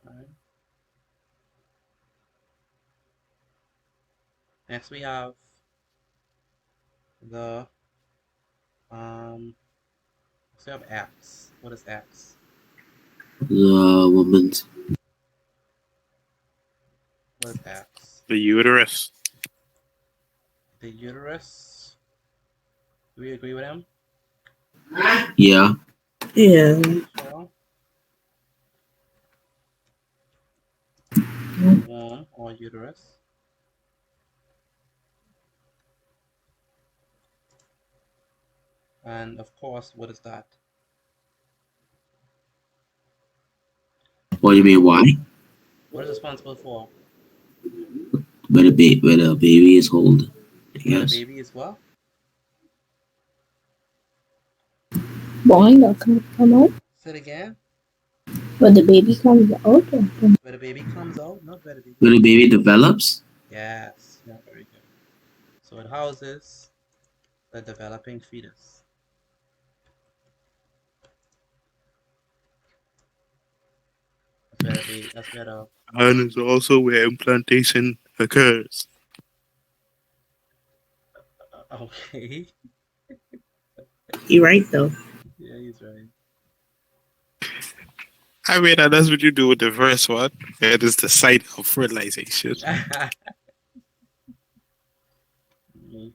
Right. Next we have the so we have X. What is X? The woman's. What is X? The uterus. The uterus. Do we agree with him? Yeah. Yeah. Sure. The womb or uterus. And of course, what is that? What do you mean? Why? What is responsible for? Where the baby is hold. I Where the guess. baby is what? Born or come out? Say it again. But the baby comes out. Or Where the baby comes out, not where the baby. Where the baby develops. Yes, yeah, very good. So it houses the developing fetus. That's better. And it's also where implantation occurs. Okay. You're right though. Yeah, he's right. I mean, that's what you do with the first one. It is the site of fertilization. Mhm.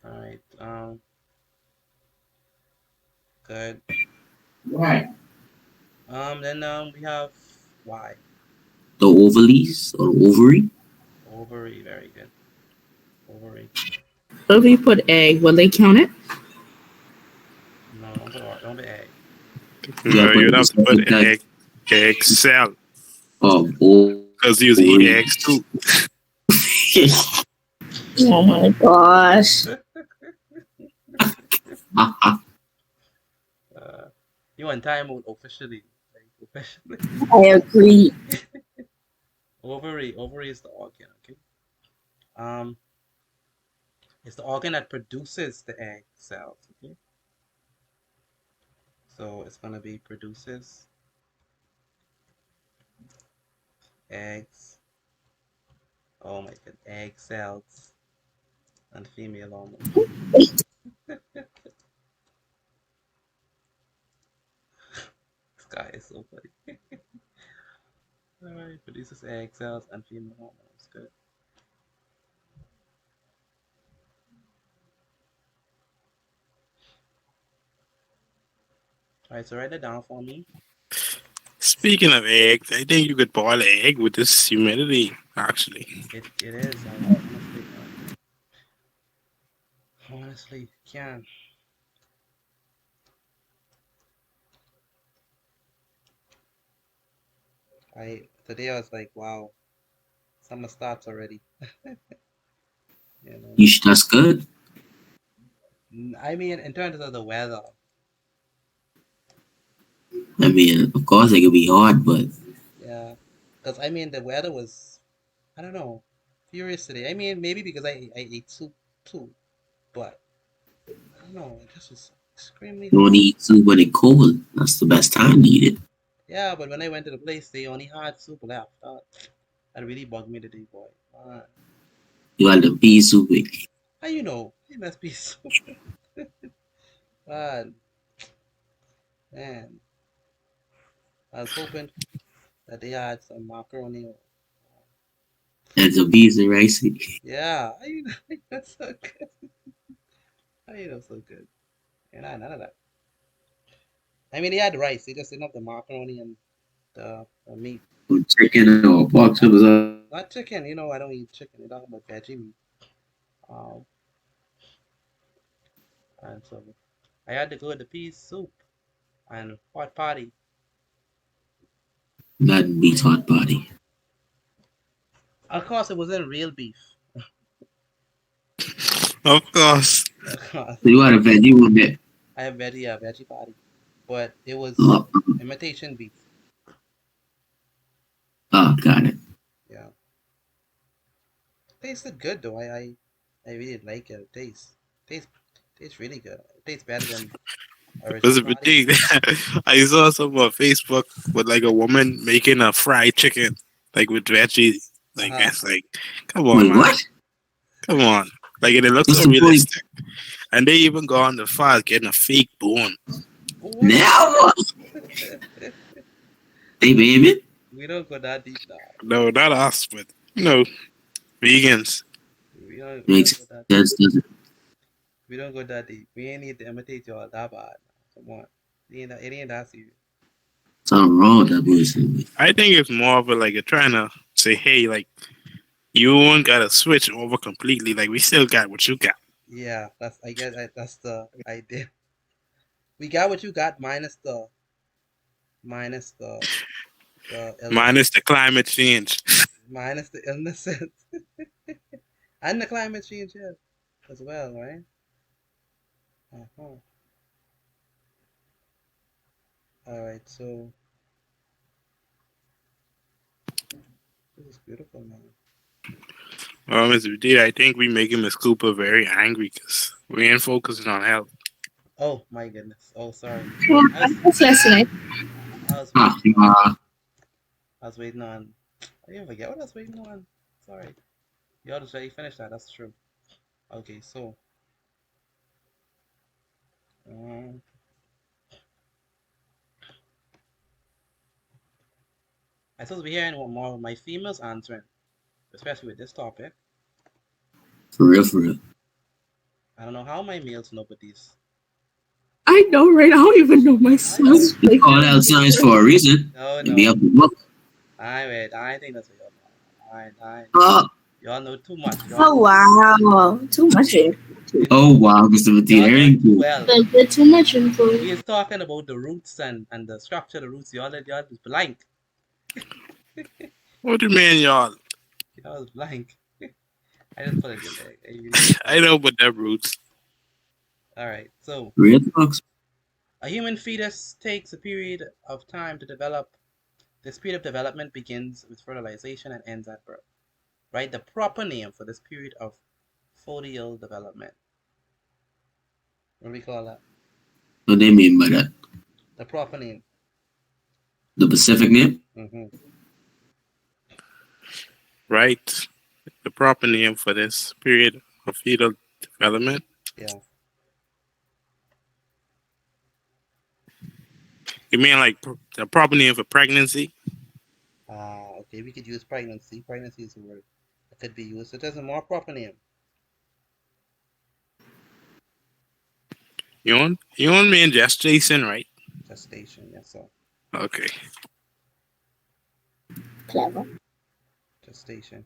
All right. Good. Right. Then we have Y. The ovaries or ovary. Ovary. Very good. Ovary. So if you put egg, will they count it? No, don't be egg. You gotta No, put you'd it have to beside put that egg cell of because you ovary. eat eggs too. Oh my gosh. Uh, you on time out officially. Like officially. I agree. Ovary is the organ. Okay. Um, it's the organ that produces the egg cells. Okay. So it's gonna be produces eggs. Oh my god, egg cells and female hormones. This guy is so funny. Alright, produces egg cells and female hormones. Good. Alright, so write that down for me. Speaking of eggs, I think you could boil an egg with this humidity. Actually, It is. I honestly can. I today I was like, wow, summer starts already. You know. That's good. I mean, in terms of the weather, I mean, of course it could be hard, but yeah. Because I mean, the weather was, I don't know, furious today. I mean, maybe because I ate soup too, but I don't know, it just was extremely you hot. only eat soup when it's cold. That's the best time to eat it. Yeah, but when I went to the place, they only had soup left. That really bugged me today, boy. You got the pea soup. How you know? It must be soup. Man, man, I was hoping that they had some macaroni. And some peas and rice. Yeah, how you know that's so good? How you know so good? And none of that. I mean, they had rice. They just didn't have the macaroni and the meat. Chicken or pork chop or something. Not chicken. You know, I don't eat chicken. They talk about veggie meat. Um, and so I had to go with the pea soup and hot potty. That beats hot body. Of course, it wasn't real beef. of course. Of course, So you got a veggie with it. I have veggie patty, but it was Oh, imitation beef. oh, got it. Yeah, tasted good though. I really like it. It tastes tastes really good. It tastes better than That's original a big patty. thing. I saw some on Facebook with like a woman making a fried chicken, like with veggies. Like Uh-huh. it's like, come on, Wait, man, what? come on. Like and it looks What's so the point? realistic. And they even go on the far getting a fake bone. What? Now, they baby. We don't go that deep now. No, not us, but you know, vegans. We don't Makes go that deep. sense, doesn't it? We don't go that deep. We ain't need to imitate y'all that bad. Come on. It ain't that serious. Something wrong with that bullshit. I think it's more of a like you're trying to say, hey, like you won't gotta switch over completely. Like we still got what you got. Yeah, I guess that's the idea. We got what you got minus the Minus illnesses. the climate change. Minus the illnesses. And the climate change, yeah, as well, right? Uh-huh. Alright, so this is beautiful, man. As we did, I think we making Miss Cooper very angry because we ain't focusing on health. Oh my goodness. Oh sorry. Well, I I'm was just listening. I was waiting on. I was waiting on. I didn't forget what I was waiting on. Sorry. You already finished that. That's true. Okay, so. Um, I supposed to be hearing what more of my females answering, especially with this topic. For real, for real. I don't know how my males know about these. I know, right? I don't even know myself. They call out signs for a reason. No, And be no. up to look. I think that's what y'all know. Uh, Y'all know too much. Oh wow, too much. oh wow, Mr. Matina. Y'all know too Everything well. A bit too much info. We is talking about the roots and the structure of the roots. Y'all is blank. What do you mean, y'all? Y'all is blank. I just put it in there. I know about that roots. All right. So real talks. a human fetus takes a period of time to develop. This period of development begins with fertilization and ends at birth. Write the proper name for this period of folial development. What do we call that? What they mean by that? The proper name. The Pacific name? Mm-hmm. Right. The proper name for this period of fetal development. Yeah. You mean like the proper name for pregnancy? Okay, we could use pregnancy. Pregnancy is a word that could be used. It has a more proper name. You want me in gestation, right? Gestation, yes, sir. Okay. Clever. Gestation.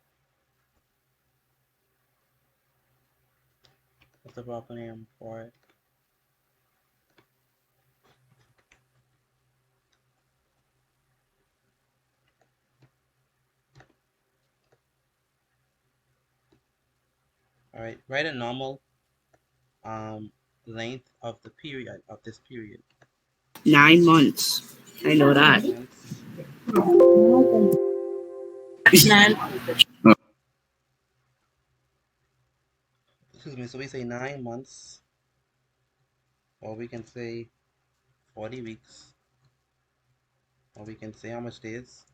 What's the proper name for it? All right, write a normal length of the period of this period. 9 months. I know that. 9 months. Excuse me. So we say 9 months, or we can say 40 weeks, or we can say how much days.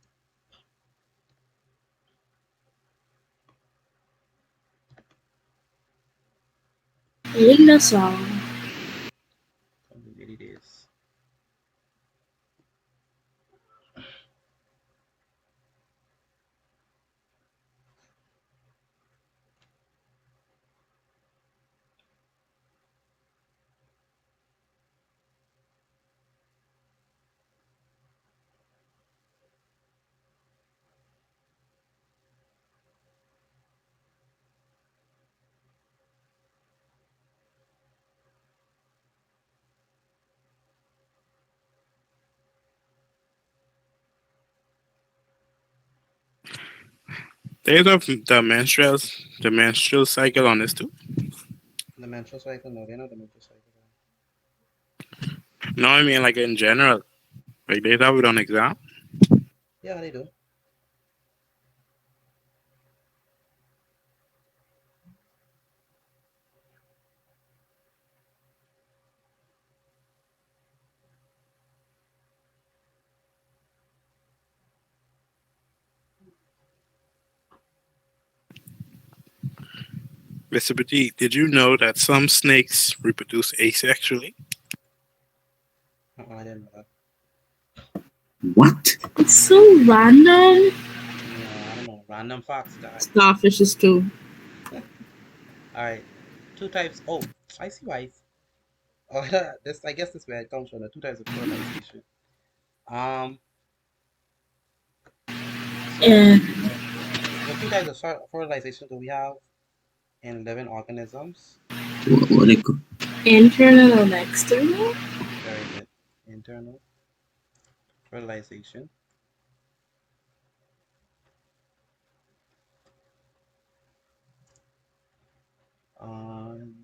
In the song. 80 days. There's the menstrual cycle on this too. The menstrual cycle? No, they're not the menstrual cycle. No, I mean like in general. Like they have it on exam. Yeah, they do. Mr. Petit, did you know that some snakes reproduce asexually? I didn't know that. What? It's so random. Yeah, I don't know. Random facts, guy. Starfishes too. All right. Two types. Oh, I see why. Oh, this. I guess this way it comes from the two types of fertilization. So Yeah. what two types of fertilization do we have in living organisms? What they call? Internal and external. Very good. Internal fertilization. Um,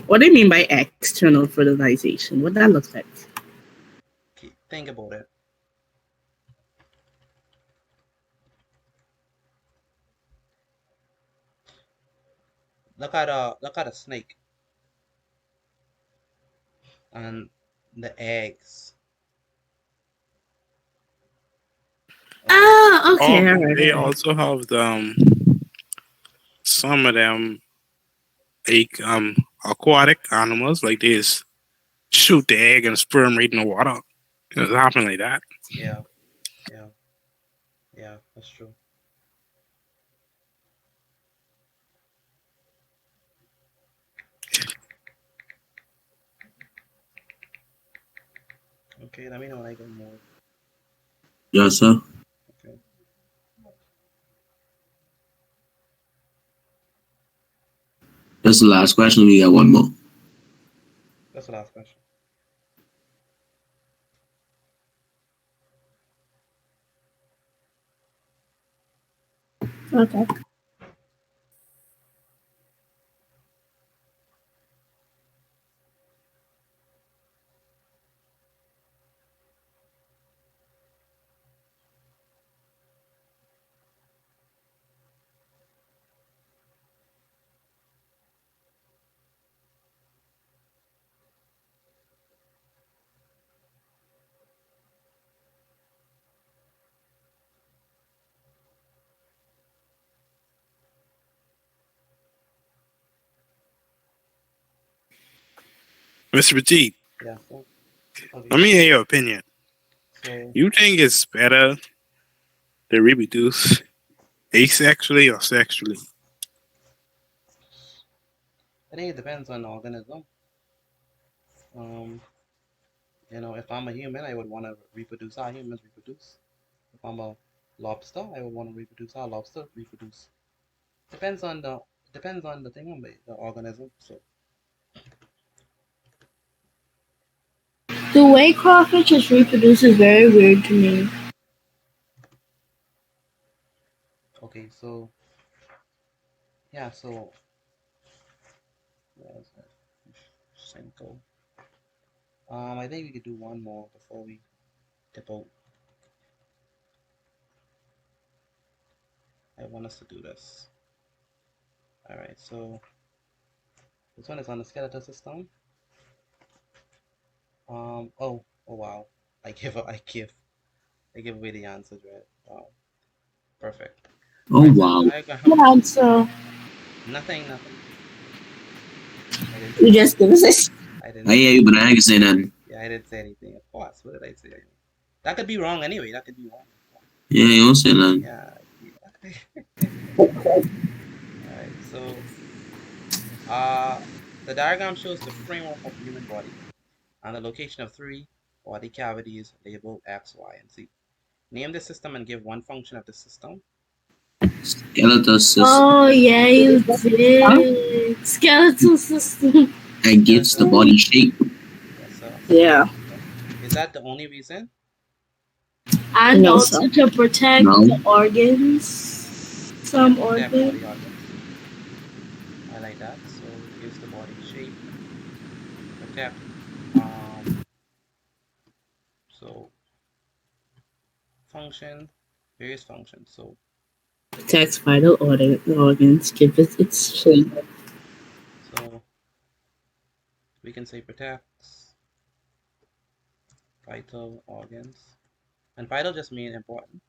What do you mean by external fertilization? What that looks like? think about it. Look at a snake, and the eggs. Oh, okay. Oh, All right. they All right. also have some of them like aquatic animals like this shoot the egg and sperm right in the water. It's happening like that. Yeah, yeah, yeah, that's true. Okay, let me know when I get more. Yes, sir. Okay, That's the last question. We got one more. that's the last question. Okay. Mr. Petit, Yeah, so, okay, let me hear your opinion. so You think it's better to reproduce asexually or sexually? I think it depends on the organism. Um, if I'm a human, I would want to reproduce how humans reproduce. If I'm a lobster, I would want to reproduce how lobster reproduce. Depends on the thing, the organism. So The way crawfishes reproduce is very weird to me. okay, so yeah, so where's that? Cinco. I think we could do one more before we dip out. I want us to do this. All right, so this one is on the skeletal system. Oh wow, I give away the answers, right? Wow, perfect. All Oh right, so the wow. Good diagram. answer. Nothing. I didn't You say just give anything. us this. I I didn't say hear you, but I anything. ain't gonna say nothing. Yeah, I didn't say anything. Of course, what did I say? That could be wrong anyway. That could be wrong. Yeah, you don't say nothing. Yeah. All right. So, the diagram shows the framework of the human body and the location of three body cavities labeled X, Y, and Z. Name the system and give one function of the system. Skeletal system Oh yeah, you Huh? did. Skeletal system. that gives the Skeletal body system. shape. Yes, sir. Yeah. Skeletal system. Is that the only reason? And No, also sir. to protect No, the organs. Yeah, Some protect all organs. the organs. I like that. So it gives the body shape, protect. Um, so function, various functions. So Protects vital organs, give it its shape. so we can say protects vital organs, and vital just mean important.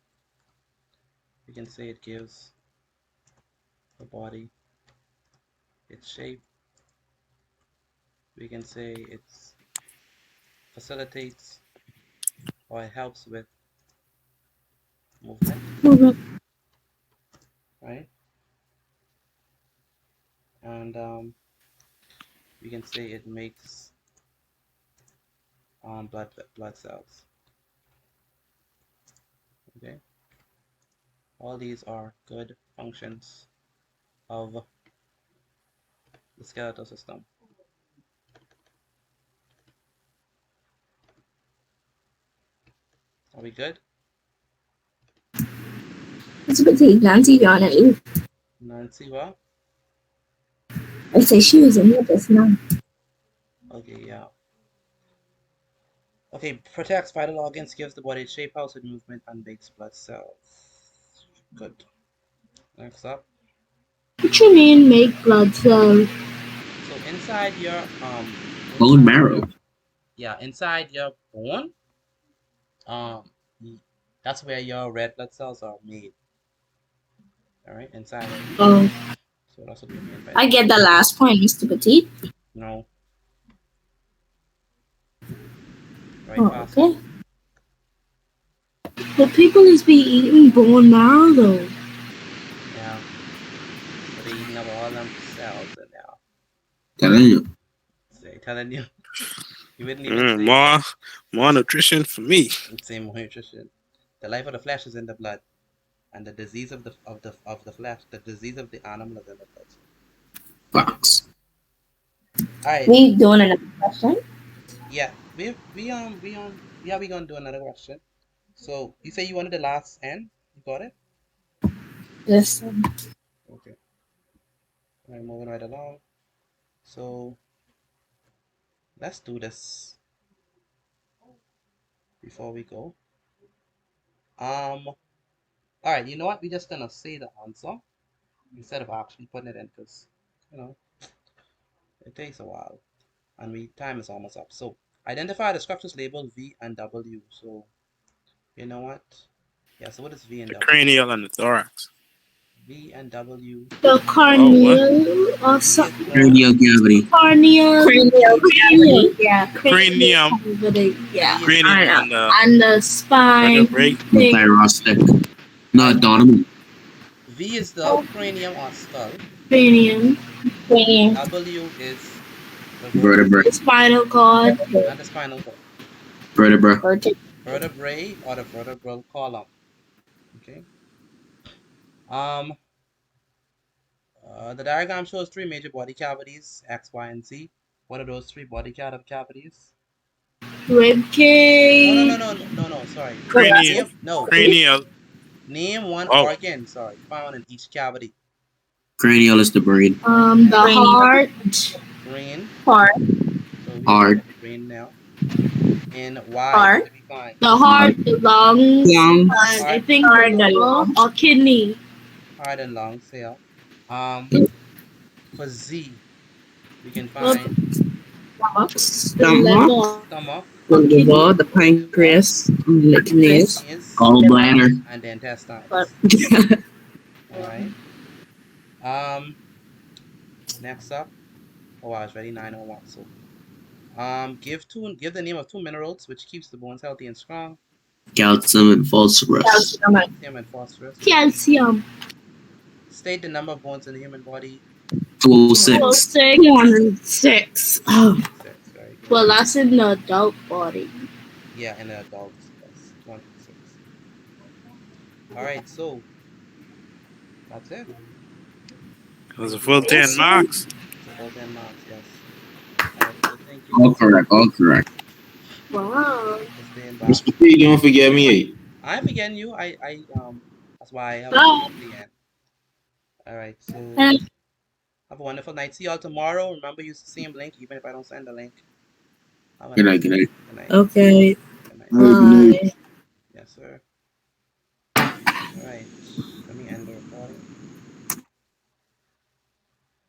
We can say it gives the body its shape. We can say it facilitates or it helps with movement, right? And we can say it makes blood cells. Okay, all these are good functions of the skeletal system. Are we good? It's a good thing Nancy on it. Nancy, what? I say she was in here just now. Okay, yeah. Okay, protects vital organs, gives the body shape, helps with movement, and makes blood cells. Good. Next up. What you mean make blood cells? So inside your bone marrow. inside your bone, that's where your red blood cells are made. All right, inside of you. Oh, So that's what we mean by I that. get the last point, Mr. Petit. No, right Oh, past okay. it. But people is be eating bone marrow though. Yeah, but they're eating up all them cells in there. Telling you. Say, telling you, you wouldn't even say that. More nutrition for me. Same nutrition. The life of the flesh is in the blood, and the disease of the flesh, the disease of the animal is in the blood. Fox. All right. We doing another question? Yeah, we gonna do another question. So you say you wanted the last N. You got it. Listen. Okay. All right, moving right along. So let's do this before we go. All right. You know what? We're just gonna say the answer instead of actually putting it in, because you know it takes a while, and time is almost up. So identify the structures labeled V and W. So you know what? Yeah. So what is V and The W? cranial and the thorax. V and W. The Oh, what? corneal or V is something. for Cranial cavity. Corneal. Cranial. Yeah. Cranium. Cavity. Yeah. V is Cranium I know. and the And the spine vertebrae. thing. Thyrostick. No, Alright, autonomy. V is the cranium or skull. Cranium. Cranium. W is the Vertebrae. vertebrae Spinal cord. and the spinal cord. Vertebra. Vertebrae or the vertebral column. Okay. Um. The diagram shows three major body cavities: X, Y, and Z. What are those three body cavities? Rib cage. No. Sorry. Cranial. Name no. Cranial. Name one Oh, organ. Sorry, found in each cavity. Cranial is the brain. The heart. Brain. Heart. So we have Heart. the brain now. In Y, what Heart. did we find? The heart, the lungs, Lung. and I Heart, think the lung or kidney. heart and lungs here. For Z, we can The find Stomach. liver, stomach, The liver. The liver, pancreas. The kidneys. kidneys, Gallbladder. and the but intestines. All right. Next up. Oh, I was ready 901. So, give the name of two minerals which keeps the bones healthy and strong. Calcium and phosphorus. Calcium and phosphorus. calcium. State the number of bones in the human body. 206. 206. Oh. 6. Very good. Well, that's in the adult body. Yeah, in the adults, yes, 206. All right, so that's it. it was a full 10 marks. It's a full 10 marks, yes. All right, so thank you. All correct. All correct. Wow. For staying back. Mr. P, don't forget me. I'm forgetting you. That's why I have Bye. at the end. All right, so And have a wonderful night. See y'all tomorrow. Remember, use the same link, even if I don't send the link. Have a Good nice night. Good night. Good night. Okay. Good night. Bye. Yes, sir. All right, let me end the recording.